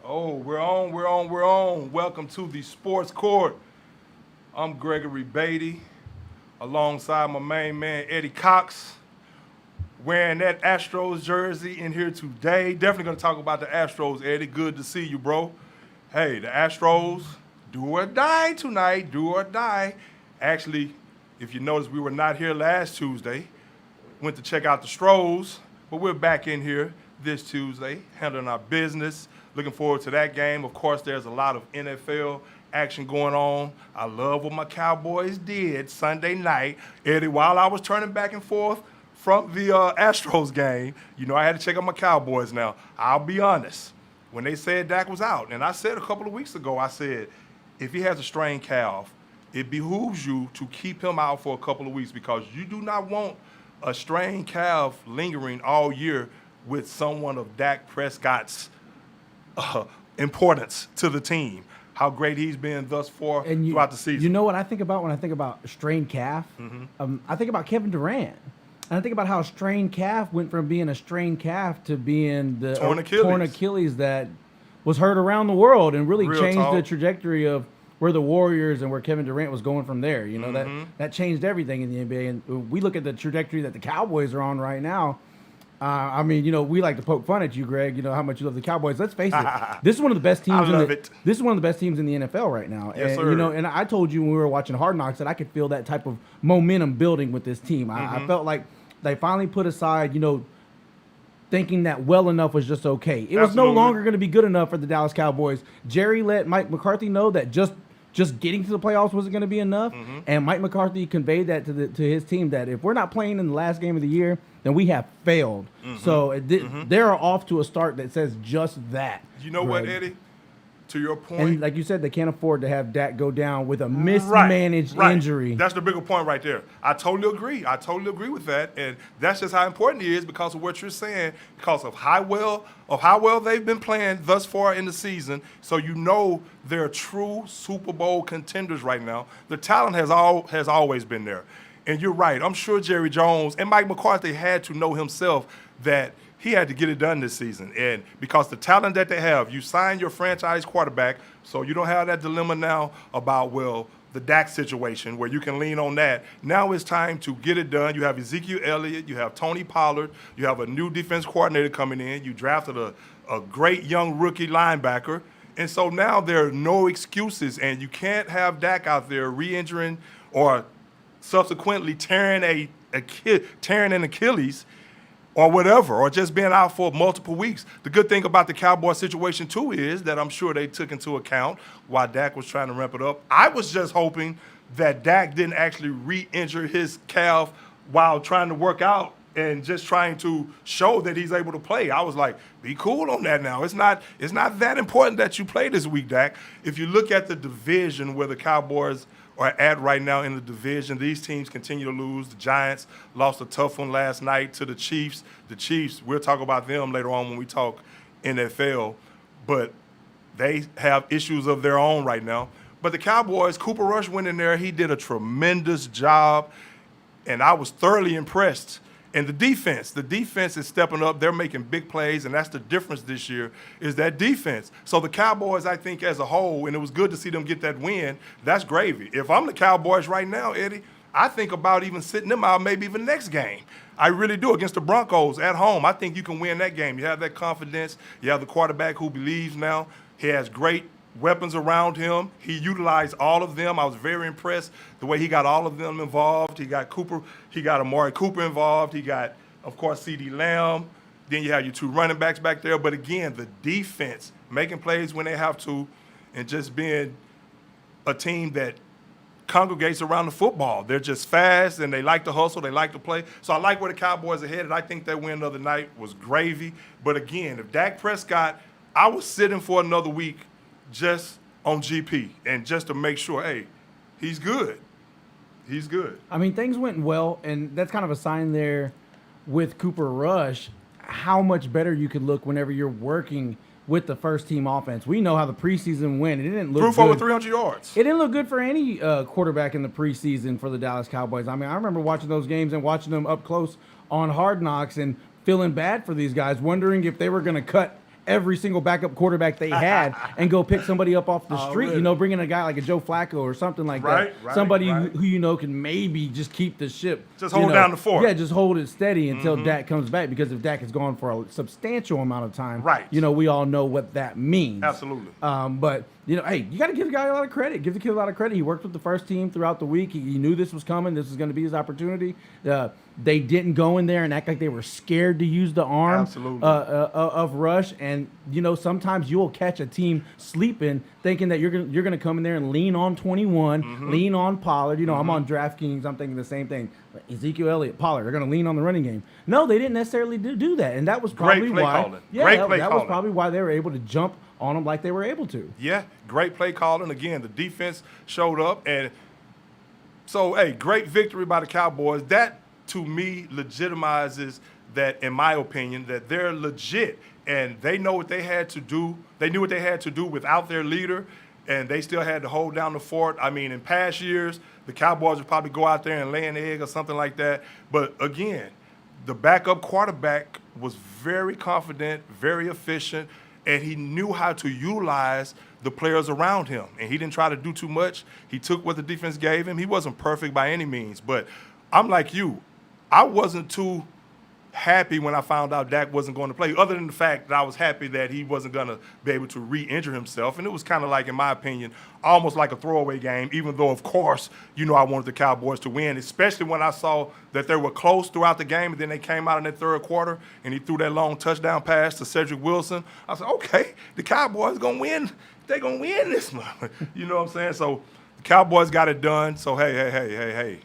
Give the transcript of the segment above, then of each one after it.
Oh, we're on. Welcome to the Sports Court. I'm Gregory Beatty, alongside my main man, Eddie Cox, wearing that Astros jersey in here today. Definitely going to talk about the Astros, Eddie. Good to see you, bro. Hey, the Astros, do or die tonight, do or die. Actually, if you notice, we were not here last Tuesday. Went to check out the Stros, but we're back in here this Tuesday, handling our business. Looking forward to that game. Of course, there's a lot of NFL action going on. I love what my Cowboys did Sunday night. Eddie, while I was turning back and forth from the Astros game, you know I had to check out my Cowboys now. I'll be honest. When they said Dak was out, and I said a couple of weeks ago, I said, if he has a strained calf, it behooves you to keep him out for a couple of weeks because you do not want a strained calf lingering all year with someone of Dak Prescott's importance to the team, how great he's been thus far throughout the season. You know what I think about when I think about a strained calf? I think about Kevin Durant. And I think about how a strained calf went from being a strained calf to being the torn Achilles that was heard around the world and really changed the trajectory of where the Warriors and where Kevin Durant was going from there. You know, that changed everything in the NBA. And we look at the trajectory that the Cowboys are on right now. I mean, you know, we like to poke fun at you, Greg. You know how much you love the Cowboys. Let's face it. This is one of the best teams. This is one of the best teams in the NFL right now. Yes, and sir. you know, and I told you when we were watching Hard Knocks that I could feel that type of momentum building with this team. I felt like they finally put aside, you know, thinking that well enough was just okay. It was no longer going to be good enough for the Dallas Cowboys. Jerry let Mike McCarthy know that just getting to the playoffs wasn't going to be enough, and Mike McCarthy conveyed that to his team that if we're not playing in the last game of the year, then we have failed. So they're off to a start that says just that. You know what, Eddie? To your point. And like you said, they can't afford to have Dak go down with a mismanaged injury. That's the bigger point right there. I totally agree with that. And that's just how important he is because of what you're saying, because of how well they've been playing thus far in the season. So you know they're true Super Bowl contenders right now. The talent has always been there. And you're right. I'm sure Jerry Jones and Mike McCarthy had to know himself that he had to get it done this season. And because the talent that they have, you sign your franchise quarterback, so you don't have that dilemma now about, well, the Dak situation where you can lean on that. Now it's time to get it done. You have Ezekiel Elliott, you have Tony Pollard, you have a new defense coordinator coming in, you drafted a great young rookie linebacker. And so now there are no excuses, and you can't have Dak out there re-injuring or subsequently tearing an Achilles or whatever, or just being out for multiple weeks. The good thing about the Cowboys situation, too, is that I'm sure they took into account while Dak was trying to ramp it up. I was just hoping that Dak didn't actually re-injure his calf while trying to work out and just trying to show that he's able to play. I was like, be cool on that now. It's not that important that you play this week, Dak. If you look at the division where the Cowboys are at right now in the division, these teams continue to lose. The Giants lost a tough one last night to the Chiefs. The Chiefs, we'll talk about them later on when we talk NFL, but they have issues of their own right now. But the Cowboys, Cooper Rush went in there. He did a tremendous job, and I was thoroughly impressed. And the defense is stepping up. They're making big plays, and that's the difference this year is that defense. So the Cowboys, I think, as a whole, and it was good to see them get that win, that's gravy. If I'm the Cowboys right now, Eddie, I think about even sitting them out maybe even next game. I really do. Against the Broncos at home, I think you can win that game. You have that confidence. You have the quarterback who believes now. He has great weapons around him. He utilized all of them. I was very impressed the way he got all of them involved. He got Amari Cooper involved. He got, of course, CeeDee Lamb. Then you have your two running backs back there. But again, the defense, making plays when they have to, and just being a team that congregates around the football. They're just fast, and they like to hustle. They like to play. So I like where the Cowboys are headed. I think that win the other night was gravy. But again, if Dak Prescott, I was sitting for another week just on GP and just to make sure, hey, he's good. He's good. I mean, things went well, and that's kind of a sign there with Cooper Rush, how much better you could look whenever you're working with the first-team offense. We know how the preseason went. It didn't look good. Threw for over 300 yards. It didn't look good for any quarterback in the preseason for the Dallas Cowboys. I mean, I remember watching those games and watching them up close on Hard Knocks and feeling bad for these guys, wondering if they were going to cut every single backup quarterback they had and go pick somebody up off the street. Really? You know, bring in a guy like a Joe Flacco or something like that. Somebody who you know can maybe just keep the ship. Just hold down the fort. Yeah, just hold it steady until Dak comes back. Because if Dak is gone for a substantial amount of time, you know, we all know what that means. Absolutely. But you know, hey, you got to give the guy a lot of credit. Give the kid a lot of credit. He worked with the first team throughout the week. He knew this was coming. This was going to be his opportunity. They didn't go in there and act like they were scared to use the arm of Rush. And you know, sometimes you will catch a team sleeping, thinking that you're gonna come in there and lean on 21, lean on Pollard. You know, I'm on DraftKings. I'm thinking the same thing. Ezekiel Elliott, Pollard, they're gonna lean on the running game. No, they didn't necessarily do that, and that was probably why. Yeah, that was probably why they were able to jump on them like they were able to. Yeah, great play calling. Again, the defense showed up, and so hey, great victory by the Cowboys. That to me legitimizes that, in my opinion, that they're legit and they know what they had to do. They knew what they had to do without their leader, and they still had to hold down the fort. I mean, in past years, the Cowboys would probably go out there and lay an egg or something like that. But again, the backup quarterback was very confident, very efficient, and he knew how to utilize the players around him. And he didn't try to do too much. He took what the defense gave him. He wasn't perfect by any means, but I'm like you. I wasn't too happy when I found out Dak wasn't going to play, other than the fact that I was happy that he wasn't going to be able to re-injure himself. And it was kind of like, in my opinion, almost like a throwaway game, even though, of course, you know I wanted the Cowboys to win, especially when I saw that they were close throughout the game, and then they came out in that third quarter, and he threw that long touchdown pass to Cedric Wilson. I said, okay, the Cowboys going to win. They're going to win this one. You know what I'm saying? So the Cowboys got it done. So, hey.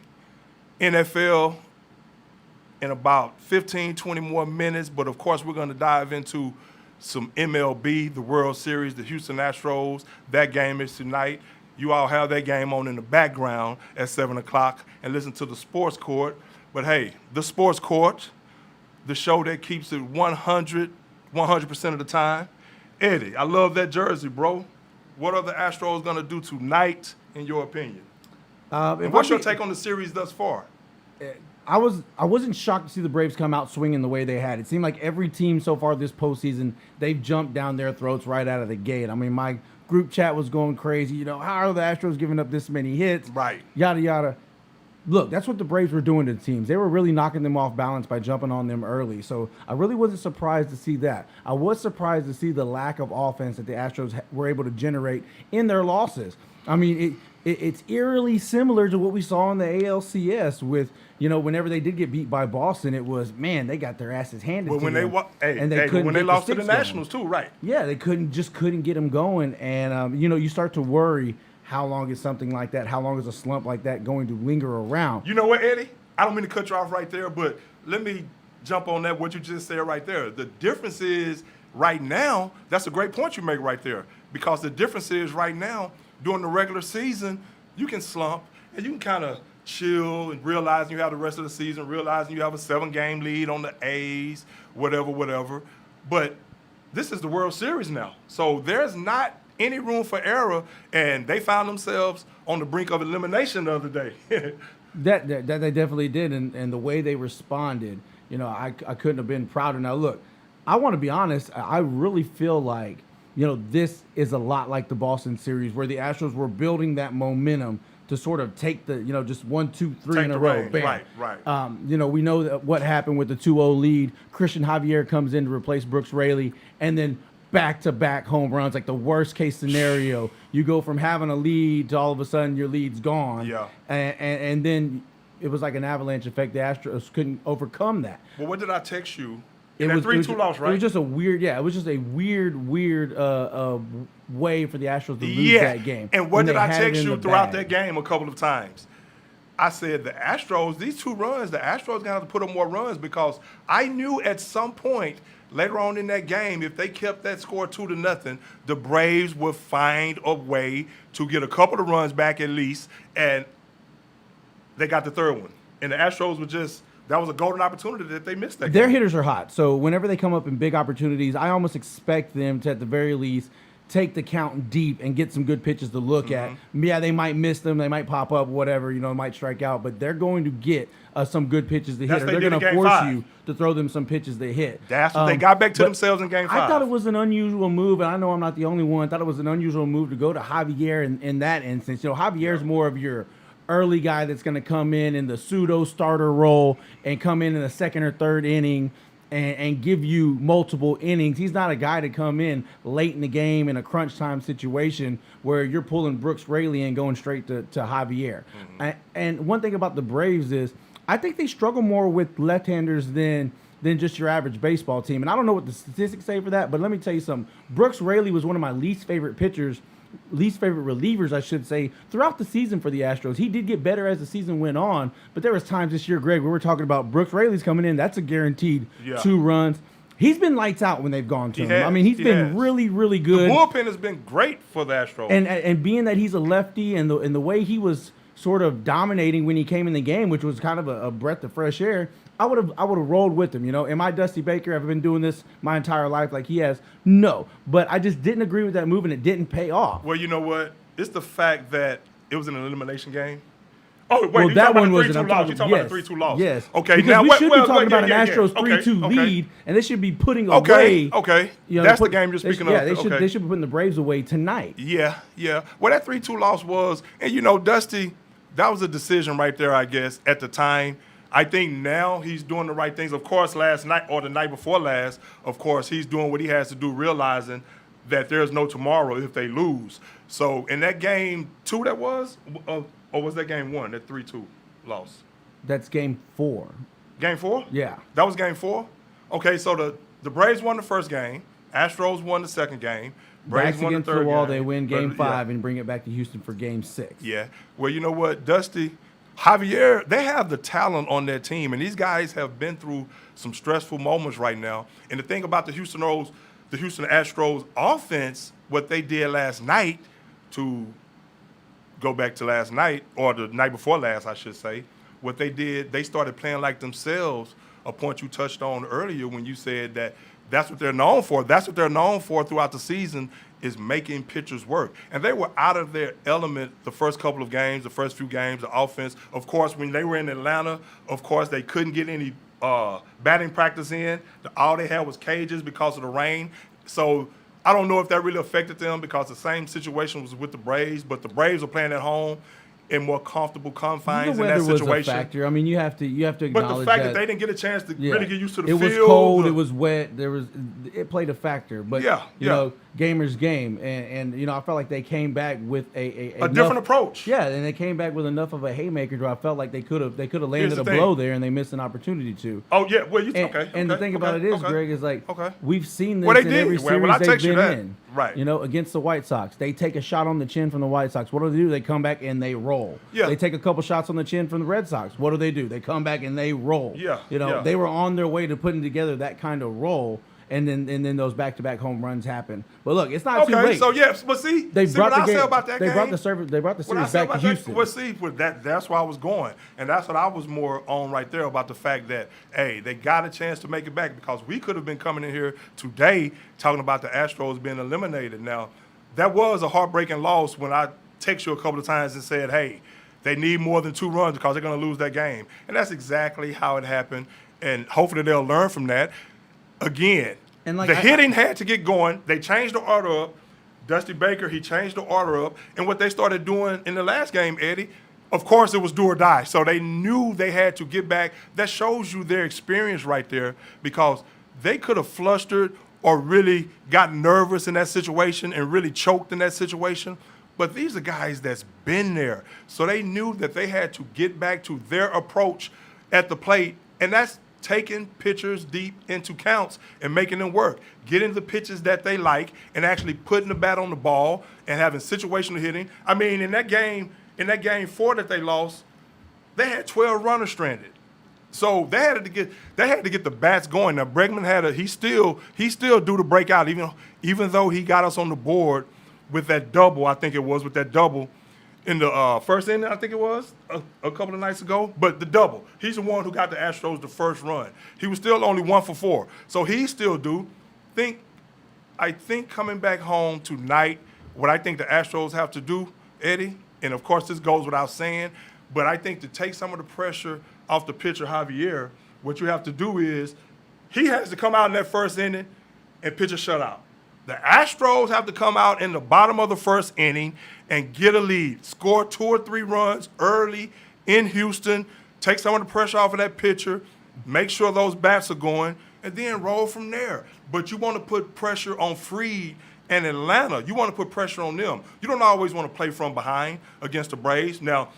NFL in about 15, 20 more minutes. But, of course, we're going to dive into some MLB, the World Series, the Houston Astros. That game is tonight. You all have that game on in the background at 7 o'clock and listen to the Sports Court. But, hey, the Sports Court, the show that keeps it 100% of the time. Eddie, I love that jersey, bro. What are the Astros going to do tonight, in your opinion? And what's your take on the series thus far? I wasn't shocked to see the Braves come out swinging the way they had. It seemed like every team so far this postseason, they've jumped down their throats right out of the gate. I mean, my group chat was going crazy. You know, how are the Astros giving up this many hits? Right. Yada, yada. Look, that's what the Braves were doing to the teams. They were really knocking them off balance by jumping on them early. So I really wasn't surprised to see that. I was surprised to see the lack of offense that the Astros were able to generate in their losses. I mean, it's eerily similar to what we saw in the ALCS with, you know, whenever they did get beat by Boston, it was, man, they got their asses handed to them. When they lost to the Nationals too, right? Yeah, they couldn't get them going. And, you know, you start to worry, how long is something like that? How long is a slump like that going to linger around? You know what, Eddie? I don't mean to cut you off right there, but let me jump on that, what you just said right there. The difference is right now, that's a great point you make right there, because the difference is right now, during the regular season, you can slump and you can kind of chill and realize you have the rest of the season, realizing you have a 7-game lead on the A's, whatever. But this is the World Series now. So there's not any room for error, and they found themselves on the brink of elimination the other day. that they definitely did, and the way they responded, you know, I couldn't have been prouder. Now, look, I want to be honest, I really feel like, you know, this is a lot like the Boston series where the Astros were building that momentum to sort of take the, you know, just 1, 2, 3 in a row. Bam. Right. You know, we know that what happened with the 2-0 lead. Christian Javier comes in to replace Brooks Raley, and then back-to-back home runs, like the worst-case scenario. You go from having a lead to all of a sudden your lead's gone. Yeah. And then it was like an avalanche effect. The Astros couldn't overcome that. Well, what did I text you? It was 3-2 loss, right? It was just a weird, it was just a weird way for the Astros to lose that game. And what did I text you throughout that game a couple of times? I said the Astros, these 2 runs, the Astros going to have to put up more runs, because I knew at some point later on in that game, if they kept that score 2-0, the Braves would find a way to get a couple of runs back at least, and they got the 3rd one. And the Astros were just, that was a golden opportunity that they missed that Their game. hitters are hot, so whenever they come up in big opportunities, I almost expect them to, at the very least, take the count deep and get some good pitches to look at. Yeah, they might miss them, they might pop up, whatever, might strike out, but they're going to get some good pitches to hit. Or they're going to force you to throw them some pitches to hit. That's what they got back to themselves in Game 5. I thought it was an unusual move, and I know I'm not the only one. I thought it was an unusual move to go to Javier in that instance. Javier's more of your early guy that's going to come in the pseudo starter role and come in the second or third inning and give you multiple innings. He's not a guy to come in late in the game in a crunch time situation where you're pulling Brooks Raley and going straight to Javier. And one thing about the Braves is I think they struggle more with left-handers than just your average baseball team. And I don't know what the statistics say for that, but let me tell you something. Brooks Raley was one of my least favorite relievers, I should say, throughout the season for the Astros. He did get better as the season went on, but there was times this year, Greg, where we're talking about Brooks Raley's coming in. That's a guaranteed 2 runs. He's been lights out when they've gone to him. I mean, he's been really, really good. The bullpen has been great for the Astros. And being that he's a lefty and the way he was sort of dominating when he came in the game, which was kind of a breath of fresh air, I would have rolled with him. Am I Dusty Baker? Have I been doing this my entire life like he has? No. But I just didn't agree with that move, and it didn't pay off. Well, you know what? It's the fact that it was an elimination game. Oh, wait, well, that one was an 3-2 loss. You're talking about a 3-2 loss. Yes. Okay, because now we should be talking about an Astros 3-2 okay. lead, and they should be putting away. Okay. That's the game you're speaking of. Yeah, they should be putting the Braves away tonight. Yeah. Well, that 3-2 loss was, and Dusty, that was a decision right there, I guess, at the time. I think now he's doing the right things. Of course, last night or the night before last, of course, he's doing what he has to do, realizing that there's no tomorrow if they lose. So in that game 2 that was, or was that game 1, that 3-2 loss? That's game 4. Game 4? Yeah. That was game 4? Okay, so the Braves won the first game. Astros won the second game. Braves Backs won against the third the wall, game. they win game 5 and bring it back to Houston for game 6. Yeah. Well, you know what, Dusty, Javier, they have the talent on their team, and these guys have been through some stressful moments right now. And the thing about the Houston Astros offense, what they did last night, to go back to last night, or the night before last, I should say, what they did, they started playing like themselves, a point you touched on earlier when you said that that's what they're known for. That's what they're known for throughout the season, is making pitchers work. And they were out of their element the first couple of games, the first few games, the offense. Of course, when they were in Atlanta, of course, they couldn't get any batting practice in. All they had was cages because of the rain. So I don't know if that really affected them, because the same situation was with the Braves, but the Braves are playing at home in more comfortable confines in that situation. Was a factor. I mean, you have to acknowledge but the fact that they didn't get a chance to really get used to the field. It was cold. It was wet. It played a factor. But you know, gamer's game, and I felt like they came back with a different approach. Yeah, and they came back with enough of a haymaker where I felt like they could have landed a blow there, and they missed an opportunity to. Oh yeah, well the thing about it is, Greg, is like we've seen this in every series they've been in. Right. Against the White Sox, they take a shot on the chin from the White Sox. What do? They come back and they roll. Yeah. They take a couple shots on the chin from the Red Sox. What do? They come back and they roll. Yeah. They were on their way to putting together that kind of roll, and then those back-to-back home runs happen. But look, it's not too late. So yes, but they brought the game. About that they brought the series back to Houston. Well, see, that's where I was going, and that's what I was more on right there about the fact that they got a chance to make it back, because we could have been coming in here today talking about the Astros being eliminated. Now, that was a heartbreaking loss when I text you a couple of times and said, hey, they need more than 2 runs because they're going to lose that game. And that's exactly how it happened, and hopefully they'll learn from that. Again, and the hitting had to get going. They changed the order up. Dusty Baker, he changed the order up. And what they started doing in the last game, Eddie, of course it was do or die. So they knew they had to get back. That shows you their experience right there, because they could have flustered or really got nervous in that situation and really choked in that situation. But these are guys that's been there. So they knew that they had to get back to their approach at the plate, and that's taking pitchers deep into counts and making them work, getting the pitches that they like and actually putting the bat on the ball and having situational hitting. I mean, in that game 4 that they lost, they had 12 runners stranded. So they had to get the bats going. Now Bregman he still due to break out, even though he got us on the board with that double. I think it was with that double in the first inning, I think it was, a couple of nights ago. But the double, he's the one who got the Astros the first run. He was still only 1 for 4. So he still do. I think coming back home tonight, what I think the Astros have to do, Eddie, and of course this goes without saying, but I think to take some of the pressure off the pitcher, Javier, what you have to do is he has to come out in that first inning and pitch a shutout. The Astros have to come out in the bottom of the first inning and get a lead, score 2 or 3 runs early in Houston, take some of the pressure off of that pitcher, make sure those bats are going, and then roll from there. But you want to put pressure on Fried and Atlanta. You want to put pressure on them. You don't always want to play from behind against the Braves. Now,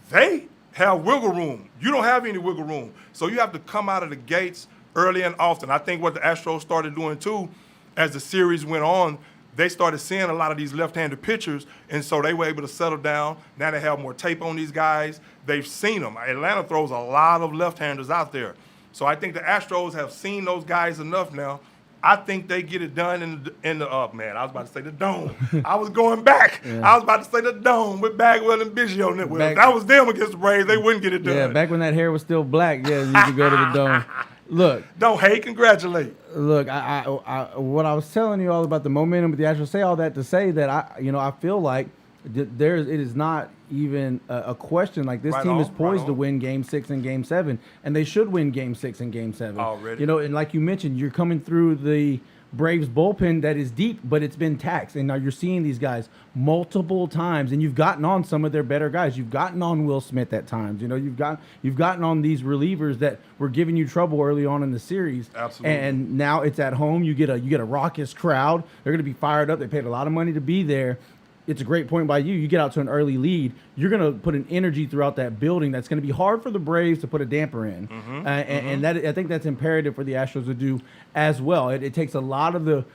they have wiggle room. You don't have any wiggle room. So you have to come out of the gates early and often. I think what the Astros started doing, too, as the series went on, they started seeing a lot of these left-handed pitchers, and so they were able to settle down. Now they have more tape on these guys. They've seen them. Atlanta throws a lot of left-handers out there. So I think the Astros have seen those guys enough now. I think they get it done in the man, I was about to say the dome. I was going back. Yeah. I was about to say the dome with Bagwell and Biggio on it. Well, if that was them against the Braves, they wouldn't get it done. Yeah, back when that hair was still black, yeah, you could go to the dome. Look. Don't hate, congratulate. Look, I what I was telling you all about the momentum with the Astros, say all that to say that I feel like it is not even a question. Like this team is poised to win Game 6 and Game 7, and they should win Game 6 and Game 7. Already. And like you mentioned, you're coming through the Braves bullpen that is deep, but it's been taxed, and now you're seeing these guys multiple times, and you've gotten on some of their better guys. You've gotten on Will Smith at times. You've gotten on these relievers that were giving you trouble early on in the series. Absolutely. And now it's at home. You get a raucous crowd. They're going to be fired up. They paid a lot of money to be there. It's a great point by you. You get out to an early lead. You're going to put an energy throughout that building that's going to be hard for the Braves to put a damper in. And that, I think that's imperative for the Astros to do as well. It takes a lot of the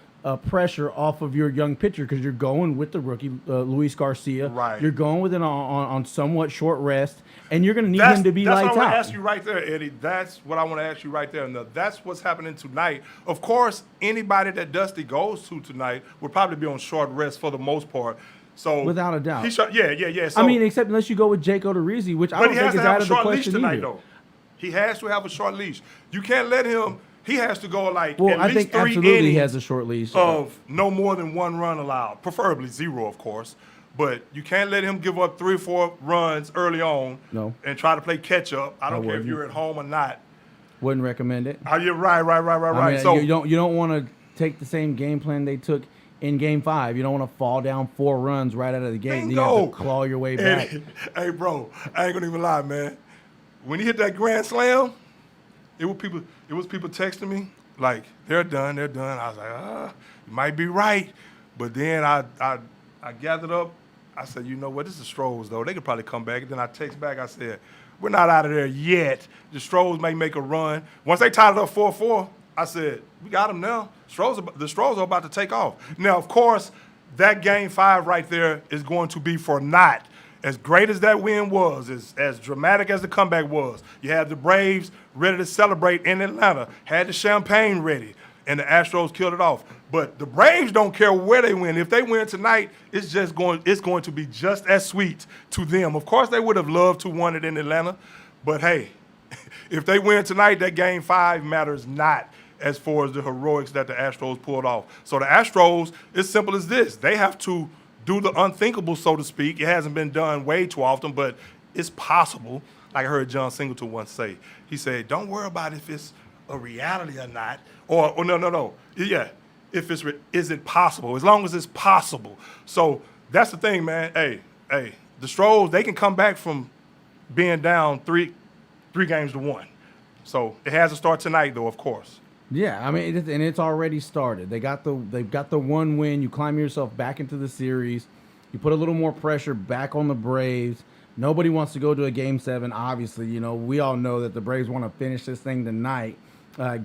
pressure off of your young pitcher because you're going with the rookie, Luis Garcia. Right. You're going with it on somewhat short rest, and you're going to need him to be lights out. That's what I want to ask you right there, Eddie. That's what I want to ask you right there. And that's what's happening tonight. Of course, anybody that Dusty goes to tonight will probably be on short rest for the most part. So without a doubt, yeah. So, I mean, except unless you go with Jake Odorizzi, which I don't think is out of the question tonight, either. though. He has to have a short leash. You can't let him. He has to go at I least think 3 absolutely innings he has a short leash of no more than 1 run allowed, preferably 0, of course. But you can't let him give up 3 or 4 runs early on. No. And try to play catch up. I don't care if you're at home or not. Wouldn't recommend it. Oh, you're right. I mean, So you don't want to take the same game plan they took in Game 5. You don't want to fall down 4 runs right out of the gate. You have to claw your way back. Hey, bro, I ain't gonna even lie, man. When he hit that grand slam, it was people texting me like they're done. I was like, you might be right, but then I gathered up. I said, you know what? This is Stros though. They could probably come back. And then I text back. I said, we're not out of there yet. The Stros may make a run. Once they tied it up 4-4. I said, we got them now. The Stros are about to take off. Now, of course, that Game 5 right there is going to be for naught. As great as that win was, as dramatic as the comeback was, you had the Braves ready to celebrate in Atlanta, had the champagne ready, and the Astros killed it off. But the Braves don't care where they win. If they win tonight, it's going to be just as sweet to them. Of course, they would have loved to win it in Atlanta, but hey, if they win tonight, that Game 5 matters not as far as the heroics that the Astros pulled off. So the Astros, it's simple as this. They have to do the unthinkable, so to speak. It hasn't been done way too often, but it's possible. Like I heard John Singleton once say. He said, don't worry about if it's a reality or not. Or no. Yeah, is it possible? As long as it's possible. So that's the thing, man. Hey, the Stros, they can come back from being down 3 games to 1. So it has to start tonight, though, of course. Yeah, I mean, it's already started. They've got the 1 win. You climb yourself back into the series. You put a little more pressure back on the Braves. Nobody wants to go to a Game 7. Obviously, we all know that the Braves want to finish this thing tonight.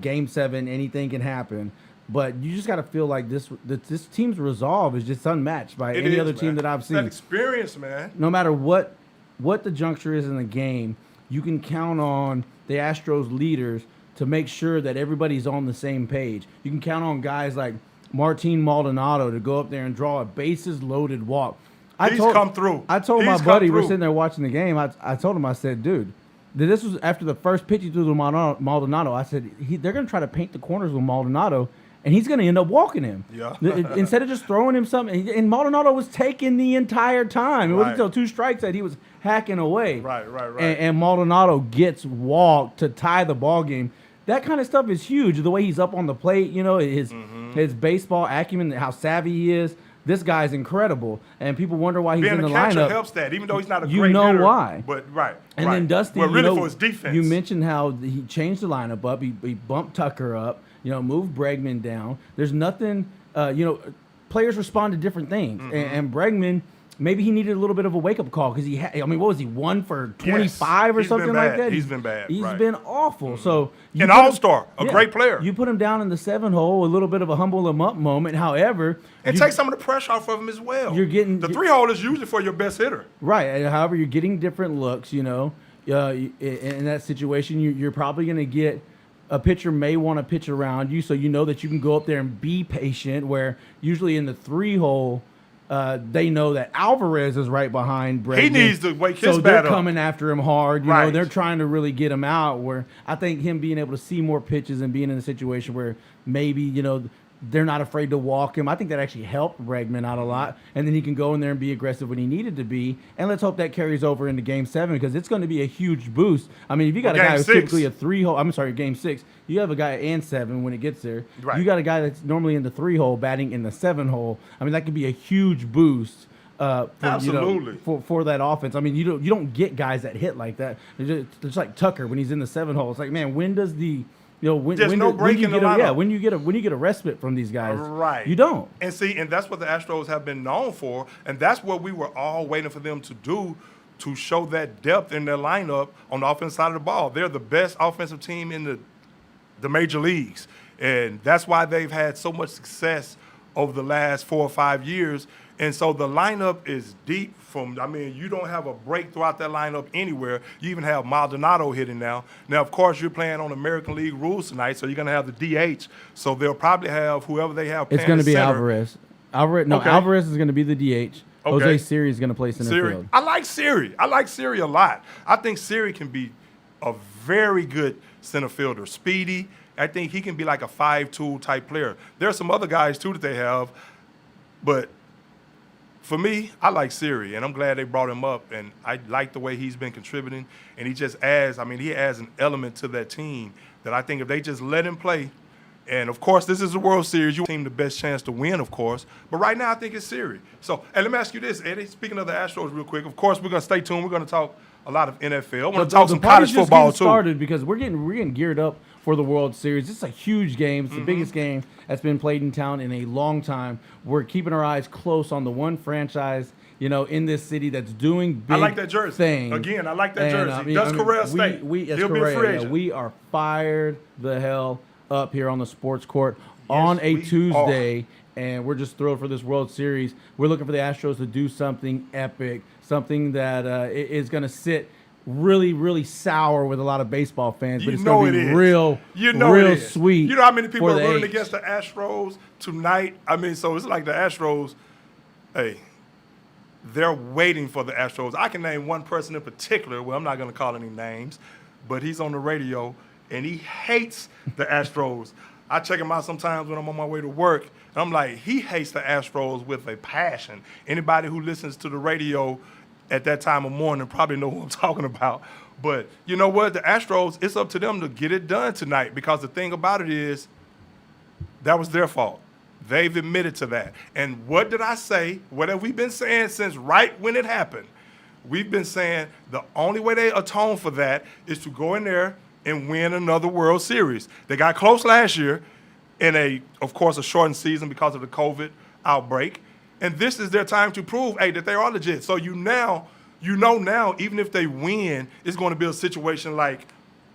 Game 7, anything can happen. But you just got to feel like this team's resolve is just unmatched by any other team that I've seen. That experience, man. No matter what the juncture is in the game, you can count on the Astros leaders to make sure that everybody's on the same page. You can count on guys like Martin Maldonado to go up there and draw a bases-loaded walk. He's come through. I told my buddy, we're sitting there watching the game, I told him, I said, dude, this was after the first pitch he threw to Maldonado. I said, they're going to try to paint the corners with Maldonado, and he's going to end up walking him. Yeah. Instead of just throwing him something. And Maldonado was taking the entire time. It wasn't until 2 strikes that he was hacking away. Right. And Maldonado gets walked to tie the ball game. That kind of stuff is huge. The way he's up on the plate, his baseball acumen, how savvy he is. This guy's incredible, and people wonder why he's Being in the a catcher lineup. Helps that, even though he's not a you great know hitter, why. But Then Dusty, well, really for his defense. You mentioned how he changed the lineup up. He bumped Tucker up. Moved Bregman down. There's nothing. Players respond to different things, and Bregman. Maybe he needed a little bit of a wake-up call because what was he, 1 for 25 or something like that? He's been bad. He's been awful. So an all-star, great player. You put him down in the 7 hole, a little bit of a humble him up moment. However, and take some of the pressure off of him as well. You're getting the 3 hole is usually for your best hitter. Right. However, you're getting different looks. In that situation, you're probably going to get. A pitcher may want to pitch around you, so you know that you can go up there and be patient. Where usually in the 3 hole. They know that Alvarez is right behind Bregman. He needs to wake his bat up. So they're coming after him hard. You right. know, they're trying to really get him out. Where I think him being able to see more pitches and being in a situation where maybe, they're not afraid to walk him. I think that actually helped Bregman out a lot. And then he can go in there and be aggressive when he needed to be. And let's hope that carries over into Game 7 because it's going to be a huge boost. I mean, if you got a guy who's typically a 3 hole, Game 6, you have a guy and 7 when it gets there. Right. You got a guy that's normally in the 3 hole batting in the 7 hole. I mean, that could be a huge boost. Absolutely. For that offense. I mean, you don't get guys that hit like that. It's just like Tucker when he's in the 7 hole. It's like, man, when does the there's no break in the lineup. When you get a respite from these guys, right? You don't. And that's what the Astros have been known for, and that's what we were all waiting for them to do, to show that depth in their lineup on the offensive side of the ball. They're the best offensive team in the major leagues, and that's why they've had so much success over the last 4 or 5 years. And so the lineup is deep you don't have a break throughout that lineup anywhere. You even have Maldonado hitting now. Now, of course, you're playing on American League rules tonight, so you're going to have the DH. So they'll probably have whoever they have playing. It's going to be center. Alvarez. Alvarez is going to be the DH. Okay. Jose Siri is going to play center field. I like Siri a lot. I think Siri can be a very good center fielder. Speedy. I think he can be like a 5-tool type player. There are some other guys, too, that they have. But for me, I like Siri, and I'm glad they brought him up. And I like the way he's been contributing. And he just adds an element to that team that I think if they just let him play, and, of course, this is the World Series. You team the best chance to win, of course. But right now, I think it's Siri. So, and let me ask you this, Eddie. Speaking of the Astros real quick, of course, we're going to stay tuned. We're going to talk a lot of NFL. I want to talk some college football, too. Started because we're getting geared up for the World Series. It's a huge game. It's the biggest game that's been played in town in a long time. We're keeping our eyes close on the one franchise, in this city that's doing big things. I like that jersey. Again, I like that jersey. Does Correa stay? He'll be a free agent. We are fired the hell up here on the sports court on a Tuesday, and we're just thrilled for this World Series. We're looking for the Astros to do something epic, something that is going to sit really, really sour with a lot of baseball fans, but it's going to be real sweet. You know how many people are rooting H. against the Astros tonight? So it's like the Astros, they're waiting for the Astros. I can name one person in particular. Well, I'm not going to call any names, but he's on the radio, and he hates the Astros. I check him out sometimes when I'm on my way to work, and I'm like, he hates the Astros with a passion. Anybody who listens to the radio at that time of morning probably know who I'm talking about. But you know what? The Astros, it's up to them to get it done tonight, because the thing about it is that was their fault. They've admitted to that. And what did I say? What have we been saying since right when it happened? We've been saying the only way they atone for that is to go in there and win another World Series. They got close last year in of course, a shortened season because of the COVID outbreak. And this is their time to prove, that they are legit. So you know now, even if they win, it's going to be a situation like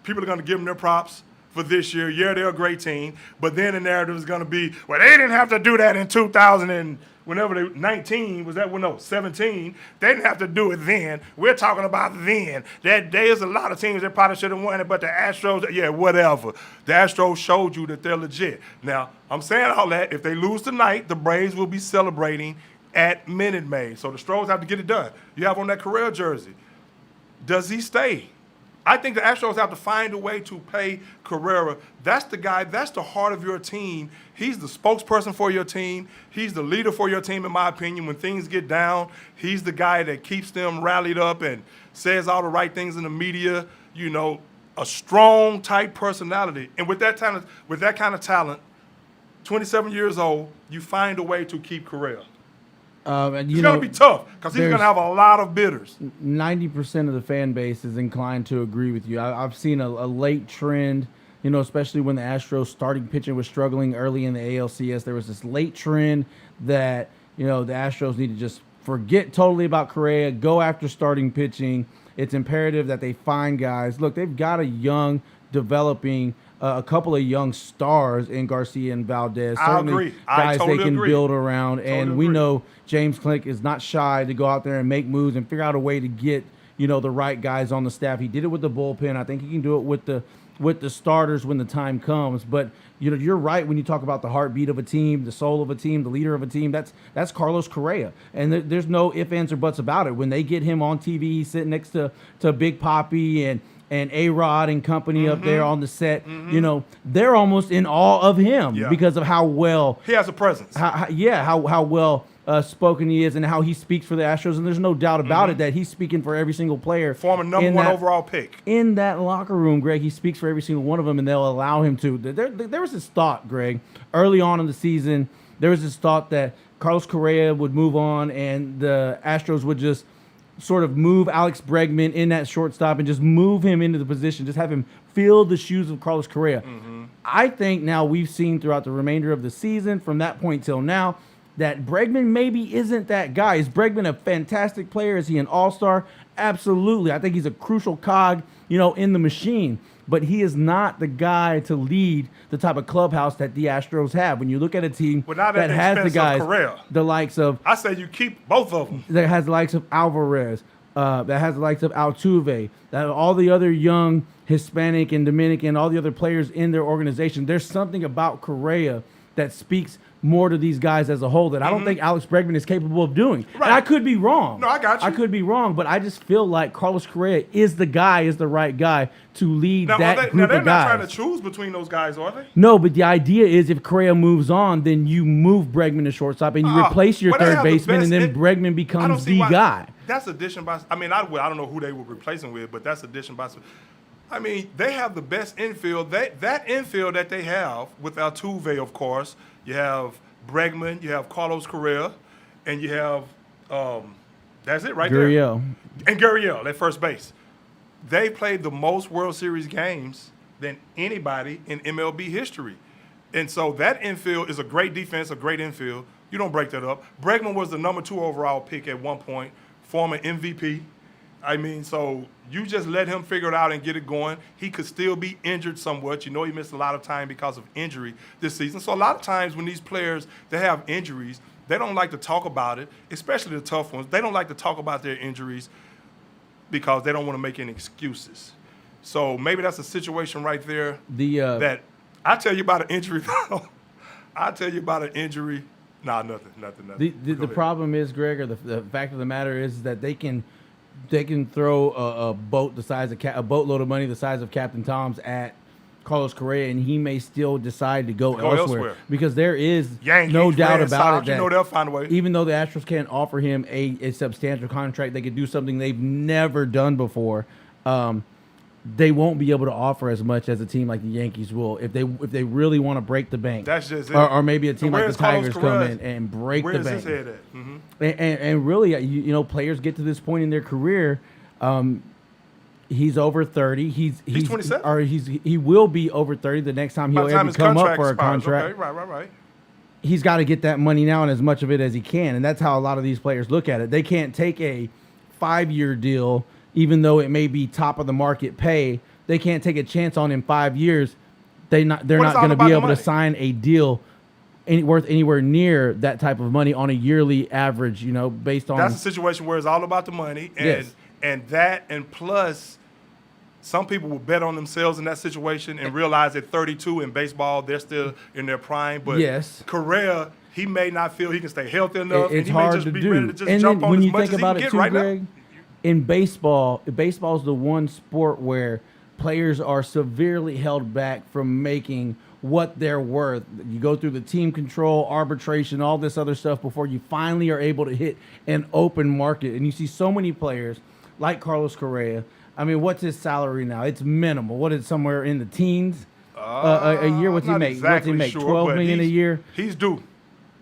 people are going to give them their props for this year. Yeah, they're a great team. But then the narrative is going to be, well, they didn't have to do that in 17. They didn't have to do it then. We're talking about then. There's a lot of teams that probably should have won it, but the Astros, whatever. The Astros showed you that they're legit. Now, I'm saying all that. If they lose tonight, the Braves will be celebrating at Minute Maid. So the Astros have to get it done. You have on that Correa jersey. Does he stay? I think the Astros have to find a way to pay Correa. That's the guy. That's the heart of your team. He's the spokesperson for your team. He's the leader for your team, in my opinion. When things get down, he's the guy that keeps them rallied up and says all the right things in the media. You know, a strong, tight personality. And with that kind of talent, 27 years old, you find a way to keep Correa. It's going to be tough because he's going to have a lot of bidders. 90% of the fan base is inclined to agree with you. I've seen a late trend, especially when the Astros starting pitching was struggling early in the ALCS. There was this late trend that, the Astros need to just forget totally about Correa, go after starting pitching. It's imperative that they find guys. Look, they've got a young, developing a couple of young stars in Garcia and Valdez. I agree. Guys totally they can agree. build around. Totally and we agree. know James Klink is not shy to go out there and make moves and figure out a way to get, the right guys on the staff. He did it with the bullpen. I think he can do it with the starters when the time comes. But, you're right when you talk about the heartbeat of a team, the soul of a team, the leader of a team. That's Carlos Correa. And there's no ifs, ands, or buts about it. When they get him on TV, he's sitting next to Big Papi and A-Rod and company up there on the set, they're almost in awe of him because of how well he has a presence. How well spoken he is and how he speaks for the Astros. And there's no doubt about it that he's speaking for every single player. Former number one overall pick. In that locker room, Greg, he speaks for every single one of them, and they'll allow him to. There was this thought, Greg, early on in the season, there was this thought that Carlos Correa would move on and the Astros would just sort of move Alex Bregman in that shortstop and just move him into the position, just have him fill the shoes of Carlos Correa. I think now we've seen throughout the remainder of the season, from that point till now, that Bregman maybe isn't that guy. Is Bregman a fantastic player? Is he an all-star? Absolutely. I think he's a crucial cog, in the machine. But he is not the guy to lead the type of clubhouse that the Astros have. When you look at a team that has the guys, the likes of... I say you keep both of them. That has the likes of Alvarez, that has the likes of Altuve, that all the other young Hispanic and Dominican, all the other players in their organization. There's something about Correa that speaks more to these guys as a whole that I don't think Alex Bregman is capable of doing. Right. And I could be wrong. No, I got you. I could be wrong, but I just feel like Carlos Correa is the right guy to lead that group of guys. Now, they're not trying to choose between those guys, are they? No, but the idea is if Correa moves on, then you move Bregman to shortstop and you replace your third baseman, and then Bregman becomes the guy. That's addition by... I don't know who they were replacing with, but that's addition by... they have the best infield. That infield that they have with Altuve, of course, you have Bregman, you have Carlos Correa, and you have that's it right Gurriel. there. And Gurriel at first base. They played the most World Series games than anybody in MLB history. And so that infield is a great defense, a great infield. You don't break that up. Bregman was the number 2 overall pick at one point, former MVP. So you just let him figure it out and get it going. He could still be injured somewhat. He missed a lot of time because of injury this season. So a lot of times when these players, they have injuries, they don't like to talk about it, especially the tough ones. They don't like to talk about their injuries because they don't want to make any excuses. So maybe that's a situation right there that I tell you about an injury. I tell you about an injury. Nah, nothing. The problem is, Greg, or the fact of the matter is that they can throw a boat the size of a boatload of money the size of Captain Tom's at Carlos Correa, and he may still decide to go elsewhere because there is Yankees, no doubt Red about Sox, it that they'll find a way. Even though the Astros can't offer him a substantial contract, they could do something they've never done before. They won't be able to offer as much as a team like the Yankees will if they really want to break the bank. That's just it. Or maybe a team like the Carlos Tigers Correa? come in and break the bank. Where's his head at? Mm-hmm. And really, players get to this point in their career. He's over 30. He's 27. Or he will be over 30 the next time he'll ever come up for a contract. Okay, right. He's got to get that money now and as much of it as he can, and that's how a lot of these players look at it. They can't take a 5-year deal, even though it may be top of the market pay. They can't take a chance on in 5 years. They're not going to be able to sign a deal worth anywhere near that type of money on a yearly average. Based on that's a situation where it's all about the money, and plus, some people will bet on themselves in that situation and realize at 32 in baseball they're still in their prime. But Correa, he may not feel he can stay healthy enough. It's and he hard may just to be do. ready to just and jump then on when as you much think as about he it can too, get right Greg, now. in baseball is the one sport where players are severely held back from making what they're worth. You go through the team control, arbitration, all this other stuff before you finally are able to hit an open market. And you see so many players like Carlos Correa. I mean, what's his salary now? It's minimal. What is somewhere in the teens a year? What's he make? Exactly what's he make? sure, 12 million a year. He's due.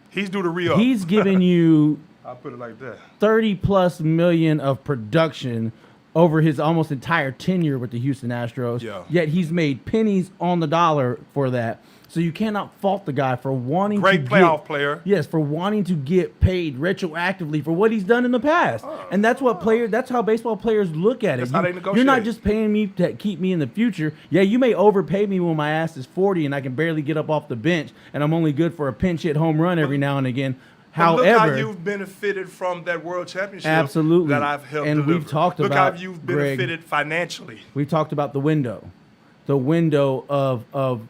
He's due to re-up. He's giving you I'll put it like that. 30+ million of production over his almost entire tenure with the Houston Astros. Yeah. Yet he's made pennies on the dollar for that. So you cannot fault the guy for wanting Great playoff player. Yes, for wanting to get paid retroactively for what he's done in the past. And that's how baseball players look at it. That's how they negotiate. You're not just paying me to keep me in the future. Yeah, you may overpay me when my ass is 40 and I can barely get up off the bench and I'm only good for a pinch hit home run every now and again. However, look how However, you've benefited from that World Championship absolutely that I've helped and deliver. we've talked look about how you've benefited financially. We talked about the window of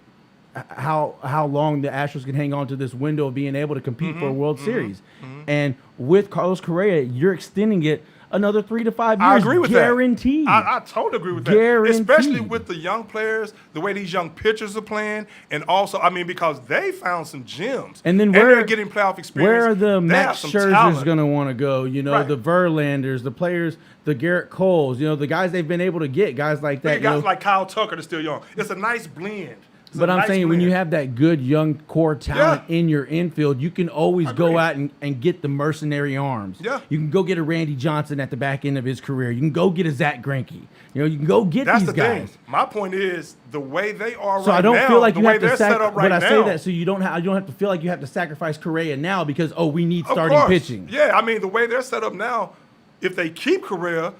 how long the Astros can hang on to this window of being able to compete for a World Series. And with Carlos Correa, you're extending it another 3 to 5 years. I agree with guaranteed. that. I totally agree with Guaranteed. that. Especially with the young players, the way these young pitchers are playing, and also, I mean, because they found some gems. And then they're getting playoff experience. Where are the They Max have some Scherzers talent. going to want to go? You know, Right. the Verlanders, the players, the Garrett Coles, you know, the guys they've been able to get, guys like that. Guys like Kyle Tucker that's still young. It's a nice blend. But I'm saying when you have that good young core talent in your infield, you can always go out and get the mercenary arms. Yeah. You can go get a Randy Johnson at the back end of his career. You can go get a Zach Greinke. You know, you can go get these guys. Thing. My point is the way they are So right I don't now, feel like the you way have to they're set up right but I now. say that so you don't have to feel like you have to sacrifice Correa now because we need Of starting course. pitching. Yeah, I mean the way they're set up now, if they keep Correa,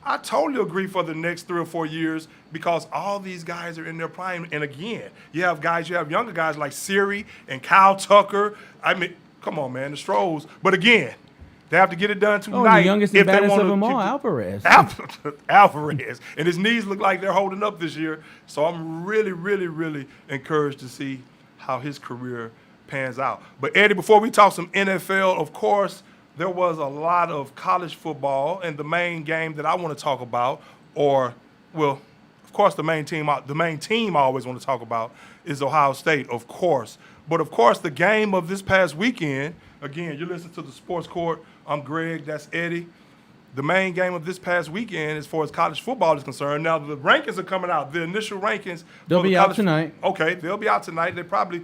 I totally agree for the next 3 or 4 years because all these guys are in their prime. And again, you have younger guys like Siri and Kyle Tucker. I mean, come on, man, the Stros. But again, they have to get it done tonight. The youngest and baddest of them all, Alvarez. Alvarez. And his knees look like they're holding up this year. So I'm really, really, really encouraged to see how his career pans out. But Eddie, before we talk some NFL, of course, there was a lot of college football, and the main game that I want to talk about, of course, the main team I always want to talk about is Ohio State, of course. But of course, the game of this past weekend, again, you listen to the Sports Court. I'm Greg, that's Eddie. The main game of this past weekend, as far as college football is concerned, now the rankings are coming out. The initial rankings. They'll be out tonight. Okay, they'll be out tonight. They probably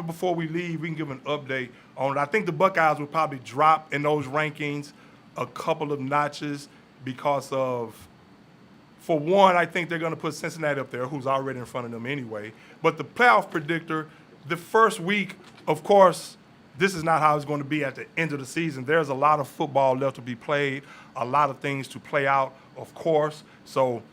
before we leave, we can give an update on it. I think the Buckeyes will probably drop in those rankings a couple of notches because of, for one, I think they're going to put Cincinnati up there, who's already in front of them anyway. But the playoff predictor, the first week, of course, this is not how it's going to be at the end of the season. There's a lot of football left to be played, a lot of things to play out, of course. So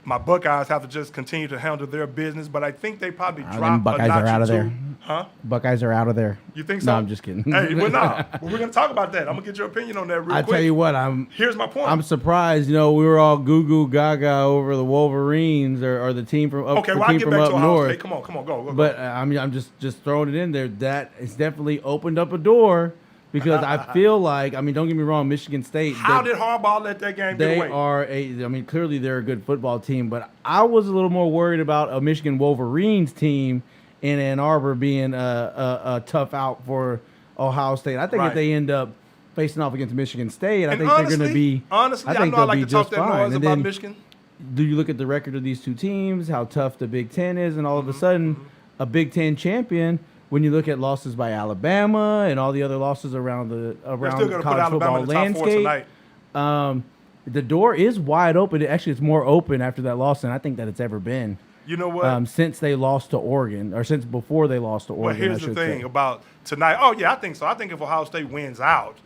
my Buckeyes have to just continue to handle their business, but I think they probably drop Buckeyes a notch are out or of two. there. Huh? Buckeyes are out of there. You think so? No, I'm just kidding. Hey, well, no. Well, we're going to talk about that. I'm going to get your opinion on that real quick. I tell you what, Here's my point. I'm surprised. You know, we were all goo goo gaga over the Wolverines or the team from up, okay, the well, I'll team get from back up to Ohio north. State. Come on, go. But I mean, I'm just throwing it in there. That it's definitely opened up a door because I feel like, I mean, don't get me wrong, Michigan State. How did Harbaugh let that game get away? Clearly they're a good football team, but I was a little more worried about a Michigan Wolverines team in Ann Arbor being a tough out for Ohio State. I think if they end up facing off against Michigan State, I think they're going to be. Honestly, I know I like to talk that noise about Michigan. Do you look at the record of these two teams, how tough the Big Ten is, and all of a sudden, a Big Ten champion. When you look at losses by Alabama and all the other losses around the college football landscape, the door is wide open. Actually, it's more open after that loss than I think that it's ever been. You know what? Since they lost to Oregon, or since before they lost to Oregon. Well, here's the thing about tonight. Oh, yeah, I think so. I think if Ohio State wins out,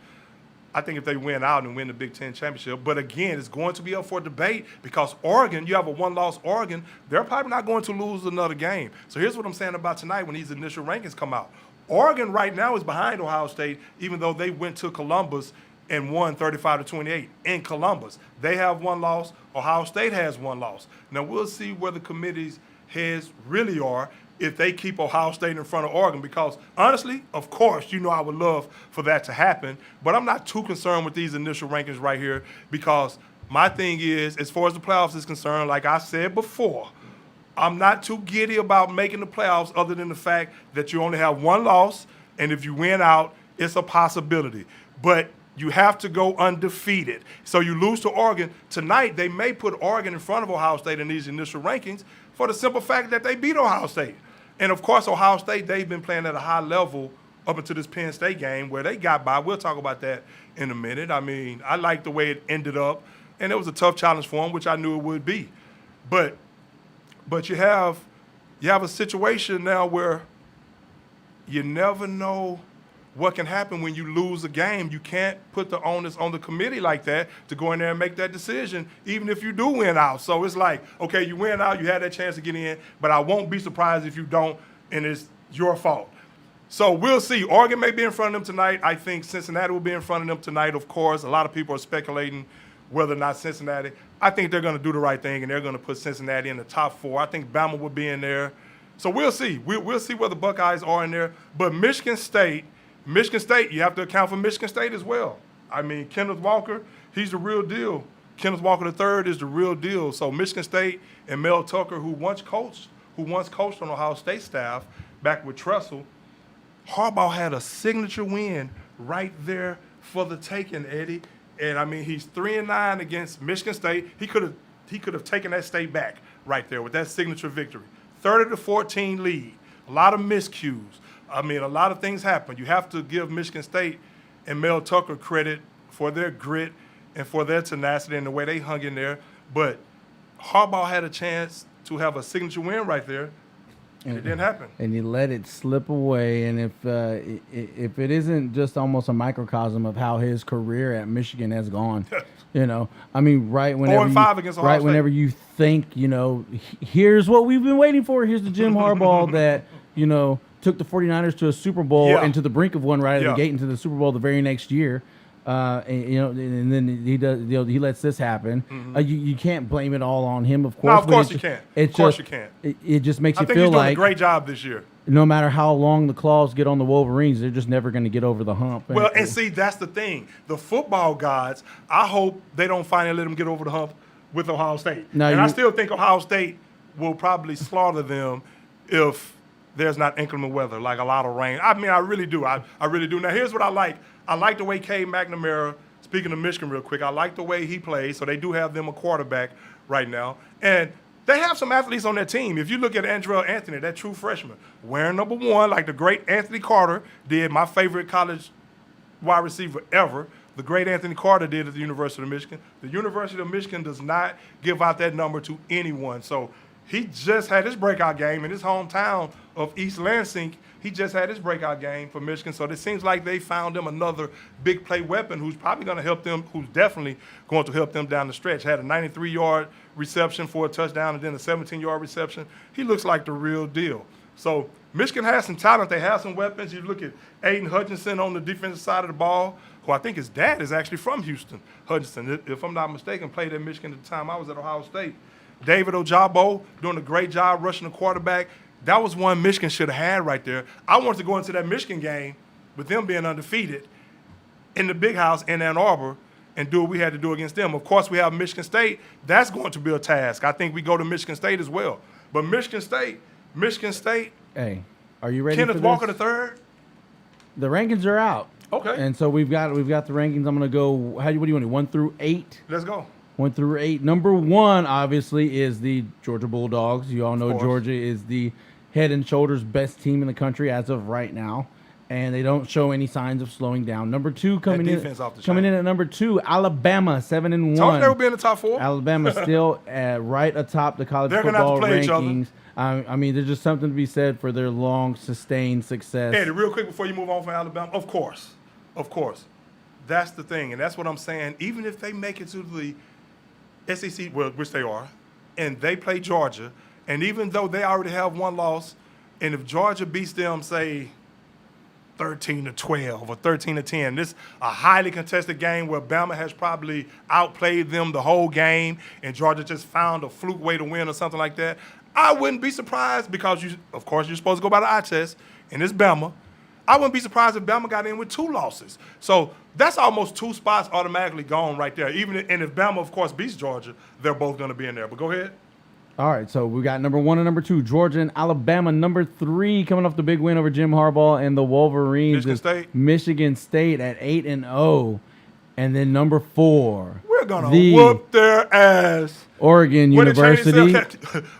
I think if they win out and win the Big Ten championship, but again, it's going to be up for debate because Oregon, you have a one-loss Oregon, they're probably not going to lose another game. So here's what I'm saying about tonight when these initial rankings come out. Oregon right now is behind Ohio State, even though they went to Columbus and won 35-28 in Columbus. They have one loss. Ohio State has one loss. Now we'll see where the committee's heads really are if they keep Ohio State in front of Oregon, because honestly, of course, I would love for that to happen, but I'm not too concerned with these initial rankings right here because My thing is, as far as the playoffs is concerned, like I said before, I'm not too giddy about making the playoffs other than the fact that you only have one loss, and if you win out, it's a possibility. But you have to go undefeated. So you lose to Oregon. Tonight, they may put Oregon in front of Ohio State in these initial rankings for the simple fact that they beat Ohio State. And, of course, Ohio State, they've been playing at a high level up until this Penn State game where they got by. We'll talk about that in a minute. I mean, I like the way it ended up, and it was a tough challenge for them, which I knew it would be. But you have a situation now where you never know what can happen when you lose a game. You can't put the onus on the committee like that to go in there and make that decision, even if you do win out. So it's like, okay, you win out, you had that chance to get in, but I won't be surprised if you don't, and it's your fault. So we'll see. Oregon may be in front of them tonight. I think Cincinnati will be in front of them tonight, of course. A lot of people are speculating whether or not Cincinnati. I think they're going to do the right thing, and they're going to put Cincinnati in the top 4. I think Bama will be in there. So we'll see. We'll see where the Buckeyes are in there. But Michigan State, you have to account for Michigan State as well. I mean, Kenneth Walker, he's the real deal. Kenneth Walker III is the real deal. So Michigan State and Mel Tucker, who once coached on Ohio State staff back with Tressel, Harbaugh had a signature win right there for the taking, Eddie. And I mean, he's 3-9 against Michigan State. He could have taken that state back right there with that signature victory. 30-14 lead. A lot of miscues. I mean, a lot of things happen. You have to give Michigan State and Mel Tucker credit for their grit and for their tenacity and the way they hung in there. But Harbaugh had a chance to have a signature win right there. And it didn't happen. And you let it slip away. And if it isn't just almost a microcosm of how his career at Michigan has gone, I mean, whenever you think, here's what we've been waiting for. Here's the Jim Harbaugh that, took the 49ers to a Super Bowl and to the brink of one right out of the gate into the Super Bowl the very next year. And then he does. He lets this happen. Mm-hmm. You can't blame it all on him, of course. No, of course you can't. Of course you can't. It just makes you feel like he's doing a great job this year. No matter how long the claws get on the Wolverines, they're just never going to get over the hump. Well, and see, that's the thing. The football gods, I hope they don't finally let them get over the hump with Ohio State. I still think Ohio State will probably slaughter them if there's not inclement weather, like a lot of rain. I mean, I really do. I really do. Now, here's what I like. I like the way Cade McNamara, speaking of Michigan real quick, I like the way he plays. So they do have them a quarterback right now. And they have some athletes on their team. If you look at Andrell Anthony, that true freshman, wearing number 1 like the great Anthony Carter did, my favorite college wide receiver ever, the great Anthony Carter did at the University of Michigan. The University of Michigan does not give out that number to anyone. So he just had his breakout game in his hometown of East Lansing. He just had his breakout game for Michigan. So it seems like they found him another big play weapon who's probably going to help them, who's definitely going to help them down the stretch. Had a 93-yard reception for a touchdown and then a 17-yard reception. He looks like the real deal. So Michigan has some talent. They have some weapons. You look at Aiden Hutchinson on the defensive side of the ball, who I think his dad is actually from Houston. Hutchinson, if I'm not mistaken, played at Michigan at the time I was at Ohio State. David Ojabo doing a great job rushing the quarterback. That was one Michigan should have had right there. I wanted to go into that Michigan game with them being undefeated in the big house in Ann Arbor and do what we had to do against them. Of course, we have Michigan State. That's going to be a task. I think we go to Michigan State as well. But Michigan State. Hey, are you ready Kenneth for Walker this? III? The rankings are out. Okay. And so we've got the rankings. I'm going to go, what do you want, 1 through 8? Let's go. 1 through 8. Number 1, obviously, is the Georgia Bulldogs. You all know Georgia is the head and shoulders best team in the country as of right now, and they don't show any signs of slowing down. Number 2 coming in at number 2, Alabama, 7-1. Told you they would be in the top 4. Alabama still right atop the college They're football gonna have to play rankings. I mean, there's just something to be said for their long sustained success. Eddie, real quick before you move on from Alabama, of course, that's the thing, and that's what I'm saying. Even if they make it to the SEC, well, which they are, and they play Georgia. And even though they already have 1 loss, and if Georgia beats them, say, 13-12 or 13-10, this is a highly contested game where Bama has probably outplayed them the whole game, and Georgia just found a fluke way to win or something like that, I wouldn't be surprised because, of course, you're supposed to go by the eye test, and it's Bama. I wouldn't be surprised if Bama got in with 2 losses. So that's almost 2 spots automatically gone right there. And if Bama, of course, beats Georgia, they're both going to be in there. But go ahead. All right, so we got number 1 and number 2, Georgia and Alabama. Number 3, coming off the big win over Jim Harbaugh and the Wolverines, Michigan State at 8-0. And then number 4, we're going to whoop their ass. Oregon University.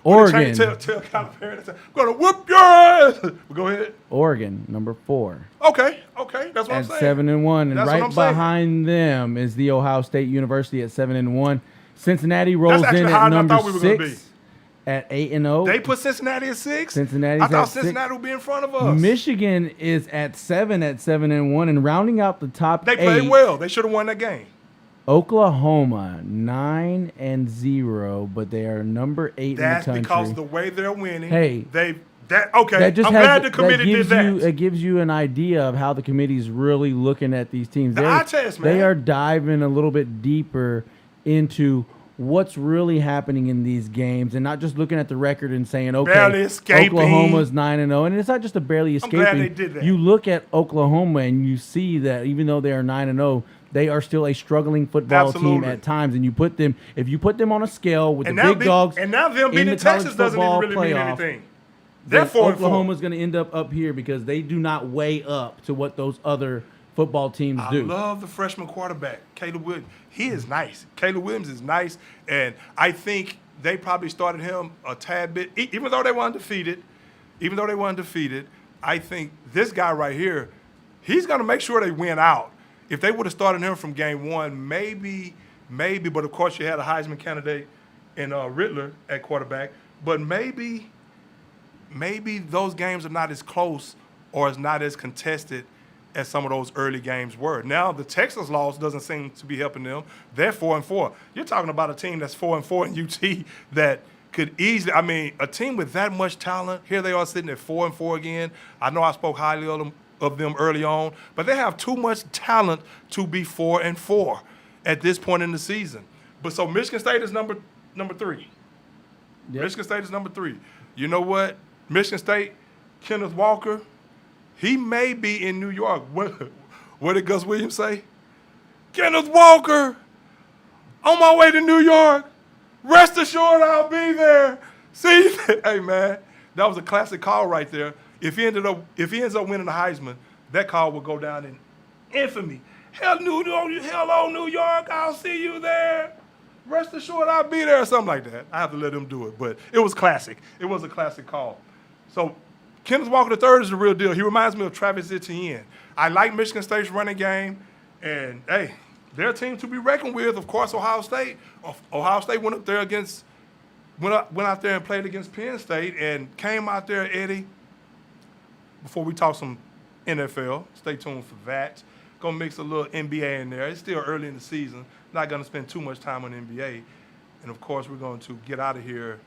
Oregon. Tell Calipari, we're going to whoop your ass. Go ahead. Oregon, number 4. Okay. That's what I'm saying. At 7-1. And right behind them is the Ohio State University at 7-1. Cincinnati rolls in at number 6 at 8-0. They put Cincinnati at 6? Cincinnati's I thought at Cincinnati 6. would be in front of us. Michigan is at 7 at 7-1. And rounding out the top 8. They played well. They should have won that game. Oklahoma 9-0, but they are number 8 in the country. That's because the way they're winning. Hey, I'm glad the committee did that. It gives you an idea of how the committee's really looking at these teams. The eye test, man. They are diving a little bit deeper into what's really happening in these games and not just looking at the record and saying, okay, Oklahoma's 9-0. And it's not just a barely escaping. I'm glad they did that. You look at Oklahoma and you see that even though they are 9-0, they are still a struggling football team at times. And if you put them on a scale with the big dogs, and now them beating Texas doesn't even really mean anything. Therefore, Oklahoma's going to end up here because they do not weigh up to what those other football teams do. I love the freshman quarterback, Caleb Williams. He is nice. Caleb Williams is nice, and I think they probably started him a tad bit, even though they were undefeated. I think this guy right here, he's going to make sure they win out. If they would have started him from game 1, maybe, but of course you had a Heisman candidate in Riddler at quarterback, but maybe those games are not as close or is not as contested as some of those early games were. Now the Texas loss doesn't seem to be helping them. They're 4-4. You're talking about a team that's 4-4 in UT that could easily, a team with that much talent, here they are sitting at 4-4 again. I know I spoke highly of them early on, but they have too much talent to be 4-4 at this point in the season. But so Michigan State is number 3. Yep. Michigan State is number 3. You know what? Michigan State, Kenneth Walker, he may be in New York. What did Gus Williams say? Kenneth Walker, on my way to New York. Rest assured I'll be there. See, hey man, that was a classic call right there. If he ends up winning the Heisman, that call will go down in infamy. Hello, New York, I'll see you there. Rest assured I'll be there, or something like that. I have to let him do it, but it was classic. It was a classic call. So Kenneth Walker III is the real deal. He reminds me of Travis Etienne. I like Michigan State's running game, and hey, they're a team to be reckoned with. Of course, Ohio State. Ohio State went out there and played against Penn State and came out there, Eddie. Before we talk some NFL, stay tuned for that. Gonna mix a little NBA in there. It's still early in the season. Not gonna spend too much time on NBA, and of course, we're going to get out of here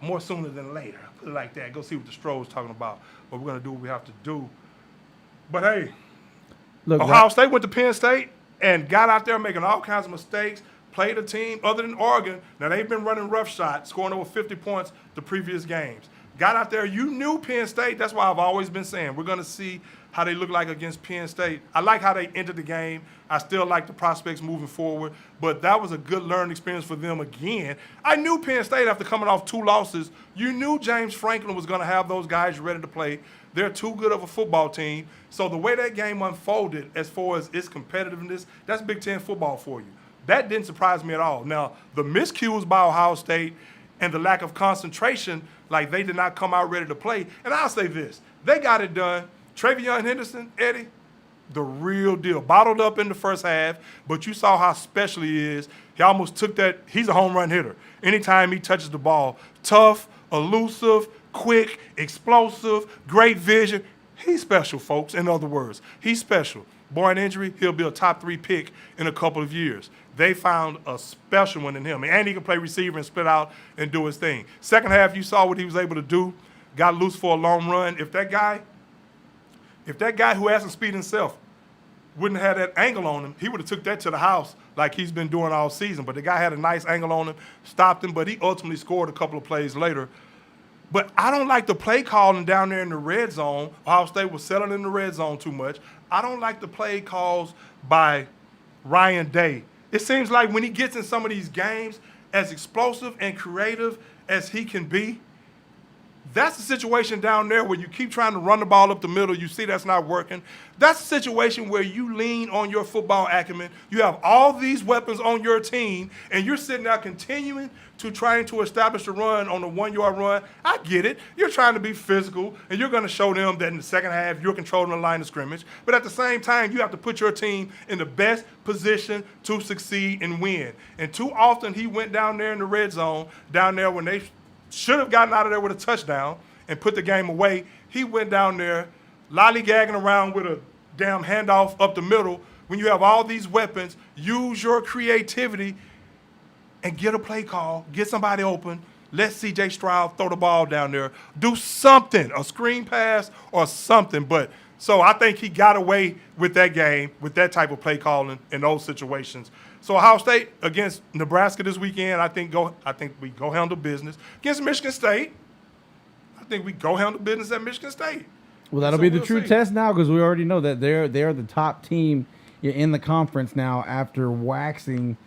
more sooner than later. Put it like that. Go see what the Stroh's talking about. But we're going to do what we have to do. But, hey, look, Ohio State went to Penn State and got out there making all kinds of mistakes, played a team other than Oregon. Now, they've been running roughshod, scoring over 50 points the previous games. Got out there. You knew Penn State. That's why I've always been saying we're going to see how they look like against Penn State. I like how they entered the game. I still like the prospects moving forward, but that was a good learning experience for them again. I knew Penn State after coming off 2 losses. You knew James Franklin was going to have those guys ready to play. They're too good of a football team. So the way that game unfolded as far as its competitiveness, that's Big Ten football for you. That didn't surprise me at all. Now, the miscues by Ohio State and the lack of concentration, like they did not come out ready to play. And I'll say this, they got it done. Travion Henderson, Eddie, the real deal. Bottled up in the first half, but you saw how special he is. He almost took that. He's a home run hitter. Anytime he touches the ball, tough, elusive, quick, explosive, great vision. He's special, folks, in other words. He's special. Barring injury, he'll be a top 3 pick in a couple of years. They found a special one in him. And he can play receiver and split out and do his thing. Second half, you saw what he was able to do. Got loose for a long run. If that guy who has some speed himself wouldn't have had that angle on him, he would have took that to the house like he's been doing all season. But the guy had a nice angle on him, stopped him, but he ultimately scored a couple of plays later. But I don't like the play calling down there in the red zone. Ohio State was settling in the red zone too much. I don't like the play calls by Ryan Day. It seems like when he gets in some of these games, as explosive and creative as he can be, that's the situation down there where you keep trying to run the ball up the middle. You see that's not working. That's a situation where you lean on your football acumen. You have all these weapons on your team, and you're sitting there continuing to trying to establish a run on the 1-yard run. I get it. You're trying to be physical, and you're going to show them that in the second half you're controlling the line of scrimmage. But at the same time, you have to put your team in the best position to succeed and win. And too often he went down there in the red zone, down there when they should have gotten out of there with a touchdown and put the game away. He went down there lollygagging around with a damn handoff up the middle. When you have all these weapons, use your creativity and get a play call, get somebody open, let C.J. Stroud throw the ball down there. Do something, a screen pass or something. But so I think he got away with that game, with that type of play calling in those situations. So Ohio State against Nebraska this weekend, I think we go handle business. Against Michigan State, I think we go handle business at Michigan State. Well, that'll be the true test now, because we already know that they're the top team in the conference now after waxing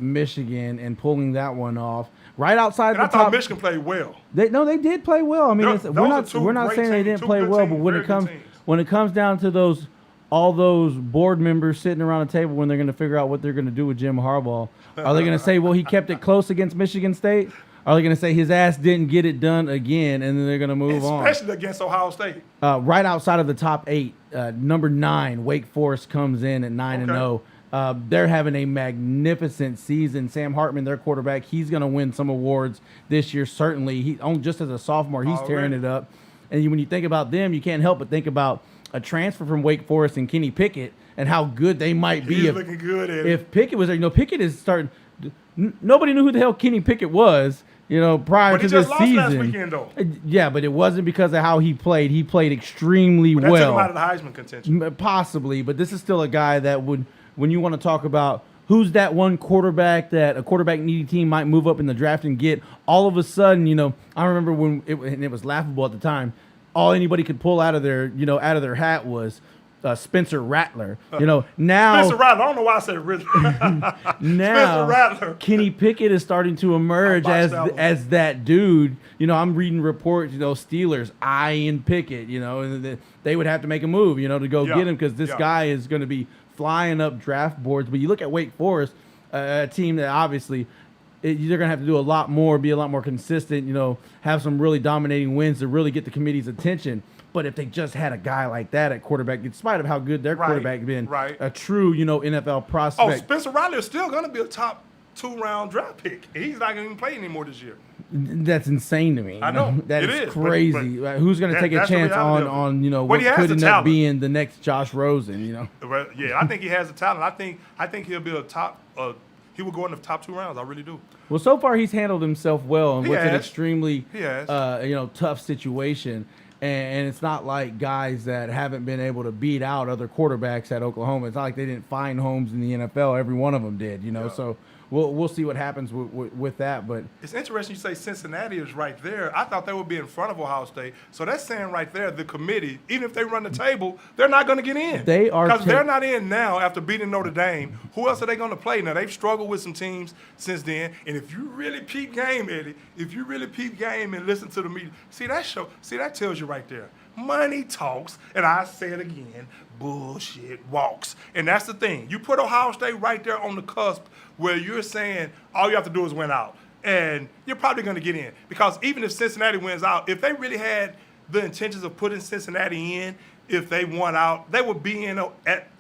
Michigan and pulling that one off. Right outside the top. I thought Michigan played well. They did play well. I mean, we're not saying they didn't play well, but when it comes down to all those board members sitting around a table when they're going to figure out what they're going to do with Jim Harbaugh, are they going to say, well, he kept it close against Michigan State? Are they going to say his ass didn't get it done again, and then they're going to move on? Especially against Ohio State. Right outside of the top 8, number 9, Wake Forest comes in at 9-0. They're having a magnificent season. Sam Hartman, their quarterback, he's going to win some awards this year, certainly. Just as a sophomore, he's tearing it up. And when you think about them, you can't help but think about a transfer from Wake Forest and Kenny Pickett and how good they might be. He's looking good, if Pickett was there. Pickett is starting. Nobody knew who the hell Kenny Pickett was, prior to this season. But he just lost last weekend, though. Yeah, but it wasn't because of how he played. He played extremely well. That took him out of the Heisman contention. Possibly, but this is still a guy that would, when you want to talk about who's that one quarterback that a quarterback-needy team might move up in the draft and get, all of a sudden, I remember when it was laughable at the time, all anybody could pull out of their hat was Spencer Rattler. Now Spencer Rattler. I don't know why I said Rattler. Now Spencer Rattler. Kenny Pickett is starting to emerge as that dude. I'm reading reports. Steelers eyeing Pickett. And they would have to make a move. To go get him, because this guy is going to be flying up draft boards. But you look at Wake Forest, a team that obviously. They're going to have to do a lot more, be a lot more consistent, have some really dominating wins to really get the committee's attention. But if they just had a guy like that at quarterback, in spite of how good their quarterback has been, a true, NFL prospect. Oh, Spencer Rattler is still going to be a top 2-round draft pick. He's not going to even play anymore this year. That's insane to me. I know. That is crazy. But who's going to take a chance on what could end up being the next Josh Rosen, Well, yeah, I think he has the talent. I think he'll be a top he will go in the top 2 rounds. I really do. Well, so far he's handled himself well in what's an extremely tough situation. And it's not like guys that haven't been able to beat out other quarterbacks at Oklahoma. It's not like they didn't find homes in the NFL. Every one of them did, So we'll see what happens with that. But it's interesting you say Cincinnati is right there. I thought they would be in front of Ohio State. So that's saying right there, the committee, even if they run the table, they're not going to get in. They are, because they're not in now after beating Notre Dame. Who else are they going to play? Now, they've struggled with some teams since then. And if you really peep game, Eddie, and listen to the media, that tells you right there. Money talks, and I say it again, bullshit walks. And that's the thing. You put Ohio State right there on the cusp where you're saying all you have to do is win out. And you're probably going to get in. Because even if Cincinnati wins out, if they really had the intentions of putting Cincinnati in, if they won out, they would be in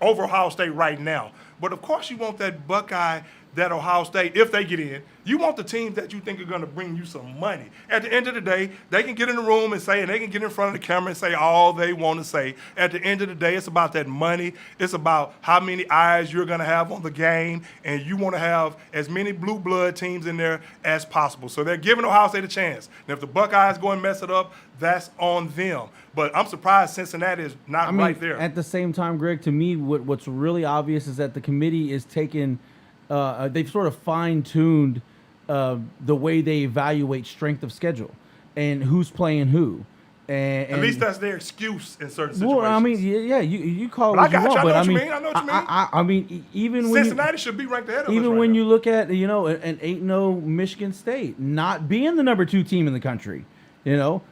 over Ohio State right now. But, of course, you want that Buckeye, that Ohio State, if they get in, you want the teams that you think are going to bring you some money. At the end of the day, they can get in the room and they can get in front of the camera and say all they want to say. At the end of the day, it's about that money. It's about how many eyes you're going to have on the game, and you want to have as many blue blood teams in there as possible. So they're giving Ohio State a chance. And if the Buckeyes go and mess it up, that's on them. But I'm surprised Cincinnati is not right there. At the same time, Greg, to me, what's really obvious is that the committee is taking they've sort of fine-tuned the way they evaluate strength of schedule. and who's playing who. And at least that's their excuse in certain situations. Well, I mean, yeah, you call it what you want, but I mean, even when Cincinnati should be ranked ahead of us. Even when you look at an 8-0 Michigan State not being the number 2 team in the country,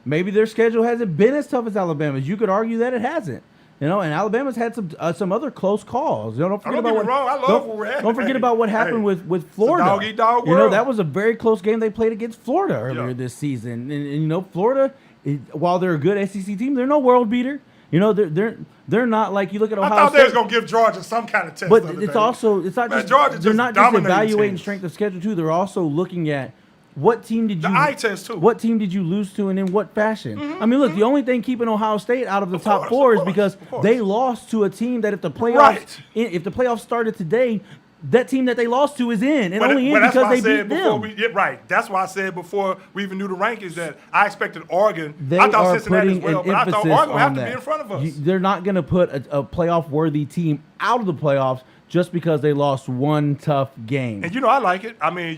maybe their schedule hasn't been as tough as Alabama's. You could argue that it hasn't. And Alabama's had some other close calls. Don't forget about Don't forget about what happened with Florida. Dog eat dog world. That was a very close game they played against Florida earlier this season. And Florida, while they're a good SEC team, they're no world beater. They're not like you look at Ohio State. I thought they was gonna give Georgia some kind of test. But it's not just Georgia. They're not just evaluating strength of schedule too. They're also looking at what team did you the eye test too. What team did you lose to and in what fashion? I mean, look, the only thing keeping Ohio State out of the top 4 is because they lost to a team that if the playoffs started today, that team that they lost to is in, and only in because they beat them. Right. That's why I said before we even knew the rankings that I expected Oregon. They I thought are Cincinnati as well, but I thought Oregon would have to that. be in front of us. They're not going to put a playoff-worthy team out of the playoffs just because they lost one tough game. And I like it. I mean,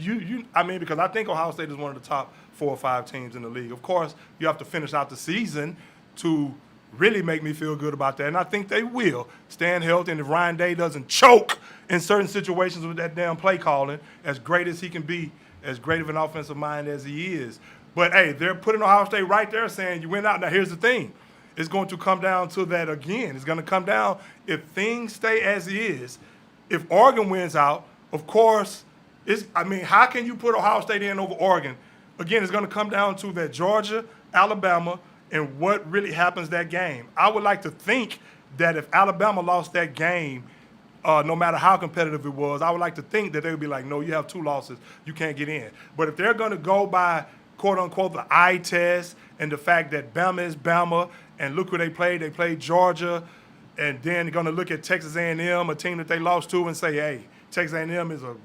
because I think Ohio State is one of the top 4 or 5 teams in the league. Of course, you have to finish out the season to really make me feel good about that, and I think they will. Staying healthy, and if Ryan Day doesn't choke in certain situations with that damn play calling, as great as he can be, as great of an offensive mind as he is. But, hey, they're putting Ohio State right there saying you went out. Now, here's the thing. It's going to come down to that again. It's going to come down if things stay as is. If Oregon wins out, of course, how can you put Ohio State in over Oregon? Again, it's going to come down to that Georgia, Alabama, and what really happens that game. I would like to think that if Alabama lost that game, no matter how competitive it was, I would like to think that they would be like, no, you have 2 losses, you can't get in. But if they're going to go by, quote-unquote, the eye test and the fact that Bama is Bama, and look who they played Georgia, and then they're going to look at Texas A&M, a team that they lost to, and say, hey, Texas A&M is a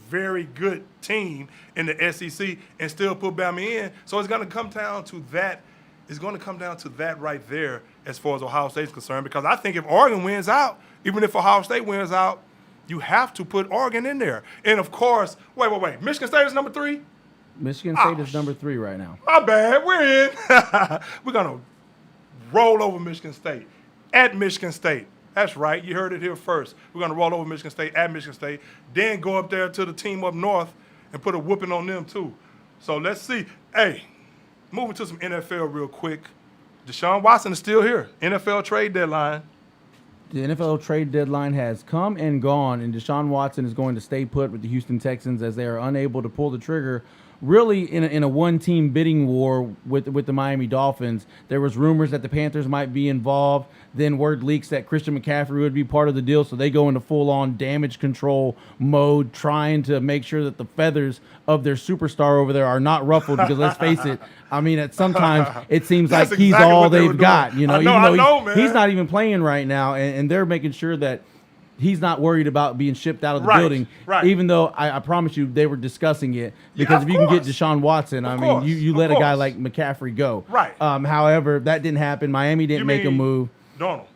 very good team in the SEC, and still put Bama in. So it's going to come down to that. It's going to come down to that right there as far as Ohio State is concerned, because I think if Oregon wins out, even if Ohio State wins out, you have to put Oregon in there. And, of course, wait. Michigan State is number 3? Michigan State is number 3 right now. My bad. We're in. We're going to roll over Michigan State at Michigan State. That's right. You heard it here first. We're going to roll over Michigan State at Michigan State, then go up there to the team up north and put a whooping on them too. So let's see. Hey, moving to some NFL real quick. Desean Watson is still here. NFL trade deadline. The NFL trade deadline has come and gone, and Desean Watson is going to stay put with the Houston Texans as they are unable to pull the trigger really in a one-team bidding war with the Miami Dolphins. There was rumors that the Panthers might be involved. Then word leaks that Christian McCaffrey would be part of the deal, so they go into full-on damage control mode, trying to make sure that the feathers of their superstar over there are not ruffled, because let's face it, I mean, at sometimes it seems like he's exactly all they've got. I know, man. He's not even playing right now, and they're making sure that he's not worried about being shipped out of the building, even though I promise you they were discussing it, because if you can get Deshaun Watson, you let a guy like McCaffrey go. Right. However, that didn't happen. Miami didn't make a move. Donald.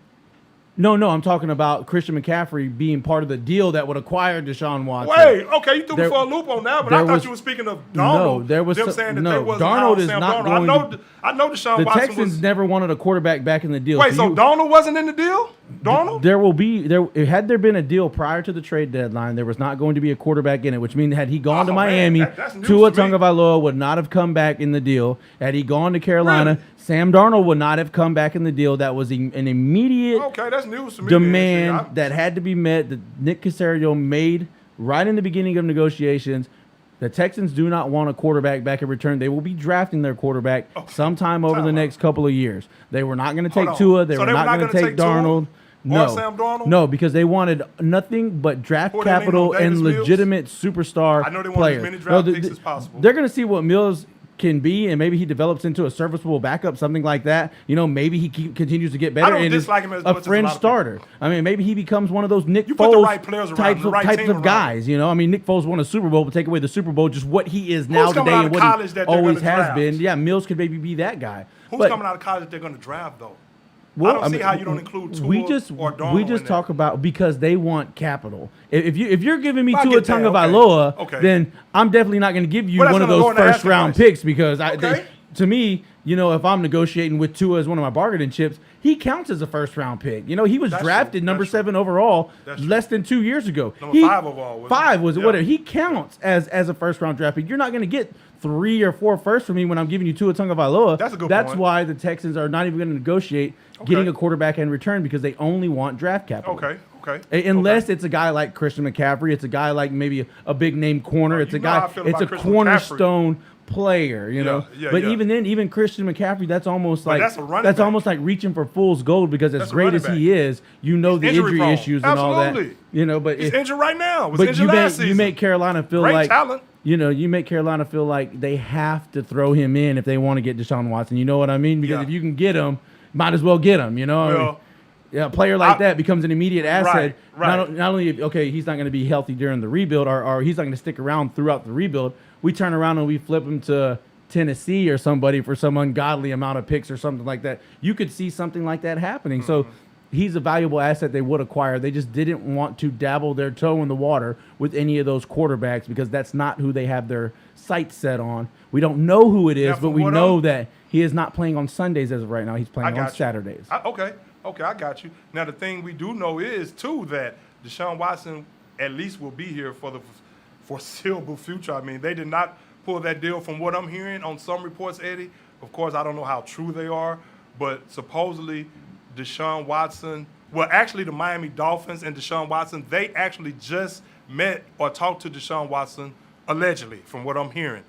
No, I'm talking about Christian McCaffrey being part of the deal that would acquire Deshaun Watson. Wait, okay, you threw me for a loop on that, but I thought you were speaking of Donald. No, there was saying that there wasn't Darnold is not Darnold. going I know Deshaun the Watson Texans never wanted a quarterback back in the deal. Wait, so Donald wasn't in the deal? Donald? Had there been a deal prior to the trade deadline, there was not going to be a quarterback in it, which means had he gone to Miami, Tua Tagovailoa would not have come back in the deal. Had he gone to Carolina, Sam Darnold would not have come back in the deal. That was an immediate that's news to me, demand that had to be met that Nick Caserio made right in the beginning of negotiations. The Texans do not want a quarterback back in return. They will be drafting their quarterback sometime over the next couple of years. They were not going to take Tua. They were not going to take Darnold. No, Sam Darnold? No, because they wanted nothing but draft capital and legitimate superstar I know they want players. as many draft picks as possible. They're going to see what Mills can be, and maybe he develops into a serviceable backup, something like that. Maybe he continues to get better and is a fringe starter. I mean, maybe he becomes one of those Nick Foles types of guys. Nick Foles won a Super Bowl, but take away the Super Bowl, just what he is now today and what he always has been. Yeah, Mills could maybe be that guy. Who's coming out of college that they're going to draft, though? Well, I don't see how you don't include Tua or Darnold. We just talk about because they want capital. If you're giving me Tua Tagovailoa, then I'm definitely not going to give you one of those first round picks because to me, if I'm negotiating with Tua as one of my bargaining chips, he counts as a first-round pick. He was drafted number 7 overall less than 2 years ago. Number 5 overall. Five was whatever. He counts as a first-round draft pick. You're not going to get 3 or 4 firsts from me when I'm giving you Tua Tagovailoa. That's a good point. That's why the Texans are not even going to negotiate getting a quarterback in return because they only want draft capital. Okay. Unless it's a guy like Christian McCaffrey, it's a guy like maybe a big name corner, it's a Christian cornerstone player, But even then, even Christian McCaffrey, that's almost like that's almost like reaching for fool's gold because as great as he is, the injury issues and all that. But he's injured right now. But you make Carolina feel great like talent. You make Carolina feel like they have to throw him in if they want to get Deshaun Watson. You know what I mean? Because if you can get him, might as well get him. A player like that becomes an immediate asset. Right. Not only he's not going to be healthy during the rebuild, or he's not going to stick around throughout the rebuild. We turn around and we flip him to Tennessee or somebody for some ungodly amount of picks or something like that. You could see something like that happening. So he's a valuable asset they would acquire. They just didn't want to dabble their toe in the water with any of those quarterbacks because that's not who they have their sights set on. We don't know who it is, but we know that he is not playing on Sundays as of right now. He's playing on Saturdays. Okay, I got you. Now, the thing we do know is, too, that Deshaun Watson at least will be here for the foreseeable future. I mean, they did not pull that deal from what I'm hearing on some reports, Eddie. Of course, I don't know how true they are, but supposedly Deshaun Watson, actually the Miami Dolphins and Deshaun Watson, they actually just met or talked to Deshaun Watson, allegedly, from what I'm hearing.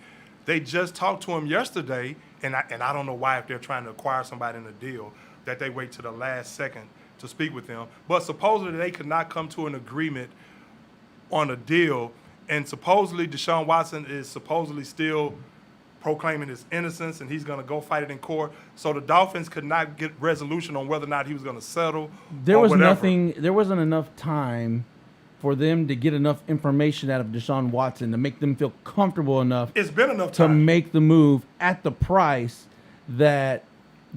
They just talked to him yesterday, and I don't know why, if they're trying to acquire somebody in a deal, that they wait to the last second to speak with them. But supposedly they could not come to an agreement on a deal, and supposedly Deshaun Watson is supposedly still proclaiming his innocence, and he's going to go fight it in court. So the Dolphins could not get resolution on whether or not he was going to settle. There wasn't enough time for them to get enough information out of Deshaun Watson to make them feel comfortable enough. It's been enough time to make the move at the price that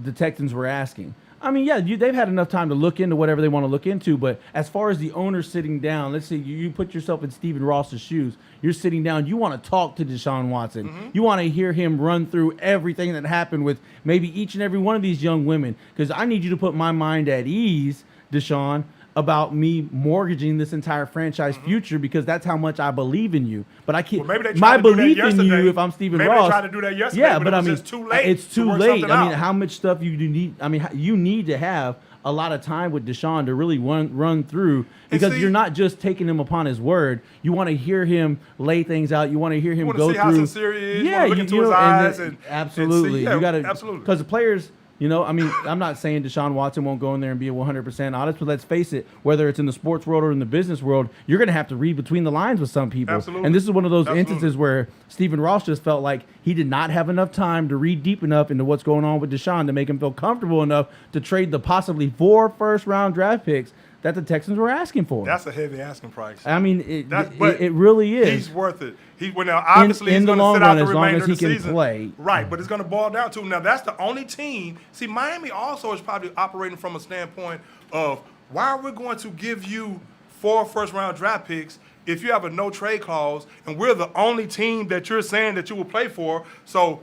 the Texans were asking. I mean, they've had enough time to look into whatever they want to look into, but as far as the owner sitting down, let's say you put yourself in Stephen Ross's shoes. You're sitting down. You want to talk to Deshaun Watson. Mm-hmm. You want to hear him run through everything that happened with maybe each and every one of these young women, because I need you to put my mind at ease, Deshaun, about me mortgaging this entire franchise future because that's how much I believe in you. But I can't. Well, my belief in you, if I'm Stephen Ross. Maybe they tried to do that yesterday, but I mean, it's too late. It's too late. I mean, how much stuff you need? I mean, you need to have a lot of time with Deshaun to really run through because you're not just taking him upon his word. You want to hear him lay things out. You want to hear him go through. You want to see how sincere he is. Yeah, you look into his eyes absolutely. And see, you got to absolutely because the players. I mean, I'm not saying Deshaun Watson won't go in there and be 100% honest, but let's face it, whether it's in the sports world or in the business world, you're going to have to read between the lines with some people. Absolutely. And this is one of those instances where Stephen Ross just felt like he did not have enough time to read deep enough into what's going on with Deshaun to make him feel comfortable enough to trade the possibly 4 first-round draft picks that the Texans were asking for. That's a heavy asking price. I mean, it really is. He's worth it. Obviously he's going to sit out the remainder of the season. Play. Right, but it's going to boil down to, now that's the only team. See, Miami also is probably operating from a standpoint of, why are we going to give you 4 first-round draft picks if you have a no-trade clause and we're the only team that you're saying that you will play for? So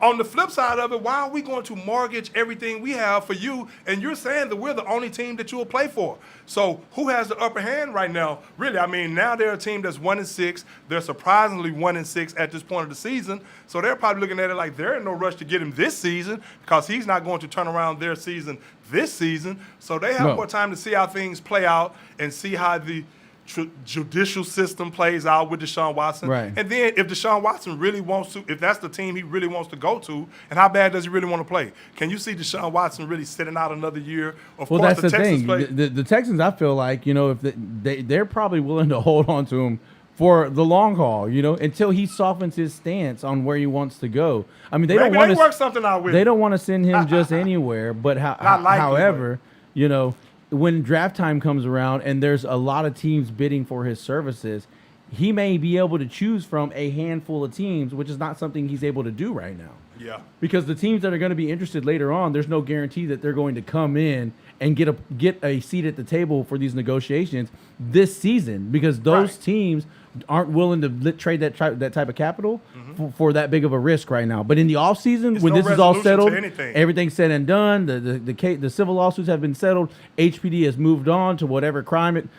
on the flip side of it, why are we going to mortgage everything we have for you? And you're saying that we're the only team that you will play for. So who has the upper hand right now? Really, I mean, now they're a team that's 1-6. They're surprisingly 1-6 at this point of the season. So they're probably looking at it like they're in no rush to get him this season because he's not going to turn around their season this season. So they have more time to see how things play out and see how the judicial system plays out with Deshaun Watson. Right. And then if Deshaun Watson really wants to, if that's the team he really wants to go to, and how bad does he really want to play? Can you see Deshaun Watson really sitting out another year? Of course, that's the Texans thing. The Texans, I feel like, if they're probably willing to hold on to him for the long haul, until he softens his stance on where he wants to go. I mean, they don't want to work something out with. They don't want to send him just anywhere. But however, when draft time comes around and there's a lot of teams bidding for his services, he may be able to choose from a handful of teams, which is not something he's able to do right now. Yeah. Because the teams that are going to be interested later on, there's no guarantee that they're going to come in and get a seat at the table for these negotiations this season, because those teams aren't willing to trade that type of capital for that big of a risk right now. But in the offseason, when this is all settled, everything's said and done, the civil lawsuits have been settled, HPD has moved on to whatever crime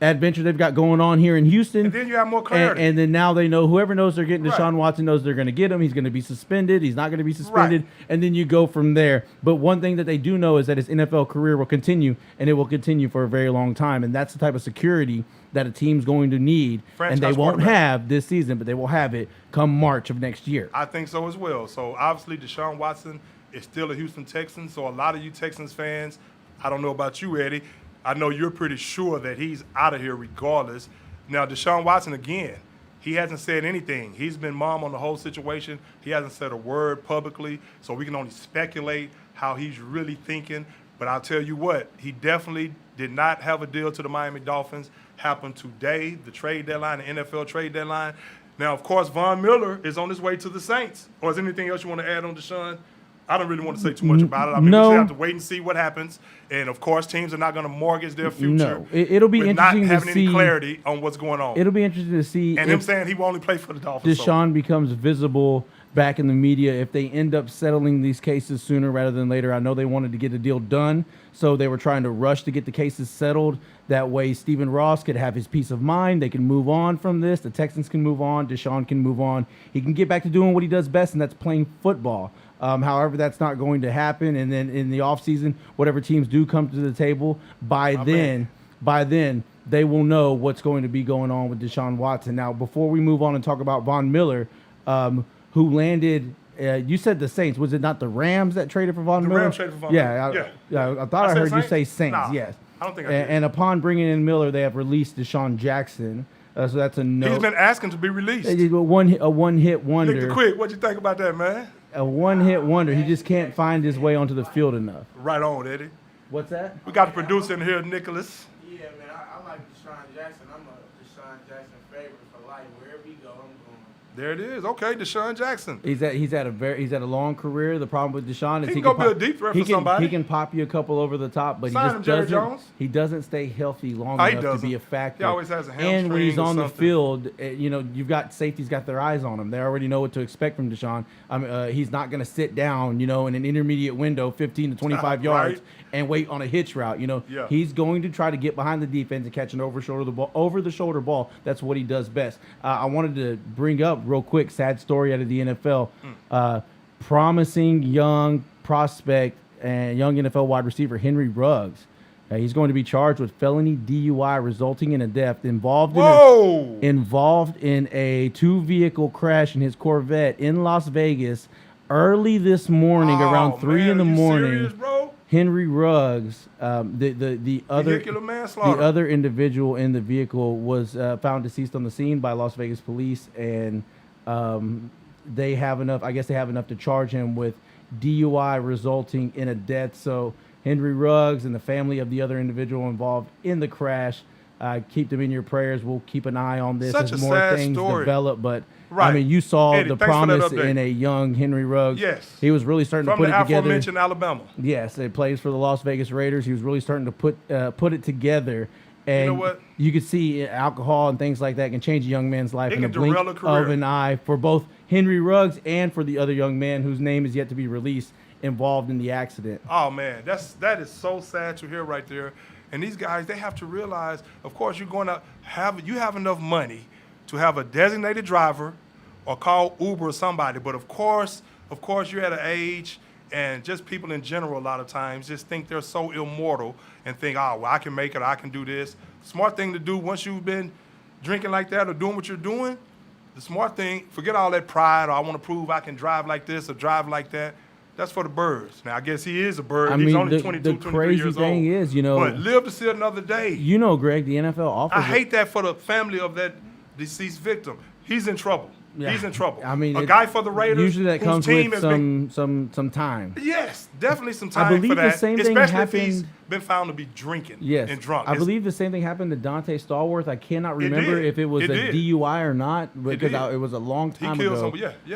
adventure they've got going on here in Houston. And then you have more clarity. And then now they know, whoever knows they're getting Desean Watson knows they're going to get him. He's going to be suspended. He's not going to be suspended. Right. And then you go from there. But one thing that they do know is that his NFL career will continue, and it will continue for a very long time. And that's the type of security that a team's going to need. And they won't have this season, but they will have it come March of next year. I think so as well. So obviously Desean Watson is still a Houston Texan. So a lot of you Texans fans, I don't know about you, Eddie, I know you're pretty sure that he's out of here regardless. Now, Desean Watson, again, he hasn't said anything. He's been mum on the whole situation. He hasn't said a word publicly, so we can only speculate how he's really thinking. But I'll tell you what, he definitely did not have a deal to the Miami Dolphins. Happened today, the trade deadline, the NFL trade deadline. Now, of course, Von Miller is on his way to the Saints. Or is there anything else you want to add on Desean? I don't really want to say too much about it. I mean, we just have to wait and see what happens. And, of course, teams are not going to mortgage their future. No, it'll be interesting not having to see any clarity on what's going on. It'll be interesting to see. And him saying he will only play for the Dolphins. Desean becomes visible back in the media if they end up settling these cases sooner rather than later. I know they wanted to get a deal done, so they were trying to rush to get the cases settled. That way, Stephen Ross could have his peace of mind. They can move on from this. The Texans can move on. Desean can move on. He can get back to doing what he does best, and that's playing football. However, that's not going to happen. And then in the offseason, whatever teams do come to the table, by then, they will know what's going to be going on with Desean Watson. Now, before we move on and talk about Von Miller, who landed, you said the Saints. Was it not the Rams that traded for Von Miller? The Rams traded for Von Miller. I thought I heard you say Saints. Nah, yes. I don't think I did. And upon bringing in Miller, they have released Desean Jackson. So that's a no. He's been asking to be released. A one-hit wonder. Quick, what you think about that, man? A one-hit wonder. He just can't find his way onto the field enough. Right on, Eddie. What's that? We got the producer in here, Nicholas. Yeah, man, I like Desean Jackson. I'm a Desean Jackson favorite for life. Wherever he go, I'm going. There it is. Okay, Desean Jackson. He's had a long career. The problem with Desean is he can go be a deep threat for somebody. He can pop you a couple over the top, but Sign him, Jerry Jones. He doesn't stay healthy long enough to be a factor. He always has a hamstring. And when he's on the something. field, you've got safeties got their eyes on him. They already know what to expect from Desean. He's not going to sit down, in an intermediate window, 15 to 25 yards, right. and wait on a hitch route. He's going to try to get behind the defense and catch an over the shoulder ball. That's what he does best. I wanted to bring up real quick, sad story out of the NFL. Promising young prospect and young NFL wide receiver Henry Ruggs. He's going to be charged with felony DUI resulting in a death involved in a two-vehicle crash in his Corvette in Las Vegas early this morning around 3 in the morning. Serious, bro? Henry Ruggs, the other individual in the vehicle was found deceased on the scene by Las Vegas police, and they have enough. I guess they have enough to charge him with DUI resulting in a death. So Henry Ruggs and the family of the other individual involved in the crash, keep them in your prayers. We'll keep an eye on this as more things develop. But right. I mean, you saw Eddie, the promise in a young Henry Ruggs. Yes, he was really starting to put it together. From the aforementioned Alabama. Yes, he plays for the Las Vegas Raiders. He was really starting to put it together. And you know what? You could see alcohol and things like that can change a young man's life in a blink of an eye for both Henry Ruggs and for the other young man whose name is yet to be released involved in the accident. Oh, man, that is so sad to hear right there. And these guys, they have to realize, of course, you have enough money to have a designated driver or call Uber or somebody. But, of course, you're at an age, and just people in general a lot of times just think they're so immortal and think, oh, well, I can make it, I can do this. Smart thing to do once you've been drinking like that or doing what you're doing, the smart thing, forget all that pride or I want to prove I can drive like this or drive like that. That's for the birds. Now, I guess he is a bird. He's only 22, 23 years old. The crazy thing is, but live to see another day. Greg, the NFL offers I hate that for the family of that deceased victim. He's in trouble. Yeah. He's in trouble. I mean, a guy for the Raiders. Usually that comes with some time. Yes, definitely some time for that. The same thing especially happened, if he's been found to be drinking and drunk. I believe the same thing happened to Dante Stallworth. I cannot remember if it was a DUI or not because it was a long time ago.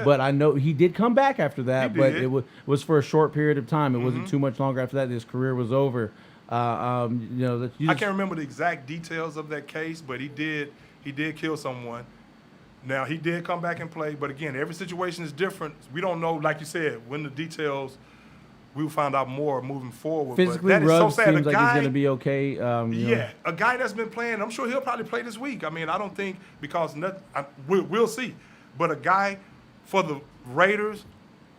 But I know he did come back after that, but it was for a short period of time. It wasn't too much longer after that. His career was over. I can't remember the exact details of that case, but he did He did kill someone. Now, he did come back and play, but again, every situation is different. We don't know, like you said, when the details, we will find out more moving forward. Physically, but that Ruggs is so sad. seems like he's going to be okay. Yeah, a guy that's been playing, I'm sure he'll probably play this week. I mean, I don't think because we'll see. But a guy for the Raiders,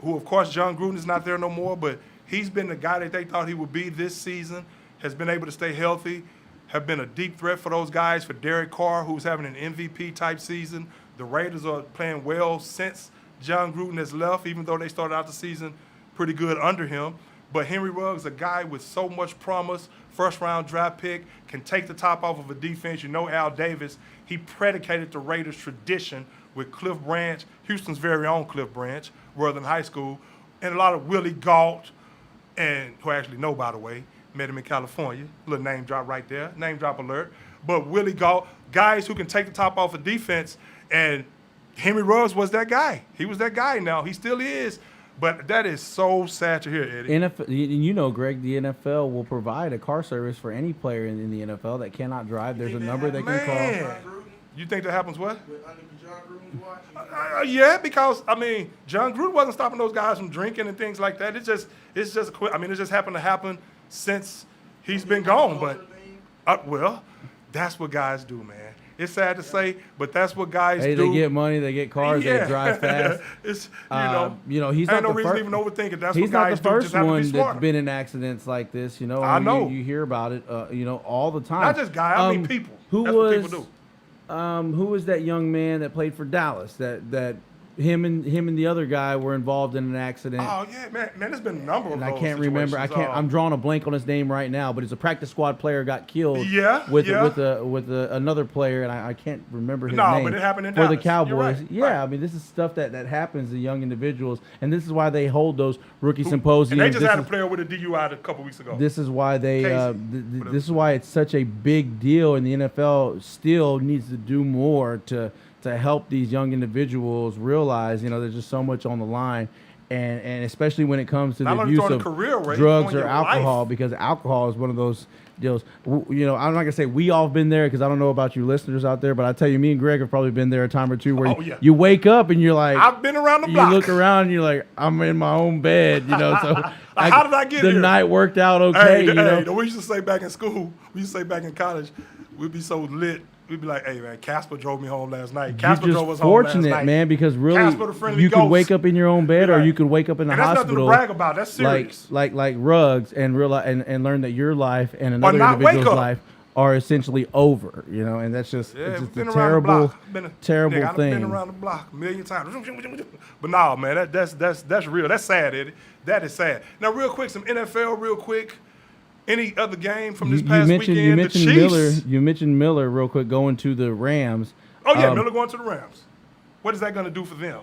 who, of course, John Gruden is not there no more, but he's been the guy that they thought he would be this season, has been able to stay healthy, have been a deep threat for those guys, for Derek Carr, who's having an MVP-type season. The Raiders are playing well since John Gruden has left, even though they started out the season pretty good under him. But Henry Ruggs, a guy with so much promise, first-round draft pick, can take the top off of a defense. You know Al Davis, he predicated the Raiders' tradition with Cliff Branch, Houston's very own Cliff Branch, Worthing High School, and a lot of Willie Gault, and who I actually know, by the way, met him in California. Little name drop right there, name drop alert. But Willie Gault, guys who can take the top off of defense, and Henry Ruggs was that guy. He was that guy now. He still is. But that is so sad to hear, Eddie. NFL, you know, Greg, the NFL will provide a car service for any player in the NFL that cannot drive. There's a number they can call. You think that happens what? Under John Gruden's watch? Yeah, because, I mean, John Gruden wasn't stopping those guys from drinking and things like that. It's just it just happened to happen since he's been gone. But, well, that's what guys do, man. It's sad to say, but that's what guys do. They get money, they get cars, they drive fast. It's he's not no the reason first. to even overthink it. That's He's what not guys the first do. Just have to one be that's smarter. been in accidents like this. You know, I know. You hear about it. All the time. Not just guys. I mean people. That's what people do. Who was that young man that played for Dallas? That him and the other guy were involved in an accident. Oh yeah, man, there's been a number of those. I can't remember. I'm drawing a blank on his name right now, but it's a practice squad player got killed. With another player, and I can't remember his name. No, but it happened in for Dallas. the Cowboys. Right. Yeah, right. I mean this is stuff that happens to young individuals, and this is why they hold those rookie symposiums. And they just had a player with a DUI a couple weeks ago. This is why they. This is why it's such a big deal, and the NFL still needs to do more to help these young individuals realize, there's just so much on the line, and especially when it comes to the use of drugs or alcohol, because alcohol is one of those deals. I'm not gonna say we all have been there, because I don't know about you listeners out there, but I tell you, me and Greg have probably been there a time or two where you wake up and you're like, I've been around the block. You look around and you're like, I'm in my own bed, So how did I get here? The night worked out okay. We used to say back in school, we used to say back in college, we'd be so lit. We'd be like, hey, man, Casper drove me home last night. Casper drove us home last night. Fortunate, man, because really you could could wake up in your own bed, or you could wake up in the and that's hospital. Nothing to brag about. That's serious. Like Ruggs, and realize and learn that your life and another individual's life are essentially over. And that's just it's just a terrible thing. I've been around the block a million times. But no, man, that's real. That's sad, Eddie. That is sad. Now, real quick, some NFL, real quick. Any other game from this past weekend? You mentioned the Chiefs. You mentioned Miller real quick going to the Rams. Oh yeah, Miller going to the Rams. What is that going to do for them?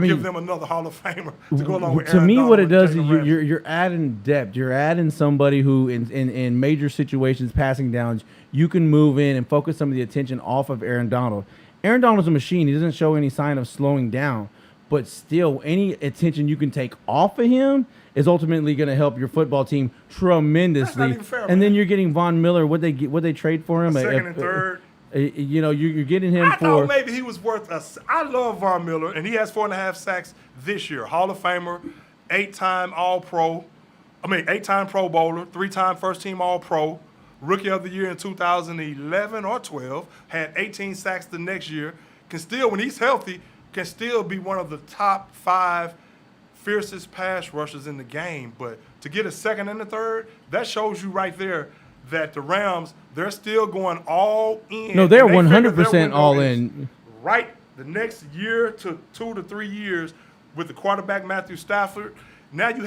Give them another Hall of Famer to go along with Aaron To me, Donald what it does and is you're adding depth. You're adding somebody who, in major situations, passing downs, you can move in and focus some of the attention off of Aaron Donald. Aaron Donald's a machine. He doesn't show any sign of slowing down. But still, any attention you can take off of him is ultimately going to help your football team tremendously. That's not even fair, and then you're getting Von Miller. What they trade for him? Second and third. You're getting him I thought maybe he was worth I love Von Miller, and he has 4.5 sacks this year. Hall of Famer, 8-time All-Pro. 8-time Pro Bowler, 3-time first-team All-Pro. Rookie of the Year in 2011 or 12. Had 18 sacks the next year. Can still, when he's healthy, can still be one of the top 5 fiercest pass rushers in the game. But to get a second and a third, that shows you right there that the Rams, they're still going all in. No, they're 100% all in. Right the next year to 2 to 3 years with the quarterback Matthew Stafford. Now you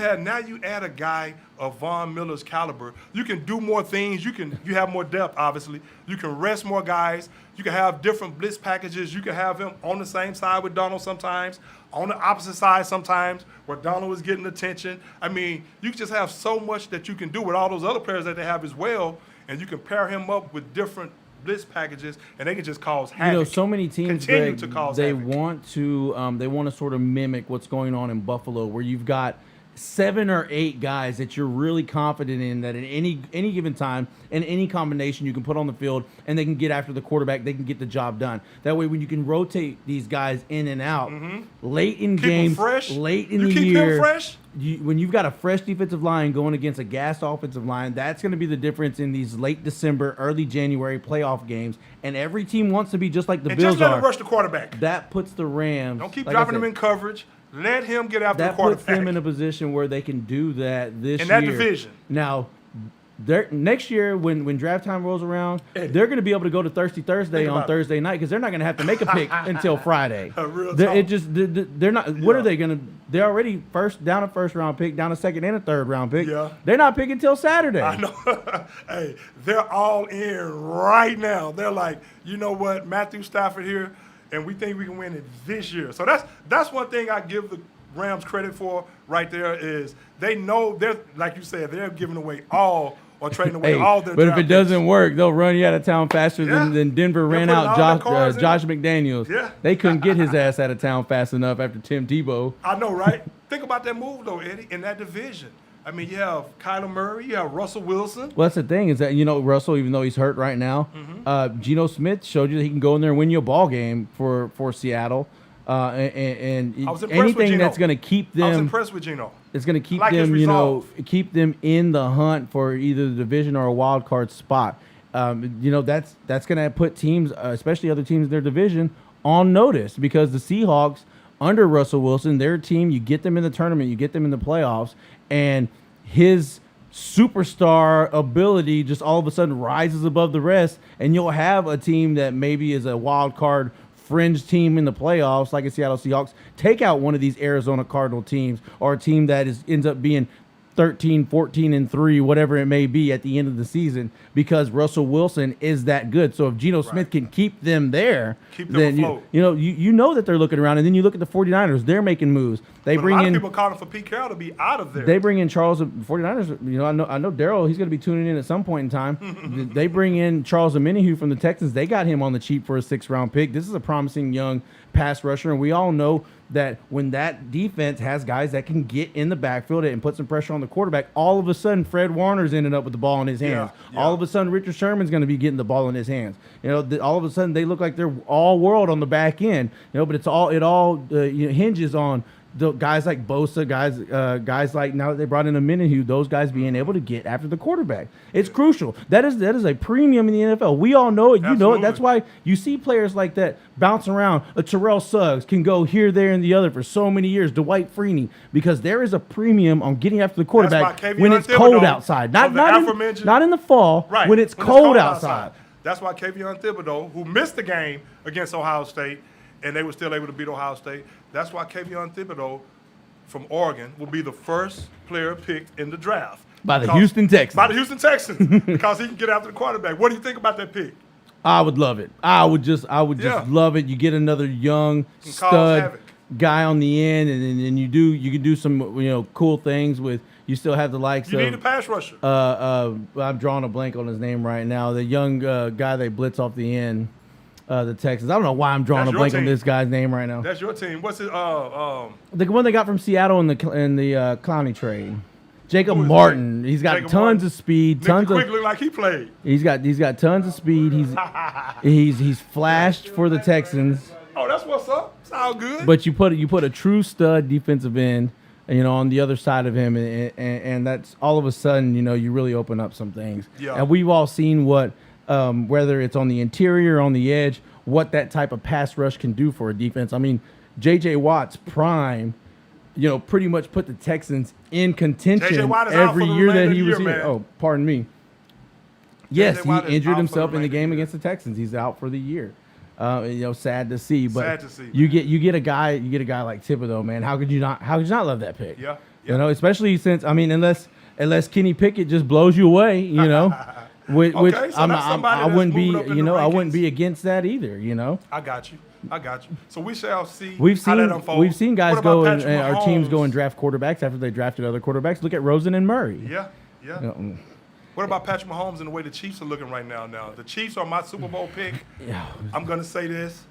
add a guy of Von Miller's caliber. You can do more things. You have more depth, obviously. You can rest more guys. You can have different blitz packages. You can have him on the same side with Donald sometimes, on the opposite side sometimes, where Donald is getting attention. You just have so much that you can do with all those other players that they have as well, and you can pair him up with different blitz packages, and they can just cause havoc. So many teams want to sort of mimic what's going on in Buffalo, where you've got 7 or 8 guys that you're really confident in that at any given time and any combination you can put on the field and they can get after the quarterback, they can get the job done. That way, when you can rotate these guys in and out late in games, fresh. late in you the keep year, him fresh. When you've got a fresh defensive line going against a gassed offensive line, that's going to be the difference in these late December, early January playoff games. And every team wants to be just like the Bills just let are. him rush the quarterback. That puts the Rams. Don't keep dropping them in coverage. Let him get after the That quarterback. puts them in a position where they can do that this year. In that division. Now, next year when draft time rolls around, they're going to be able to go to Thirsty Thursday on Thursday night because they're not going to have to make a pick until Friday. They're not. What are they going to? They're already down a first round pick, down a second and a third round pick. Yeah. They're not picking until Saturday. I know. Hey, they're all in right now. They're like, you know what, Matthew Stafford here, and we think we can win it this year. So that's one thing I give the Rams credit for right there is they know they're, like you said, they're giving away all or trading away all their But if draft it doesn't picks. work, they'll run you out of town faster than Denver They're ran putting out all their cards in. Josh McDaniels. Yeah. They couldn't get his ass out of town fast enough after Tim Tebow. I know, right? Think about that move, though, Eddie, in that division. I mean, you have Kyler Murray, you have Russell Wilson. Well, that's the thing is that, Russell, even though he's hurt right now, Geno Smith showed you that he can go in there and win you a ball game for Seattle. And anything that's going to keep them. I was impressed with Geno. It's going to keep Like his them, resolve. keep them in the hunt for either the division or a wild card spot. That's going to put teams, especially other teams in their division, on notice because the Seahawks under Russell Wilson, their team, you get them in the tournament, you get them in the playoffs, and his superstar ability just all of a sudden rises above the rest, and you'll have a team that maybe is a wild card fringe team in the playoffs, like a Seattle Seahawks, take out one of these Arizona Cardinal teams or a team that ends up being 13, 14, and 3, whatever it may be at the end of the season, because Russell Wilson is that good. So if Geno Smith can keep them there, Keep them then afloat. you know that they're looking around. And then you look at the 49ers, they're making moves. They But bring a lot in of people calling for Pete Carroll to be out of there. They bring in Charles 49ers. I know Daryl, he's going to be tuning in at some point in time. They bring in Charles Omenihu from the Texans. They got him on the cheap for a 6th-round pick. This is a promising young pass rusher, and we all know that when that defense has guys that can get in the backfield and put some pressure on the quarterback, all of a sudden Fred Warner's ended up with the ball in his hands. Yeah. All of a sudden Richard Sherman's going to be getting the ball in his hands. All of a sudden they look like they're all world on the back end. But it all hinges on the guys like Bosa, guys like now that they brought in a Omenihu, those guys being able to get after the quarterback. It's crucial. That is a premium in the NFL. We all know it. You know it. That's why you see players like that bounce around. A Terrell Suggs can go here, there, and the other for so many years. Dwight Freeney, because there is a premium on getting after the quarterback when it's cold outside. Not in the fall. Right. When it's cold outside. That's why Kayvon Thibodeau, who missed the game against Ohio State, and they were still able to beat Ohio State. That's why Kayvon Thibodeau from Oregon will be the first player picked in the draft. By the Houston Texans. By the Houston Texans, because he can get after the quarterback. What do you think about that pick? I would love it. I would just love it. You get another young stud guy on the end, and you can do some cool things with. You still have the likes of. You need a pass rusher. I'm drawing a blank on his name right now. The young guy they blitz off the end. The Texans. I don't know why I'm drawing a blank on this guy's name right now. That's your team. What's it? The one they got from Seattle in the Clowney trade. Jacob Martin. He's got tons of speed. Quick look like he played. He's got tons of speed. He's flashed for the Texans. Oh, that's what's up. Sound good. But you put a true stud defensive end, on the other side of him, and that's all of a sudden, you really open up some things. Yeah. And we've all seen what. Whether it's on the interior or on the edge, what that type of pass rush can do for a defense. I mean, J.J. Watt's prime, pretty much put the Texans in contention every year that he was here. Man. Oh, pardon me. Yes, he injured himself in the game against the Texans. He's out for the year. Sad to see. But you get a guy like Thibodeau, man. How could you not love that pick? Yeah. Especially since unless Kenny Pickett just blows you away, Which I wouldn't be, I wouldn't be against that either, I got you. So we shall see. We've how that unfolds. We've seen guys go and our teams go and draft quarterbacks after they drafted other quarterbacks. Look at Rosen and Murray. Yeah. What about Patrick Mahomes and the way the Chiefs are looking right now? Now the Chiefs are my Super Bowl pick. Yeah. I'm gonna say this.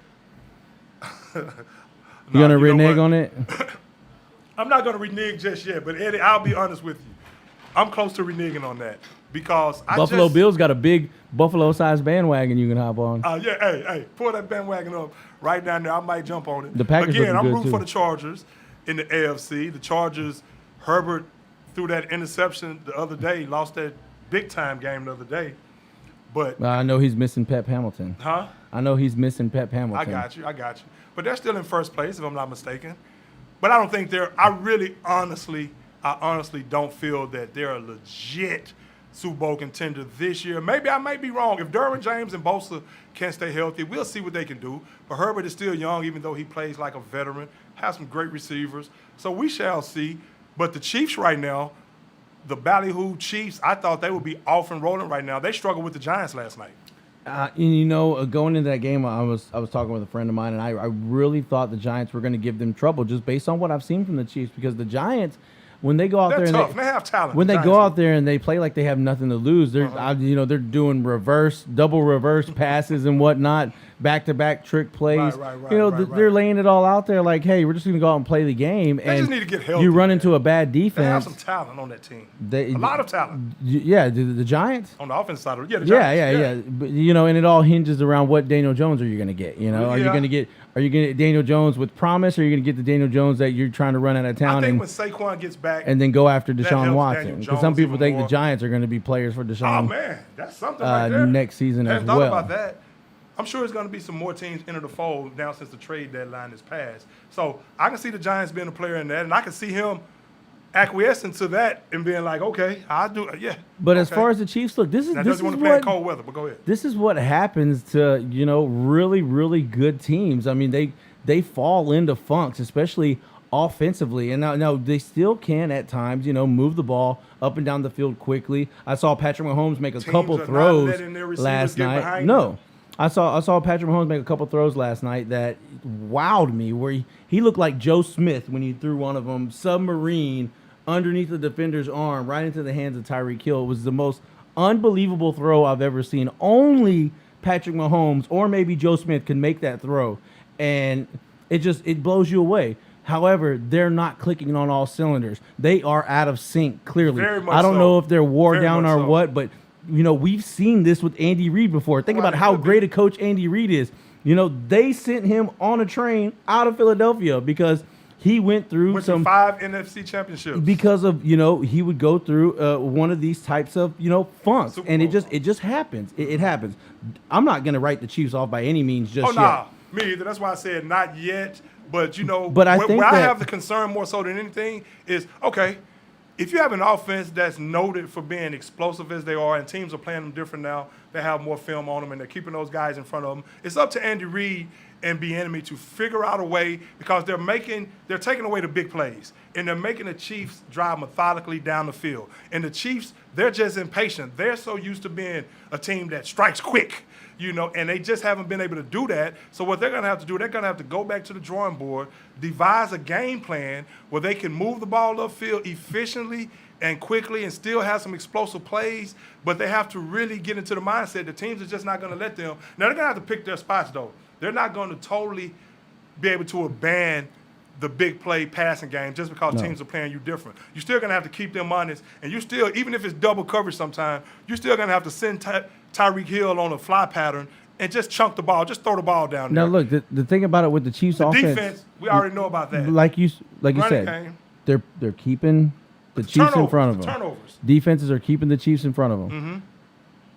You gonna renege on it? I'm not going to renege just yet, but Eddie, I'll be honest with you. I'm close to reneging on that because Buffalo Bills got a big Buffalo-sized bandwagon you can hop on. Yeah, hey, pull that bandwagon up right down there. I might jump on it. The Packers Again, I'm good rooting too. for the Chargers in the AFC. The Chargers, Herbert threw that interception the other day, lost that big-time game the other day. But I know he's missing Pep Hamilton. Huh? I know he's missing Pep Hamilton. I got you. But they're still in first place, if I'm not mistaken. But I don't think I honestly don't feel that they're a legit Super Bowl contender this year. Maybe I might be wrong. If Derwin James and Bosa can stay healthy, we'll see what they can do. But Herbert is still young, even though he plays like a veteran, has some great receivers. So we shall see. But the Chiefs right now, the ballyhoo Chiefs, I thought they would be off and rolling right now. They struggled with the Giants last night. Going into that game, I was talking with a friend of mine, and I really thought the Giants were going to give them trouble just based on what I've seen from the Chiefs, because the Giants, when they go out They're there tough. and they have talent. when the they Giants go out do. there and they play like they have nothing to lose, they're they're doing double reverse passes and whatnot, back-to-back trick plays. Right. They're laying it all out there like, hey, we're just going to go out and play the game. They just need to get healthy. You run into a bad They have defense. some talent on that team. A lot of talent. Yeah, the Giants. On the offense side of it. Yeah, the Giants. Yeah. But, and it all hinges around what Daniel Jones are you going to get. Are you going to get Daniel Jones with promise, or are you going to get the Daniel Jones that you're trying to run out of town? I think when Saquon gets back, and then go after Desean helps Watson, Daniel because some Jones people even think more. the Giants are going to be players for Desean. oh man, that's something right there. Next season I as hadn't thought well. about that. I'm sure there's going to be some more teams enter the fold now since the trade deadline is passed. So I can see the Giants being a player in that, and I can see him acquiescing to that and being like, okay, I'll do it. Yeah. But as far as the Chiefs, look, this is Now, this doesn't is want to play in what cold weather, but go ahead. this is what happens to really, really good teams. I mean, they fall into funks, especially offensively, and now they still can at times move the ball up and down the field quickly. I saw Patrick Mahomes make a couple are not throws letting their receivers last get night. behind No. them. I saw Patrick Mahomes make a couple throws last night that wowed me, where he looked like Joe Smith when he threw one of them submarine underneath the defender's arm right into the hands of Tyreek Hill. It was the most unbelievable throw I've ever seen. Only Patrick Mahomes or maybe Joe Smith can make that throw, and it blows you away. However, they're not clicking on all cylinders. They are out of sync, clearly. Very much I don't so. know if they're wore Very down much or so. what, but we've seen this with Andy Reid before. Think about how great a coach Andy Reid is. They sent him on a train out of Philadelphia because he went through to 5 NFC championships. because of he would go through one of these types of funks, Super and Bowl. it just happens. It happens. I'm not gonna write the Chiefs off by any means just Oh, yet. nah. Me either. That's why I said not yet. But, But I where, think where I that- have the concern more so than anything is, okay, if you have an offense that's noted for being explosive as they are, and teams are playing them different now, they have more film on them, and they're keeping those guys in front of them, it's up to Andy Reid and Bieniemy to figure out a way, because they're taking away the big plays, and they're making the Chiefs drive methodically down the field. And the Chiefs, they're just impatient. They're so used to being a team that strikes quick, and they just haven't been able to do that. So what they're going to have to do, they're going to have to go back to the drawing board, devise a game plan where they can move the ball upfield efficiently and quickly and still have some explosive plays, but they have to really get into the mindset. The teams are just not going to let them. Now, they're going to have to pick their spots, though. They're not going to totally be able to abandon the big play passing game just because teams are playing you different. You're still going to have to keep them honest, and you still, even if it's double coverage sometime, you're still going to have to send Tyreek Hill on a fly pattern and just chunk the ball, just throw the ball down there. Now look, the thing about it with the Chiefs offense, Defense, we already know about that. like you Running said, game. they're keeping the Chiefs in front of them. Turnovers. Defenses are keeping the Chiefs in front of them.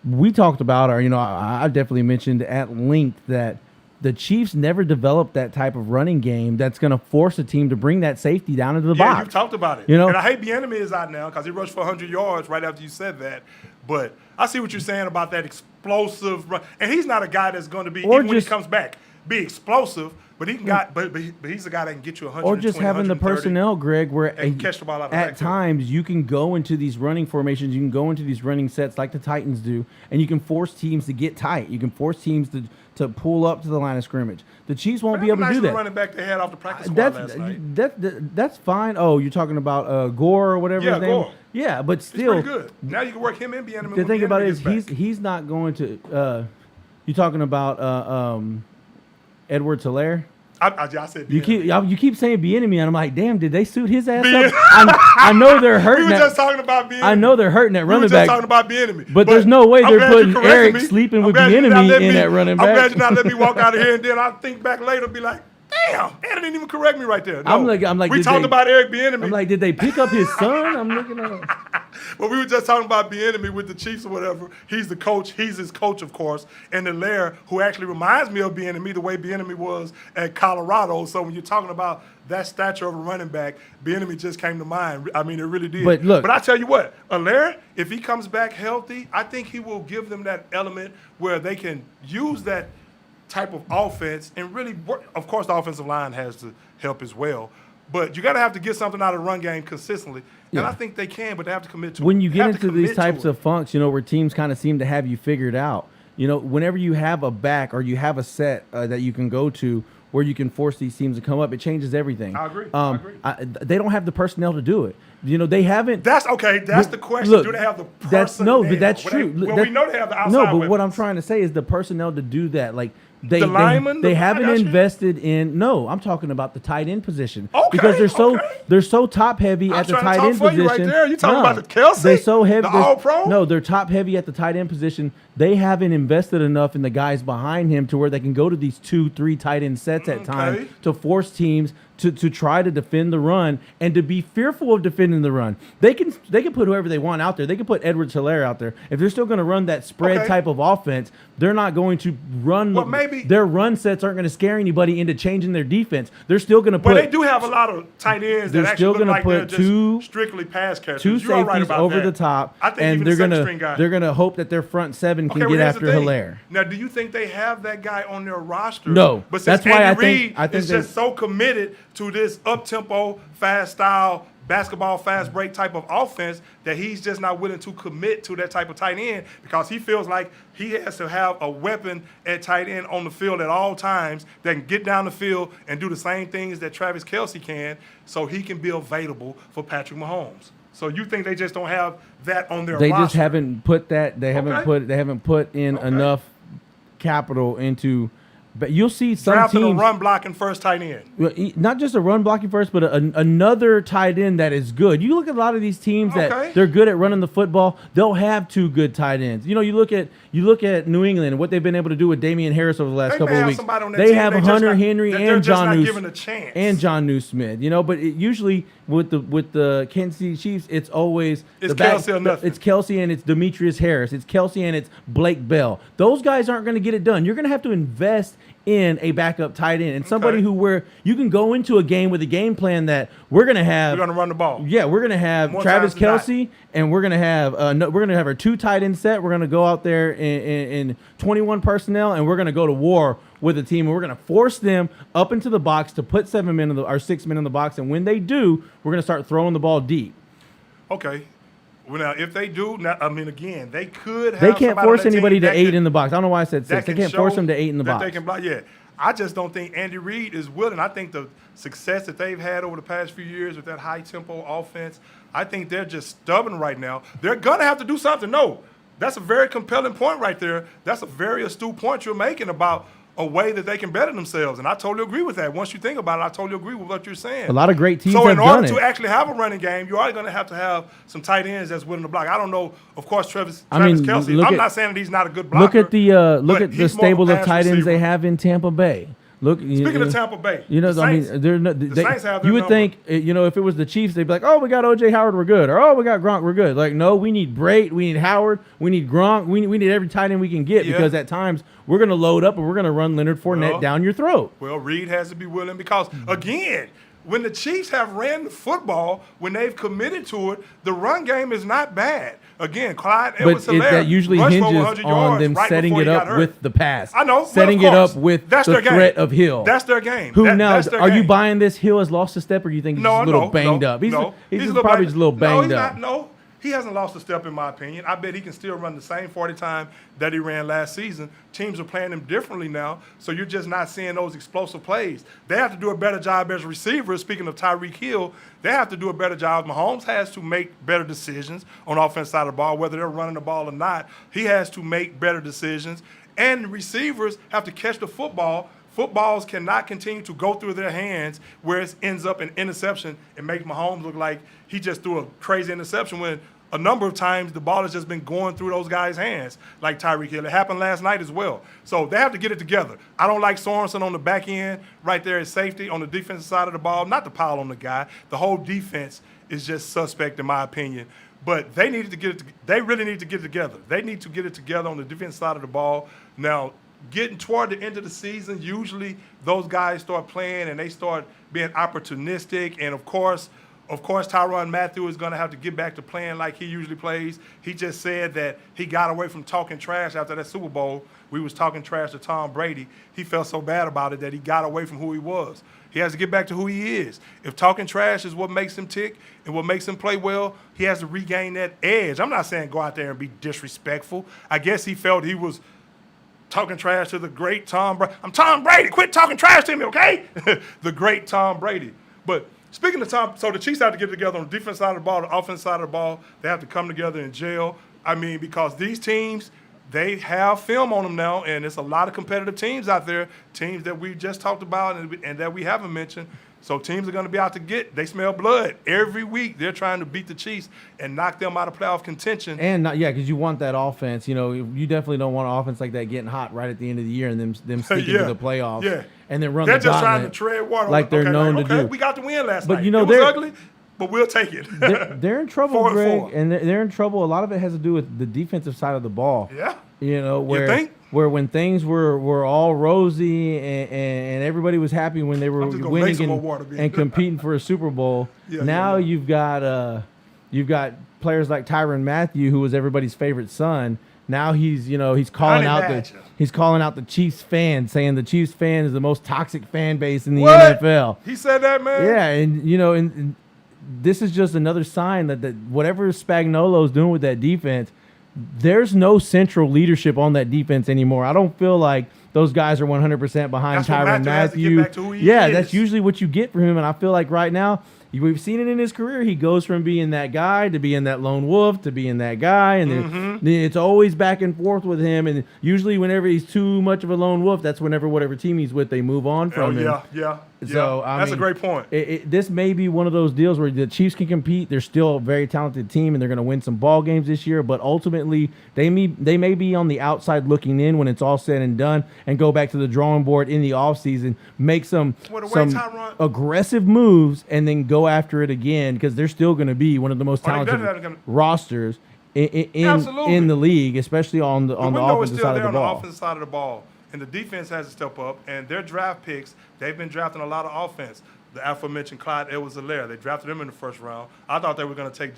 We talked about, or I definitely mentioned at length that the Chiefs never developed that type of running game that's going to force a team to bring that safety down into the Yeah, box. you've talked about it. And I hate Bieniemy is out now because he rushed for 100 yards right after you said that. But I see what you're saying about that explosive run. And he's not a guy that's going to be, even when he comes back, be explosive. But he can but he's a guy that can get you 120, or just having the 130, personnel, Greg, where and catch the ball out of the at backfield. times you can go into these running formations, you can go into these running sets like the Titans do, and you can force teams to get tight. You can force teams to pull up to the line of scrimmage. The Chiefs won't be able to do that. Running back they had off the practice squad last night. That's fine. Oh, you're talking about Gore or whatever his name. Gore. Yeah, but He's still, pretty good. Now you can work him and Bieniemy. the thing about it is he's not going to. You're talking about Edward Hilaire. I said You keep saying Bieniemy, and I'm like, damn, did they suit his ass Bien- up? I know they're hurting. We were just talking about Bieniemy. I know they're hurting that running We were just back. talking about Bieniemy. But there's no way I'm they're glad you putting corrected Eric me. sleeping I'm with glad you not Bieniemy let in me- that running back. I'm glad you not let me walk out of here, and then I think back later and be like, damn, Ed didn't even correct me right there. No. I'm like, we did talked they- about Eric Bieniemy. I'm like, did they pick up his son? I'm looking at him. Well, we were just talking about Bieniemy with the Chiefs or whatever. He's the coach. He's his coach, of course. And then Lair, who actually reminds me of Bieniemy, the way Bieniemy was at Colorado. So when you're talking about that stature of a running back, Bieniemy just came to mind. I mean, it really did. But look. But I tell you what, Lair, if he comes back healthy, I think he will give them that element where they can use that type of offense and really work. Of course, the offensive line has to help as well. But you got to have to get something out of the run game consistently. And I think they can, but they have to commit to it. When you get into these types of funks, where teams kind of seem to have you figured out, whenever you have a back or you have a set that you can go to where you can force these teams to come up, it changes everything. I agree. They don't have the personnel to do it. They haven't. That's okay. That's the question. Look, do they have the personnel? No, but that's true. We know they have the outside No, but weapons. what I'm trying to say is the personnel to do that. Like they linemen, they I haven't got you. invested in. No, I'm talking about the tight end position. Okay, because they're so top heavy I'm at the trying to tight talk end for you position. right there. You talking No, about the Kelsey? They're so heavy. The All-Pro? No, they're top heavy at the tight end position. They haven't invested enough in the guys behind him to where they can go to these 2-3 tight end sets at times to force teams to try to defend the run and to be fearful of defending the run. They can put whoever they want out there. They can put Edwards-Helaire out there. If they're still going to run that spread type of offense, they're not going to run. Well, maybe their run sets aren't going to scare anybody into changing their defense. They're still going to put. But they do have a lot of tight ends that actually look like they're just strictly pass catchers. Two You're right safeties about over that. the top, I think and even they're the gonna second string guy. they're gonna hope that their front seven can get here's the after thing. Helaire. Now, do you think they have that guy on their roster? No. But That's since why Andy Reid I think is just so committed to this up-tempo, fast-style, basketball, fast break type of offense that he's just not willing to commit to that type of tight end because he feels like he has to have a weapon at tight end on the field at all times that can get down the field and do the same things that Travis Kelce can so he can be available for Patrick Mahomes. So you think they just don't have that on their roster? They just haven't put that. They haven't put in enough capital into. But you'll see some drafting teams a run blocking first tight end. not just a run blocking first, but another tight end that is good. You look at a lot of these teams that they're good at running the football. They'll have two good tight ends. You look at New England and what they've been able to do with Damian Harris over the last couple of weeks. They have Hunter Henry and John Smith. But usually with the Kansas City Chiefs, it's always Kelce or nothing. It's Kelce and it's Demetrius Harris. It's Kelce and it's Blake Bell. Those guys aren't going to get it done. You're going to have to invest in a backup tight end and somebody where you can go into a game with a game plan that we're going to run the ball. Yeah, we're going to have more Travis Kelce and we're going to have our two tight end set. We're going to go out there in 21 personnel and we're going to go to war with the team and we're going to force them up into the box to put 6 men in the box, and when they do, we're going to start throwing the ball deep. Okay. Well, now, if they do, again, they could have. They can't force anybody to 8 can, in the box. I don't know why I said 6. They can't force them to 8 in the box. They can block. Yeah, I just don't think Andy Reid is willing. I think the success that they've had over the past few years with that high tempo offense, I think they're just stubborn right now. They're gonna have to do something. No, that's a very compelling point right there. That's a very astute point you're making about a way that they can better themselves. And I totally agree with that. Once you think about it, I totally agree with what you're saying. A lot of great teams have done it. So in order to it. actually have a running game, you are going to have some tight ends that's willing to block. I don't know, of course, Travis Kelce. I'm not saying that he's not a good blocker. Look at the stable of tight ends they have in Tampa Bay. Speaking of Tampa Bay, the Saints have you would think, if it was the Chiefs, they'd be like, oh, we got O.J. Howard, we're good. Or, oh, we got Gronk, we're good. Like, no, we need Brait, we need Howard, we need Gronk, we need every tight end we can get because at times we're going to load up and we're going to run Leonard Fournette down your throat. Well, Reid has to be willing because, again, when the Chiefs have ran the football, when they've committed to it, the run game is not bad. Again, Clyde Edwards-Helaire that usually hinges on them setting it up with the pass. I know. Setting it up with the threat of Hill. That's their game. Are you buying this? Hill has lost a step, or do you think he's a little banged up? He's probably just a little banged up. No, he hasn't lost a step in my opinion. I bet he can still run the same 40 time that he ran last season. Teams are playing him differently now, so you're just not seeing those explosive plays. They have to do a better job as receivers. Speaking of Tyreek Hill, they have to do a better job. Mahomes has to make better decisions on the offense side of the ball, whether they're running the ball or not. He has to make better decisions, and the receivers have to catch the football footballs cannot continue to go through their hands where it ends up an interception and make Mahomes look like he just threw a crazy interception when a number of times the ball has just been going through those guys' hands, like Tyreek Hill. It happened last night as well. So they have to get it together. I don't like Sorensen on the back end right there at safety on the defensive side of the ball. Not to pile on the guy. The whole defense is just suspect in my opinion. But they needed to get it. They really need to get it together. They need to get it together on the defense side of the ball. Now, getting toward the end of the season, usually those guys start playing and they start being opportunistic. And of course, Tyrann Mathieu is going to have to get back to playing like he usually plays. He just said that he got away from talking trash after that Super Bowl. We was talking trash to Tom Brady. He felt so bad about it that he got away from who he was. He has to get back to who he is. If talking trash is what makes him tick and what makes him play well, he has to regain that edge. I'm not saying go out there and be disrespectful. I guess he felt he was talking trash to the great Tom Brady. I'm Tom Brady. Quit talking trash to me, okay? The great Tom Brady. But speaking of Tom, so the Chiefs have to get together on the defense side of the ball, the offense side of the ball. They have to come together in jail. I mean, because these teams, they have film on them now, and it's a lot of competitive teams out there, teams that we just talked about and that we haven't mentioned. So teams are going to be out to get. They smell blood. Every week they're trying to beat the Chiefs and knock them out of playoff contention. And because you want that offense. You know, you definitely don't want an offense like that getting hot right at the end of the year and them sticking to the playoffs. Yeah. And then run they're the just trying gauntlet to tread water. like they're known to do. We got the win last But night. You know, it was ugly, but we'll take it. they're in trouble, 4-4. Greg, and they're in trouble. A lot of it has to do with the defensive side of the ball. Yeah. You know, You think? where when things were all rosy and everybody was happy when they were winning and competing for a Super Bowl. Now you've got players like Tyrann Mathieu, who was everybody's favorite son. Now he's calling out the Chiefs fan, saying the Chiefs fan is the most toxic fan base in the NFL. He said that, man. Yeah, and this is just another sign that whatever Spagnuolo's doing with that defense, there's no central leadership on that defense anymore. I don't feel like those guys are 100% behind Tyrann Mathieu. That's usually what you get for him, and I feel like right now, we've seen it in his career. He goes from being that guy to being that lone wolf to being that guy, and it's always back and forth with him. And usually, whenever he's too much of a lone wolf, that's whenever whatever team he's with, they move on from him. So that's a great point. This may be one of those deals where the Chiefs can compete. They're still a very talented team, and they're going to win some ball games this year. But ultimately, they may be on the outside looking in when it's all said and done, and go back to the drawing board in the offseason, make some aggressive moves, and then go after it again, because they're still going to be one of the most talented rosters in the league, especially on the offensive side of the ball. On the offensive side of the ball. And the defense has to step up. And their draft picks, they've been drafting a lot of offense. The aforementioned Clyde Edwards-Helaire, they drafted him in the first round. I thought they were going to take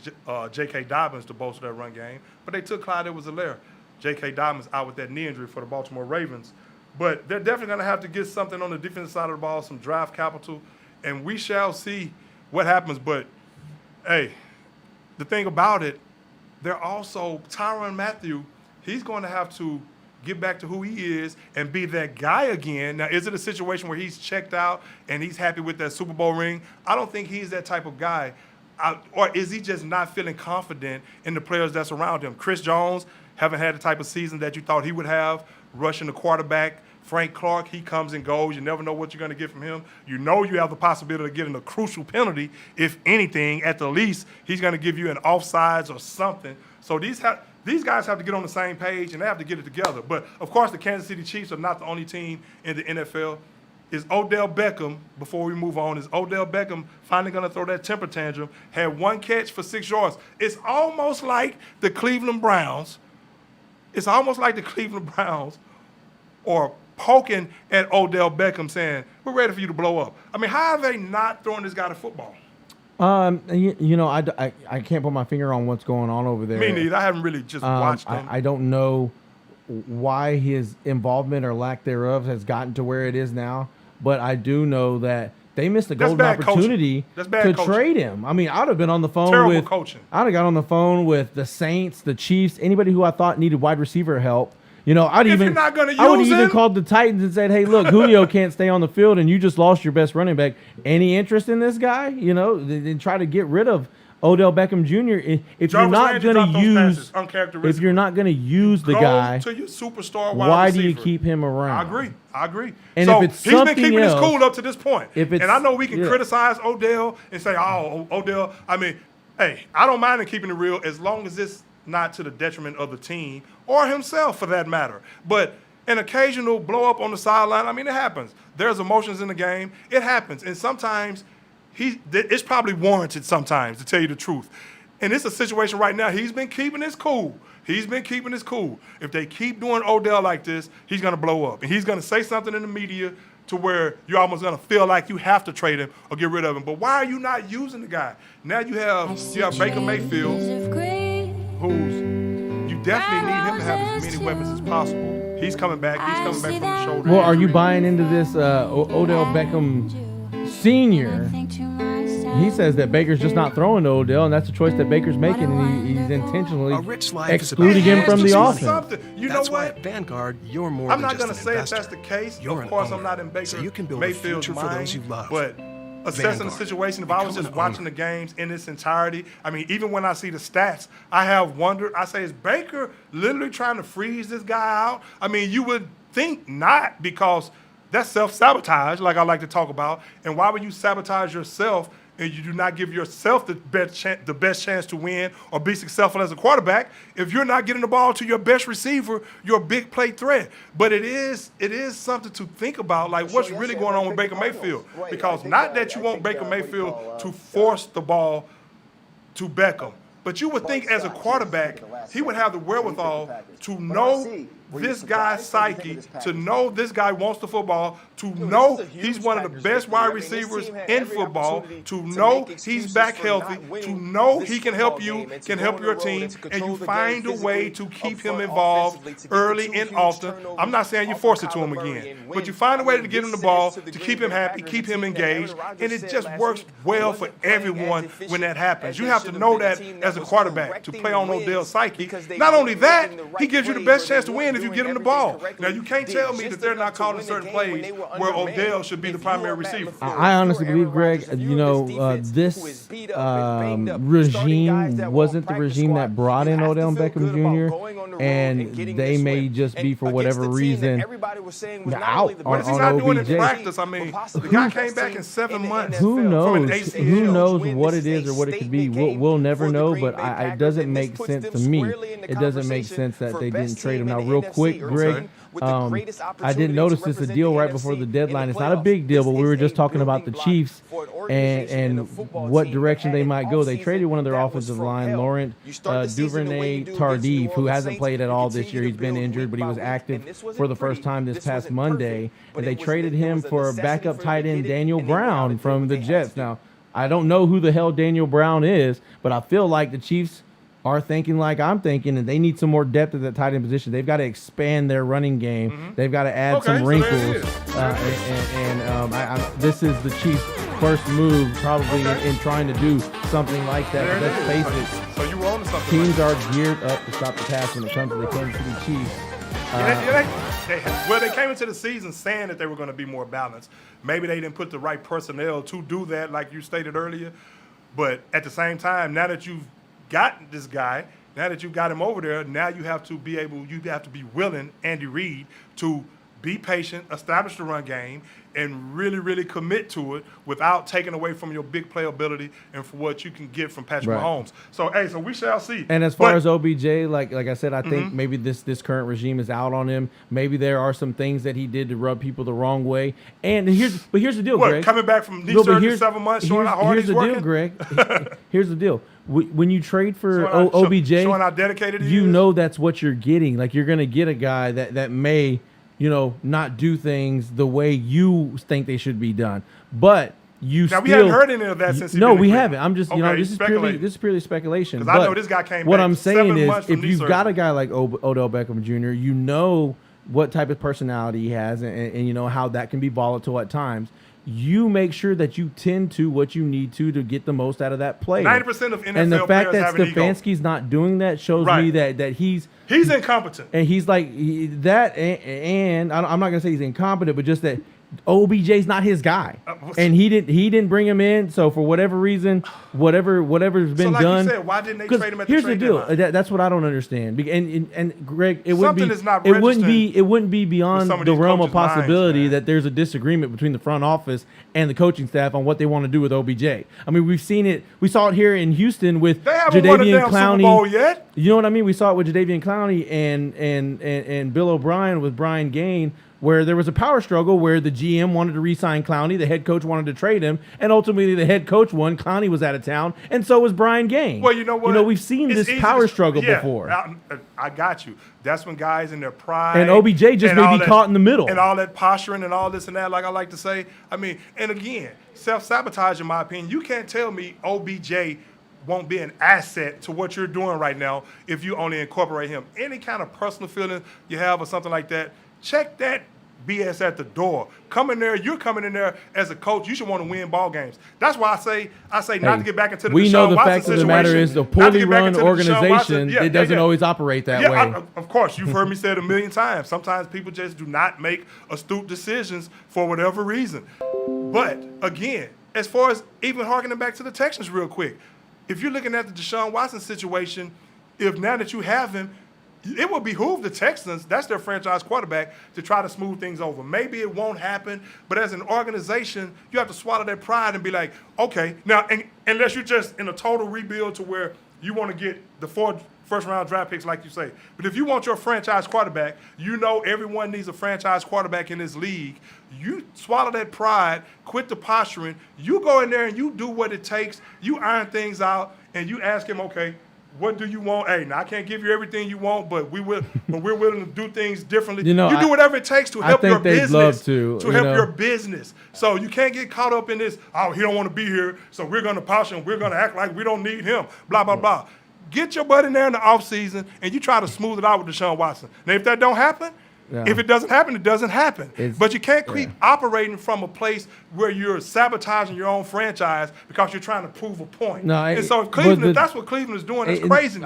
J.K. Dobbins to bolster that run game, but they took Clyde Edwards-Helaire. J.K. Dobbins out with that knee injury for the Baltimore Ravens. But they're definitely going to have to get something on the defensive side of the ball, some draft capital, and we shall see what happens. But, hey, the thing about it, they're also Tyrann Mathieu, he's going to have to get back to who he is and be that guy again. Now, is it a situation where he's checked out and he's happy with that Super Bowl ring? I don't think he's that type of guy. Or is he just not feeling confident in the players that's around him? Chris Jones haven't had the type of season that you thought he would have, rushing the quarterback. Frank Clark, he comes and goes. You never know what you're going to get from him. You know you have the possibility of getting a crucial penalty. If anything, at the least, he's going to give you an offsides or something. So these guys have to get on the same page, and they have to get it together. But, of course, the Kansas City Chiefs are not the only team in the NFL. Is Odell Beckham, before we move on, is Odell Beckham finally going to throw that temper tantrum? Had one catch for 6 yards. It's almost like the Cleveland Browns. Or poking at Odell Beckham saying, we're ready for you to blow up. I mean, how are they not throwing this guy the football? I can't put my finger on what's going on over there. Me neither. I haven't really just watched him. I don't know why his involvement or lack thereof has gotten to where it is now, but I do know that they missed a golden opportunity to trade him. I mean, I'd have been on the phone I'd have got on the phone with the Saints, the Chiefs, anybody who I thought needed wide receiver help. I would even called the Titans and said, hey, look, Julio can't stay on the field and you just lost your best running back. Any interest in this guy? Then try to get rid of Odell Beckham Jr. If you're not going to use the guy, to your superstar wide why receiver. do you keep him around? I agree. And so if it's he's been something keeping else, his cool up to this point. And I know we can yeah. criticize Odell and say, "Oh, Odell." I mean, hey, I don't mind him keeping it real as long as it's not to the detriment of the team or himself, for that matter. But an occasional blow up on the sideline, I mean, it happens. There's emotions in the game. It happens, and sometimes it's probably warranted. Sometimes, to tell you the truth. And it's a situation right now. He's been keeping his cool. If they keep doing Odell like this, he's going to blow up. And he's going to say something in the media to where you're almost going to feel like you have to trade him or get rid of him. But why are you not using the guy? Now you have Baker Mayfield, who's you definitely need him to have as many weapons as possible. He's coming back. From the shoulder. Well, are you buying into this Odell Beckham Sr.? He says that Baker's just not throwing to Odell, and that's a choice that Baker's making, and he's intentionally excluding him from the offense. You know what? At Vanguard, you're more I'm than not just going to an say if investor. that's the case. You're Of course, an I'm not owner, in Baker so you can build Mayfield's a future for those you mind, love. but assessing the Vanguard. situation, if I was Become just an watching owner. the games in its entirety, I mean, even when I see the stats, I have wondered. I say, is Baker literally trying to freeze this guy out? I mean, you would think not, because that's self-sabotage, like I like to talk about. And why would you sabotage yourself and you do not give yourself the best chance to win or be successful as a quarterback if you're not getting the ball to your best receiver, your big play threat? But it is something to think about, like what's really going on with Baker Mayfield. Because not that you want Baker Mayfield to force the ball to Beckham, but you would think as a quarterback, he would have the wherewithal to know this guy's psyche, to know this guy wants the football, to know he's one of the best wide receivers in football, to know he's back healthy, to know he can help you, can help your team, and you find a way to keep him involved early and often. I'm not saying you force it to him again, but you find a way to get him the ball, to keep him happy, keep him engaged, and it just works well for everyone when that happens. You have to know that as a quarterback to play on Odell's psyche. Not only that, he gives you the best chance to win if you get him the ball. Now, you can't tell me that they're not calling certain plays where Odell should be the primary receiver. I honestly believe, Greg, this regime wasn't the regime that brought in Odell Beckham Jr., and they may just be, for whatever reason, out What is he on not doing in OBJ. practice? I mean, the guy came back in 7 months. Who knows? From an ACL. Who knows what it is or what it could be? We'll never know, but it doesn't make sense to me. It doesn't make sense that they didn't trade him. Now, real quick, Greg, I didn't notice this a deal right before the deadline. It's not a big deal, but we were just talking about the Chiefs and what direction they might go. They traded one of their offensive line, Laurent Duvernay-Tardif, who hasn't played at all this year. He's been injured, but he was active for the first time this past Monday. And they traded him for backup tight end Daniel Brown from the Jets. Now, I don't know who the hell Daniel Brown is, but I feel like the Chiefs are thinking like I'm thinking, and they need some more depth at that tight end position. They've got to expand their running game. Mm-hmm. They've got to add some wrinkles. This is the Chiefs' first move probably in trying to do something like that. But let's face it, so you on to something. Teams are geared up to stop the pass when it comes to the Kansas City Chiefs. They came into the season saying that they were going to be more balanced. Maybe they didn't put the right personnel to do that, like you stated earlier. But at the same time, now that you've got this guy, now that you've got him over there, now you have to be willing, Andy Reid, to be patient, establish the run game, and really, really commit to it without taking away from your big play ability and for what you can get from Patrick Mahomes. So we shall see. And as far as OBJ, like I said, I think maybe this current regime is out on him. Maybe there are some things that he did to rub people the wrong way. And here's the deal, Greg. Coming back from knee surgery 7 months, showing how hard he's working? Here's the deal, Greg. Here's the deal. When you trade for OBJ, showing how dedicated he is. know that's what you're getting. Like, you're going to get a guy that may – not do things the way you think they should be done. But we haven't heard any of that since. No, we haven't. I'm just, this is purely speculation. Because I know this guy came. What back I'm saying 7 months is, from if you've got a guy like Odell Beckham Jr., what type of personality he has, and how that can be volatile at times. You make sure that you tend to what you need to get the most out of that player. 90% of NFL and the fact players that Stefanski's not doing that shows me that he's He's incompetent. And he's like and I'm not gonna say he's incompetent, but just that OBJ's not his guy, and he didn't bring him in. So for whatever reason, whatever's been done. You said, why didn't they trade him at the here's trade the deal. deadline? That's what I don't understand. And Greg, it Something is not registering it wouldn't be beyond with some of the these realm of coaches' minds, possibility man. that there's a disagreement between the front office and the coaching staff on what they want to do with OBJ. I mean, we've seen it. We saw it here in Houston with They haven't won a Jadeveon damn Clowney. Super Bowl yet. You know what I mean? We saw it with Jadeveon Clowney and Bill O'Brien with Brian Gaine, where there was a power struggle where the GM wanted to re-sign Clowney, the head coach wanted to trade him, and ultimately the head coach won. Clowney was out of town, and so was Brian Gaine. Well, you know what? We've seen It's this easy power to- struggle yeah, before. I got you. That's when guys in their pride. And OBJ just and may all be that- caught in the middle. And all that posturing and all this and that, like I like to say. I mean, and again, self-sabotage, in my opinion. You can't tell me OBJ won't be an asset to what you're doing right now if you only incorporate him. Any kind of personal feeling you have or something like that, check that BS at the door. You're coming in there as a coach. You should want to win ball games. That's why I say not to get back into the we Deshaun know the Watson fact of the situation, matter is a not to poorly get back run into the Deshaun organization, Watson. it doesn't always operate that way. Of course, you've heard me say it a million times. Sometimes people just do not make astute decisions for whatever reason. But again, as far as even harkening back to the Texans real quick, if you're looking at the Deshaun Watson situation, if now that you have him, it would behoove the Texans, that's their franchise quarterback, to try to smooth things over. Maybe it won't happen, but as an organization, you have to swallow that pride and be like, okay, now, unless you're just in a total rebuild to where you want to get the 4 first-round draft picks, like you say. But if you want your franchise quarterback, you know everyone needs a franchise quarterback in this league. You swallow that pride, quit the posturing. You go in there and you do what it takes. You iron things out, and you ask him, okay, what do you want? Hey, now I can't give you everything you want, but we're willing to do things differently. You do whatever it takes to help your business. Help your business. So you can't get caught up in this, oh, he don't want to be here, so we're going to posture him. We're going to act like we don't need him, blah, blah, blah. Get your butt in there in the offseason, and you try to smooth it out with Deshaun Watson. Now, if that don't happen, if it doesn't happen, it doesn't happen. But you can't keep operating from a place where you're sabotaging your own franchise because you're trying to prove a point. And so if Cleveland, that's what Cleveland is doing. It's crazy.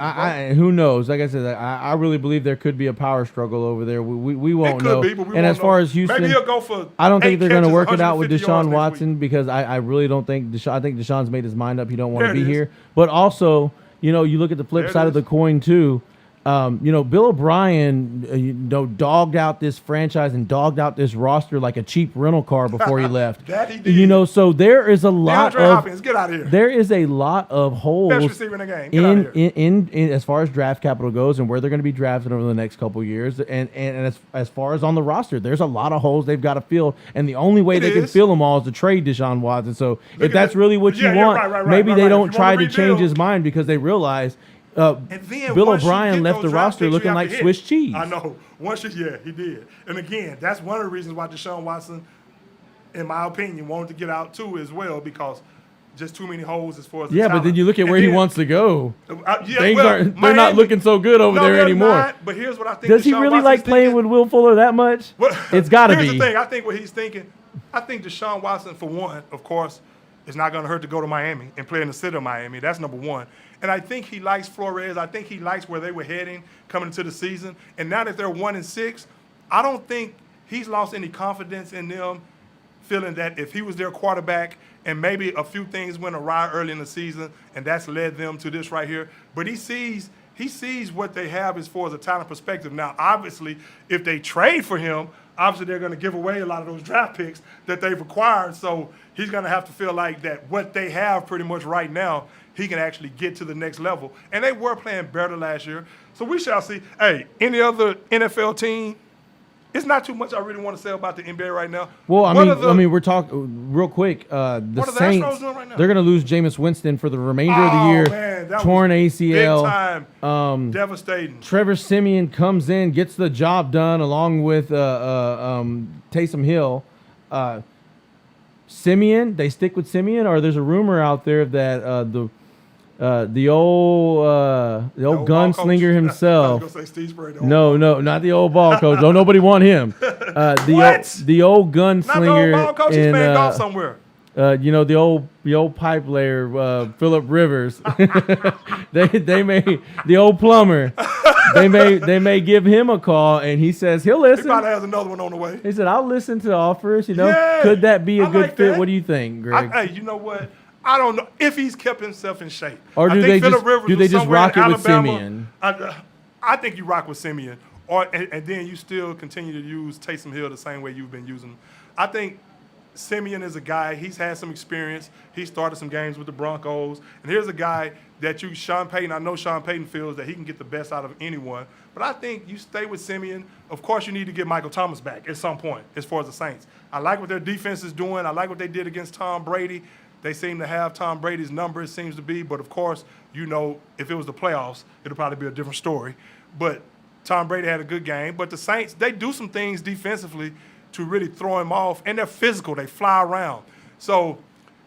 Who knows? Like I said, I really believe there could be a power struggle over there. We won't know. Be, but we and won't as far know. as Houston, maybe he'll go for I don't think they're going to work it out with 150 yards Deshaun next Watson week. because I really don't think I think Deshaun's made his mind up. He don't want to be here. But also, you look at the flip side of the coin too. Bill O'Brien, dogged out this franchise and dogged out this roster like a cheap rental car before he left. That he did. So there is a lot DeAndre Hopkins, get out of here. There is a lot of holes Best receiver in the game. Get out of here. in as far as draft capital goes and where they're going to be drafted over the next couple of years. And as far as on the roster, there's a lot of holes they've got to fill. And the only way they can fill them all is to trade Deshaun Watson. So if that's really what you want, maybe they don't try to change his mind because they realize Bill O'Brien left the roster looking like Swiss cheese. I know. He did. And again, that's one of the reasons why Deshaun Watson, in my opinion, wanted to get out too as well, because just too many holes as far as the talent. But then you look at where he wants to go. They're Miami, not looking so good over there anymore. Not, but here's what I think. Does he really like playing with Will Fuller that much? It's got to be. Here's the thing. I think what he's thinking, I think Deshaun Watson, for one, of course, it's not going to hurt to go to Miami and play in the city of Miami. That's number one. And I think he likes Flores. I think he likes where they were heading coming into the season. And now that they're 1-6, I don't think he's lost any confidence in them, feeling that if he was their quarterback and maybe a few things went awry early in the season and that's led them to this right here. But he sees what they have as far as a talent perspective. Now, obviously, if they trade for him, obviously they're going to give away a lot of those draft picks that they've acquired. So he's going to have to feel like that what they have pretty much right now, he can actually get to the next level. And they were playing better last year. So we shall see. Hey, any other NFL team? It's not too much I really want to say about the NBA right now. Well, I mean, we're talking real quick. The Saints, Astros doing right now? They're going to lose Jameis Winston for the remainder of the year. Man, that torn was ACL. Big time, devastating. Trevor Siemian comes in, gets the job done along with Taysom Hill. Siemian, they stick with Siemian, or there's a rumor out there that the old gunslinger himself. I was gonna say Steve Spurrier, No, not the old ball coach. Don't nobody want him. The old gunslinger. Not the old ball coach. He's playing golf somewhere. the old pipe layer, Philip Rivers. they may the old plumber. They may give him a call, and he says he'll listen. He probably has another one on the way. He said, "I'll listen to the offers." Yeah, could that be a good like fit? that. What do you think, Greg? Hey, you know what? I don't know if he's kept himself in shape. Or do they just rock it with Alabama. Simeon? I think you rock with Simeon, and then you still continue to use Taysom Hill the same way you've been using him. I think Simeon is a guy, he's had some experience. He started some games with the Broncos. And here's a guy that Sean Payton, I know Sean Payton feels that he can get the best out of anyone. But I think you stay with Simeon. Of course, you need to get Michael Thomas back at some point as far as the Saints. I like what their defense is doing. I like what they did against Tom Brady. They seem to have Tom Brady's number, it seems to be. But, of course, if it was the playoffs, it would probably be a different story. But Tom Brady had a good game. But the Saints, they do some things defensively to really throw him off. And they're physical. They fly around. So,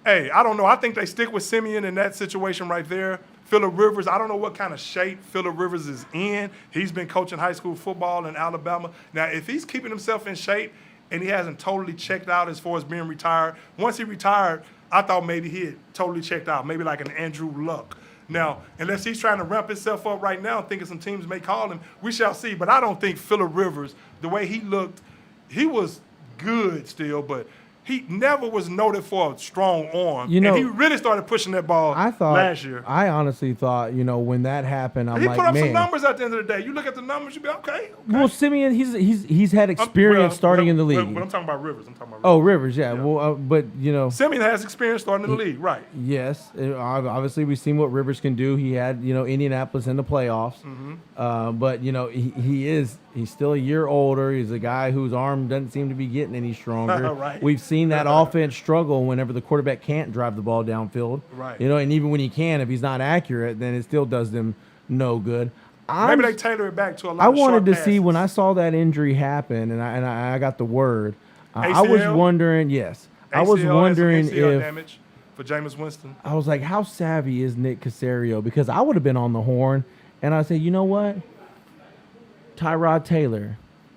hey, I don't know. I think they stick with Simeon in that situation right there. Phillip Rivers, I don't know what kind of shape Phillip Rivers is in. He's been coaching high school football in Alabama. Now, if he's keeping himself in shape and he hasn't totally checked out as far as being retired, once he retired, I thought maybe he had totally checked out, maybe like an Andrew Luck. Now, unless he's trying to ramp himself up right now, thinking some teams may call him, we shall see. But I don't think Phillip Rivers, the way he looked, he was good still, but he never was noted for a strong arm. And he really started pushing that ball last year. I honestly thought, when that happened, he put up some numbers at the end of the day. You look at the numbers, you be okay. Well, Simeon, he's had experience starting in the league. But I'm talking about Rivers. Oh, Rivers, yeah. Well, but Simeon has experience starting in the league, right? Yes, obviously we've seen what Rivers can do. He had Indianapolis in the playoffs, but he's still a year older. He's a guy whose arm doesn't seem to be getting any stronger. Right. We've seen that offense struggle whenever the quarterback can't drive the ball downfield. Right. And even when he can, if he's not accurate, then it still does them no good. Maybe they tailor it back to a lot of I wanted to passes. see when I saw that injury happen, and I got the word. ACL? I was wondering, yes. I was wondering ACL if damage for Jameis Winston. I was like, how savvy is Nick Caserio? Because I would have been on the horn, and I said, you know what? Tyrod Taylor,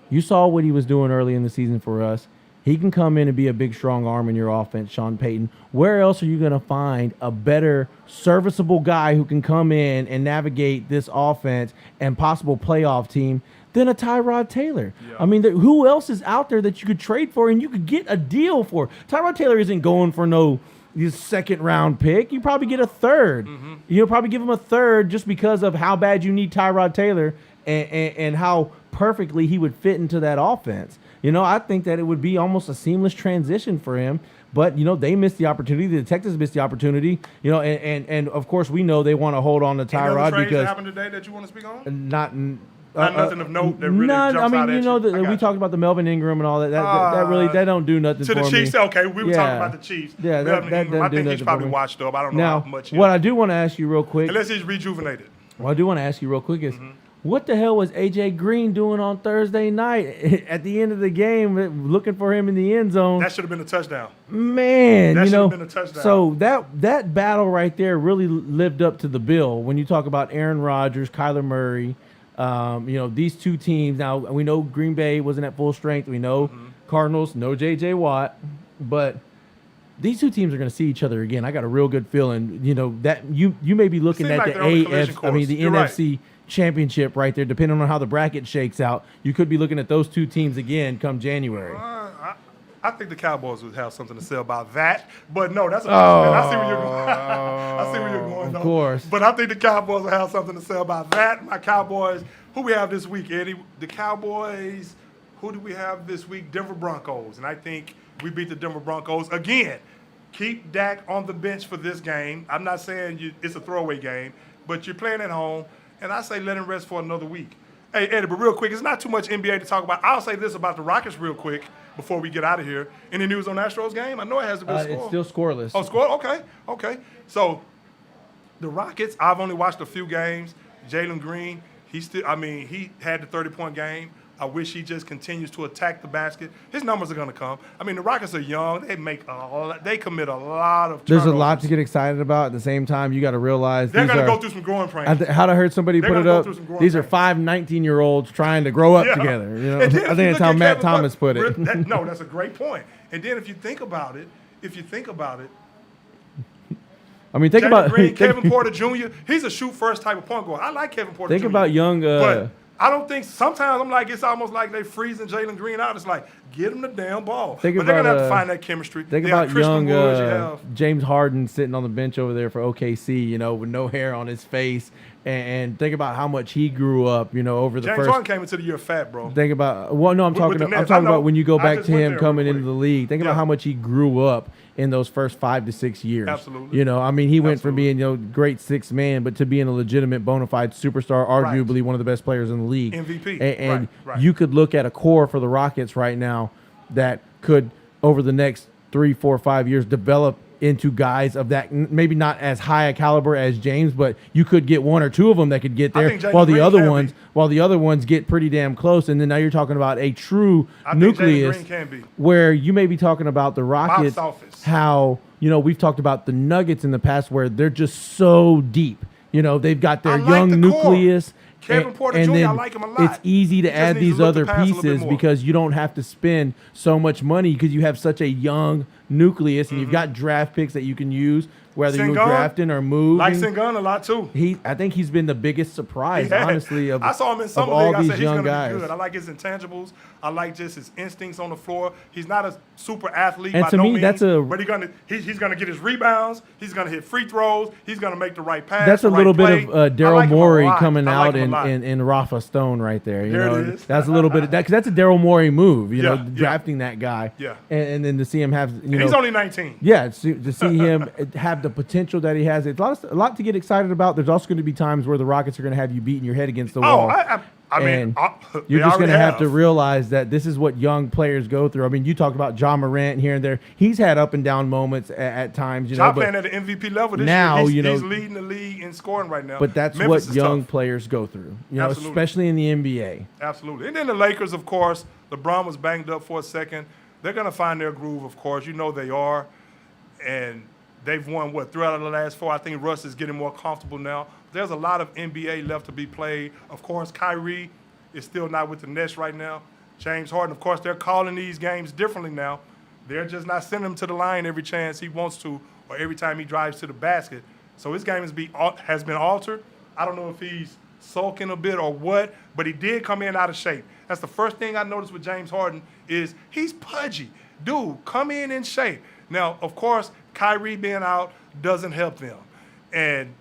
you saw what he was doing early in the season for us. He can come in and be a big, strong arm in your offense, Sean Payton. Where else are you going to find a better, serviceable guy who can come in and navigate this offense and possible playoff team than a Tyrod Taylor? Yeah. I mean, who else is out there that you could trade for and you could get a deal for? Tyrod Taylor isn't going for no second-round pick. You probably get a third. Mm-hmm. You'll probably give him a third just because of how bad you need Tyrod Taylor and how perfectly he would fit into that offense. I think that it would be almost a seamless transition for him. But, they missed the opportunity. The Texans missed the opportunity. And of course, we know they want to hold on to Tyrod. Any other trades because that happened today that you want to speak on? Nothing of note that really jumps out at you. We talked about the Melvin Ingram and all that. That don't do nothing for me. To the Chiefs? Okay, we were talking about the Chiefs. Yeah, I think he's probably washed up. I don't know how much. What I do want to ask you real quick. Unless he's rejuvenated. What I do want to ask you real quick is, what the hell was A.J. Green doing on Thursday night at the end of the game, looking for him in the end zone? That should have been a touchdown. Man, that should have been a touchdown. So that battle right there really lived up to the bill. When you talk about Aaron Rodgers, Kyler Murray, these two teams. Now we know Green Bay wasn't at full strength. We know Cardinals, no J.J. Watt, but these two teams are going to see each other again. I got a real good feeling. That you may be looking at the NFC championship right there, depending on how the bracket shakes out. You could be looking at those two teams again come January. I think the Cowboys would have something to say about that, but no, that's I see where you're going. I see where you're going. Of course, but I think the Cowboys will have something to say about that. My Cowboys, who we have this week, Eddie? The Cowboys. Who do we have this week? Denver Broncos, and I think we beat the Denver Broncos again. Keep Dak on the bench for this game. I'm not saying it's a throwaway game, but you're playing at home. And I say let him rest for another week. Hey, Eddie, but real quick, it's not too much NBA to talk about. I'll say this about the Rockets real quick before we get out of here. Any news on Astros game? I know it hasn't been scored. It's still scoreless. Oh, score? Okay. So the Rockets, I've only watched a few games. Jalen Green, he had the 30-point game. I wish he just continues to attack the basket. His numbers are going to come. I mean, the Rockets are young. They commit a lot of turnovers. There's a lot to get excited about. At the same time, you got to realize they're going to go through some growing pains. How'd I heard somebody put it up? These are 5 19-year-olds trying to grow up together. I think that's how Matt Thomas put it. No, that's a great point. And then if you think about it, if you think about it, I mean, think Jalen about Green, Kevin Porter Jr. He's a shoot first type of point guard. I like Kevin Porter Jr. Think about young. But I don't think sometimes I'm like, it's almost like they freezing Jalen Green out. It's like, get him the damn ball. But they're going to have to find that chemistry. Think about young James Harden sitting on the bench over there for OKC, with no hair on his face. And think about how much he grew up, over the James first. Harden came into the year fat, bro. Think about I'm talking about when you go back to him coming into the league. Think about how much he grew up in those first 5 to 6 years. Absolutely. He went from being great sixth man, but to being a legitimate bona fide superstar, arguably one of the best players in the league. MVP. And you could look at a core for the Rockets right now that could, over the next 3, 4, 5 years, develop into guys of that, maybe not as high a caliber as James, but you could get one or two of them that could get there, while the other ones get pretty damn close. And then now you're talking about a true nucleus where you may be talking about the Rockets, how we've talked about the Nuggets in the past where they're just so deep. They've got their young nucleus. Kevin Porter Jr., I like him a lot. It's easy to add these other pieces because you don't have to spend so much money because you have such a young nucleus and you've got draft picks that you can use, whether you're drafting or moving. Like Sengun a lot too. I think he's been the biggest surprise, honestly, of I saw him in some all league. these I said young he's guys. Be good. I like his intangibles. I like just his instincts on the floor. He's not a super athlete and by to no me, means, that's but he's gonna get his rebounds. He's gonna hit free throws. He's gonna make the right pass. That's a little bit of Daryl Morey coming out in in Rafa Stone right there. There it is. That's a little bit of that because that's a Daryl Morey move. Drafting that guy. Yeah. And then to see him have he's only 19. Yeah, to see him have the potential that he has, it's a lot to get excited about. There's also going to be times where the Rockets are going to have you beating your head against the wall. I mean, you're just going to have to realize that this is what young players go through. I mean, you talked about Ja Morant here and there. He's had up and down moments at times. Playing at the MVP level this year. He's leading the league in scoring right now. But that's Memphis what young players go through, especially in the NBA. Absolutely. And then the Lakers, of course. LeBron was banged up for a second. They're going to find their groove, of course. They are. And they've won, 3 out of the last 4. I think Russ is getting more comfortable now. There's a lot of NBA left to be played. Of course, Kyrie is still not with the Nets right now. James Harden, of course, they're calling these games differently now. They're just not sending him to the line every chance he wants to or every time he drives to the basket. So his game has been altered. I don't know if he's sulking a bit or what, but he did come in out of shape. That's the first thing I noticed with James Harden is he's pudgy. Dude, come in shape. Now, of course, Kyrie being out doesn't help them. And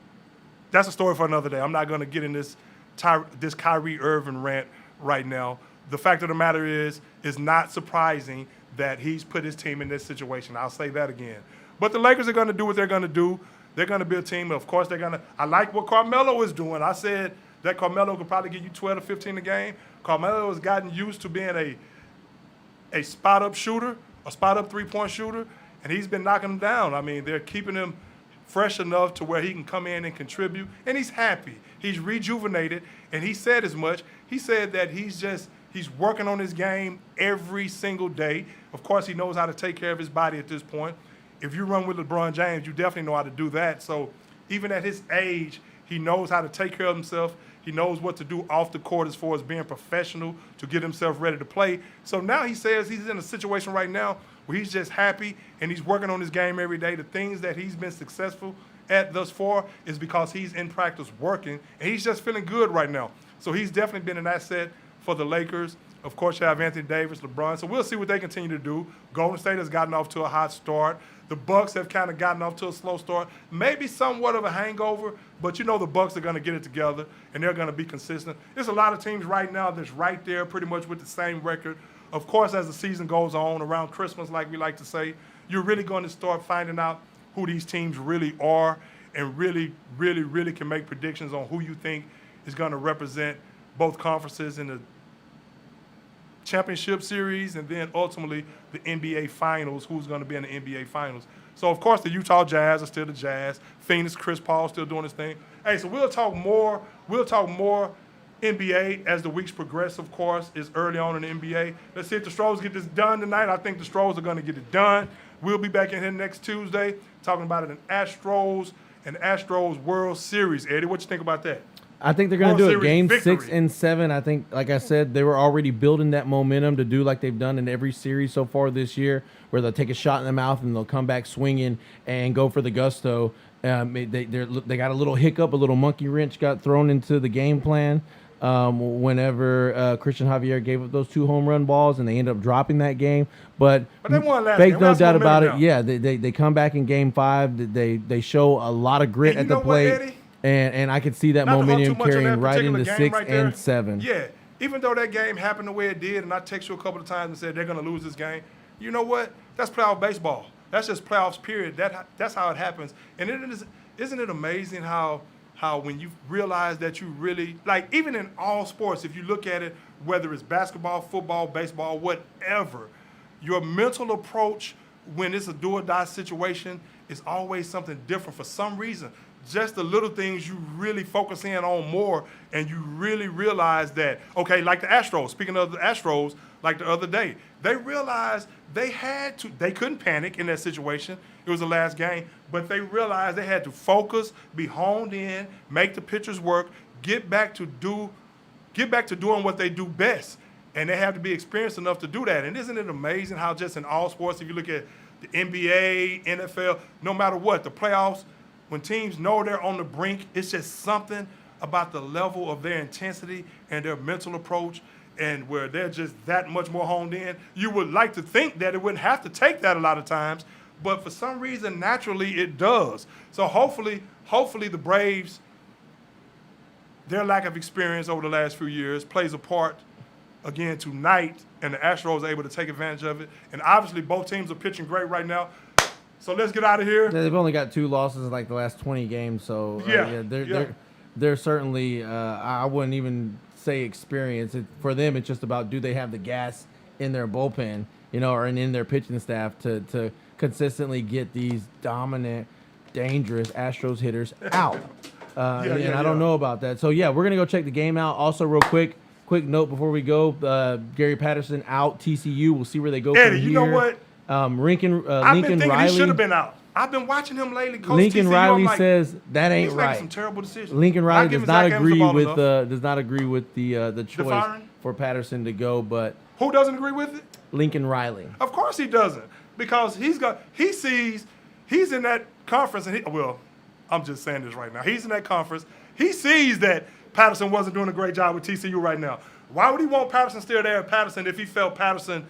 that's a story for another day. I'm not going to get in this Kyrie Irving rant right now. The fact of the matter is not surprising that he's put his team in this situation. I'll say that again. But the Lakers are going to do what they're going to do. They're going to be a team. Of course, I like what Carmelo is doing. I said that Carmelo could probably get you 12 to 15 a game. Carmelo has gotten used to being a spot-up shooter, a spot-up three-point shooter, and he's been knocking them down. I mean, they're keeping him fresh enough to where he can come in and contribute, and he's happy. He's rejuvenated, and he said as much. He said that he's working on his game every single day. Of course, he knows how to take care of his body at this point. If you run with LeBron James, you definitely know how to do that. So even at his age, he knows how to take care of himself. He knows what to do off the court as far as being professional to get himself ready to play. So now he says he's in a situation right now where he's just happy and he's working on his game every day. The things that he's been successful at thus far is because he's in practice working, and he's just feeling good right now. So he's definitely been an asset for the Lakers. Of course, you have Anthony Davis, LeBron. So we'll see what they continue to do. Golden State has gotten off to a hot start. The Bucks have kind of gotten off to a slow start. Maybe somewhat of a hangover, but the Bucks are going to get it together, and they're going to be consistent. There's a lot of teams right now that's right there pretty much with the same record. Of course, as the season goes on, around Christmas, like we like to say, you're really going to start finding out who these teams really are and really, really, really can make predictions on who you think is going to represent both conferences in the championship series and then ultimately the NBA Finals, who's going to be in the NBA Finals. So, of course, the Utah Jazz are still the Jazz. Phoenix, Chris Paul still doing his thing. Hey, so we'll talk more NBA as the weeks progress, of course. It's early on in the NBA. Let's see if the Stros get this done tonight. I think the Stros are going to get it done. We'll be back in here next Tuesday talking about it in Astros and Astros World Series. Eddie, what you think about that? I think they're going to do it. Series Game victory. 6 and 7, I think, like I said, they were already building that momentum to do like they've done in every series so far this year, where they'll take a shot in the mouth and they'll come back swinging and go for the gusto. They got a little hiccup, a little monkey wrench got thrown into the game plan whenever Christian Javier gave up those 2 home run balls, and they ended up dropping that game. But they won last fake game. no doubt about it. Now. Yeah, they come back in Game 5. They show a lot of grit at the plate. What, Eddie? And I could see that momentum carrying right into 6 and 7. Yeah, even though that game happened the way it did, and I text you a couple of times and said they're going to lose this game, you know what? That's playoff baseball. That's just playoffs, period. That's how it happens. And isn't it amazing how when you realize that you really, like even in all sports, if you look at it, whether it's basketball, football, baseball, whatever, your mental approach when it's a do-or-die situation is always something different for some reason. Just the little things you really focus in on more, and you really realize that, okay, like the Astros, speaking of the Astros, like the other day, they realized they couldn't panic in that situation. It was the last game, but they realized they had to focus, be honed in, make the pitchers work, get back to doing what they do best. And they have to be experienced enough to do that. And isn't it amazing how just in all sports, if you look at the NBA, NFL, no matter what, the playoffs, when teams know they're on the brink, it's just something about the level of their intensity and their mental approach, and where they're just that much more honed in. You would like to think that it wouldn't have to take that a lot of times, but for some reason, naturally, it does. So hopefully the Braves, their lack of experience over the last few years plays a part again tonight, and the Astros are able to take advantage of it. And obviously, both teams are pitching great right now. So let's get out of here. They've only got 2 losses in like the last 20 games, so they're certainly. I wouldn't even say experience. For them, it's just about do they have the gas in their bullpen, or in their pitching staff to consistently get these dominant, dangerous Astros hitters out. I don't know about that. So we're gonna go check the game out. Also, real quick note before we go: Gary Patterson out. TCU. We'll see where they go Eddie, from here. you know what? Lincoln I've been thinking Riley he should have been out. I've been watching him lately. Coach Lincoln TCU, Riley like, says that ain't he's making right. some terrible decisions. Lincoln Riley does not agree with the choice firing? for Patterson to go, but Who doesn't agree with it? Lincoln Riley. Of course he doesn't, because he sees he's in that conference, and I'm just saying this right now. He's in that conference. He sees that Patterson wasn't doing a great job with TCU right now. Why would he want Patterson still there at Patterson if he felt Patterson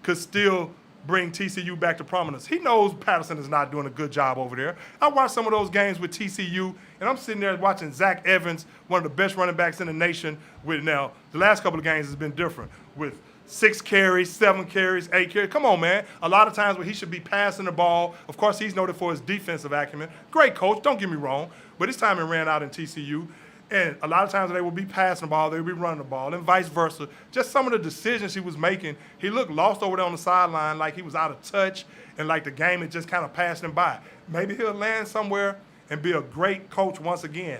could still bring TCU back to prominence? He knows Patterson is not doing a good job over there. I watched some of those games with TCU, and I'm sitting there watching Zach Evans, one of the best running backs in the nation. Now, the last couple of games has been different with 6 carries, 7 carries, 8 carries. Come on, man. A lot of times when he should be passing the ball. Of course, he's noted for his defensive acumen. Great coach, don't get me wrong. But his time it ran out in TCU. And a lot of times they would be passing the ball, they would be running the ball, and vice versa. Just some of the decisions he was making, he looked lost over there on the sideline, like he was out of touch, and like the game had just kind of passed him by. Maybe he'll land somewhere and be a great coach once again.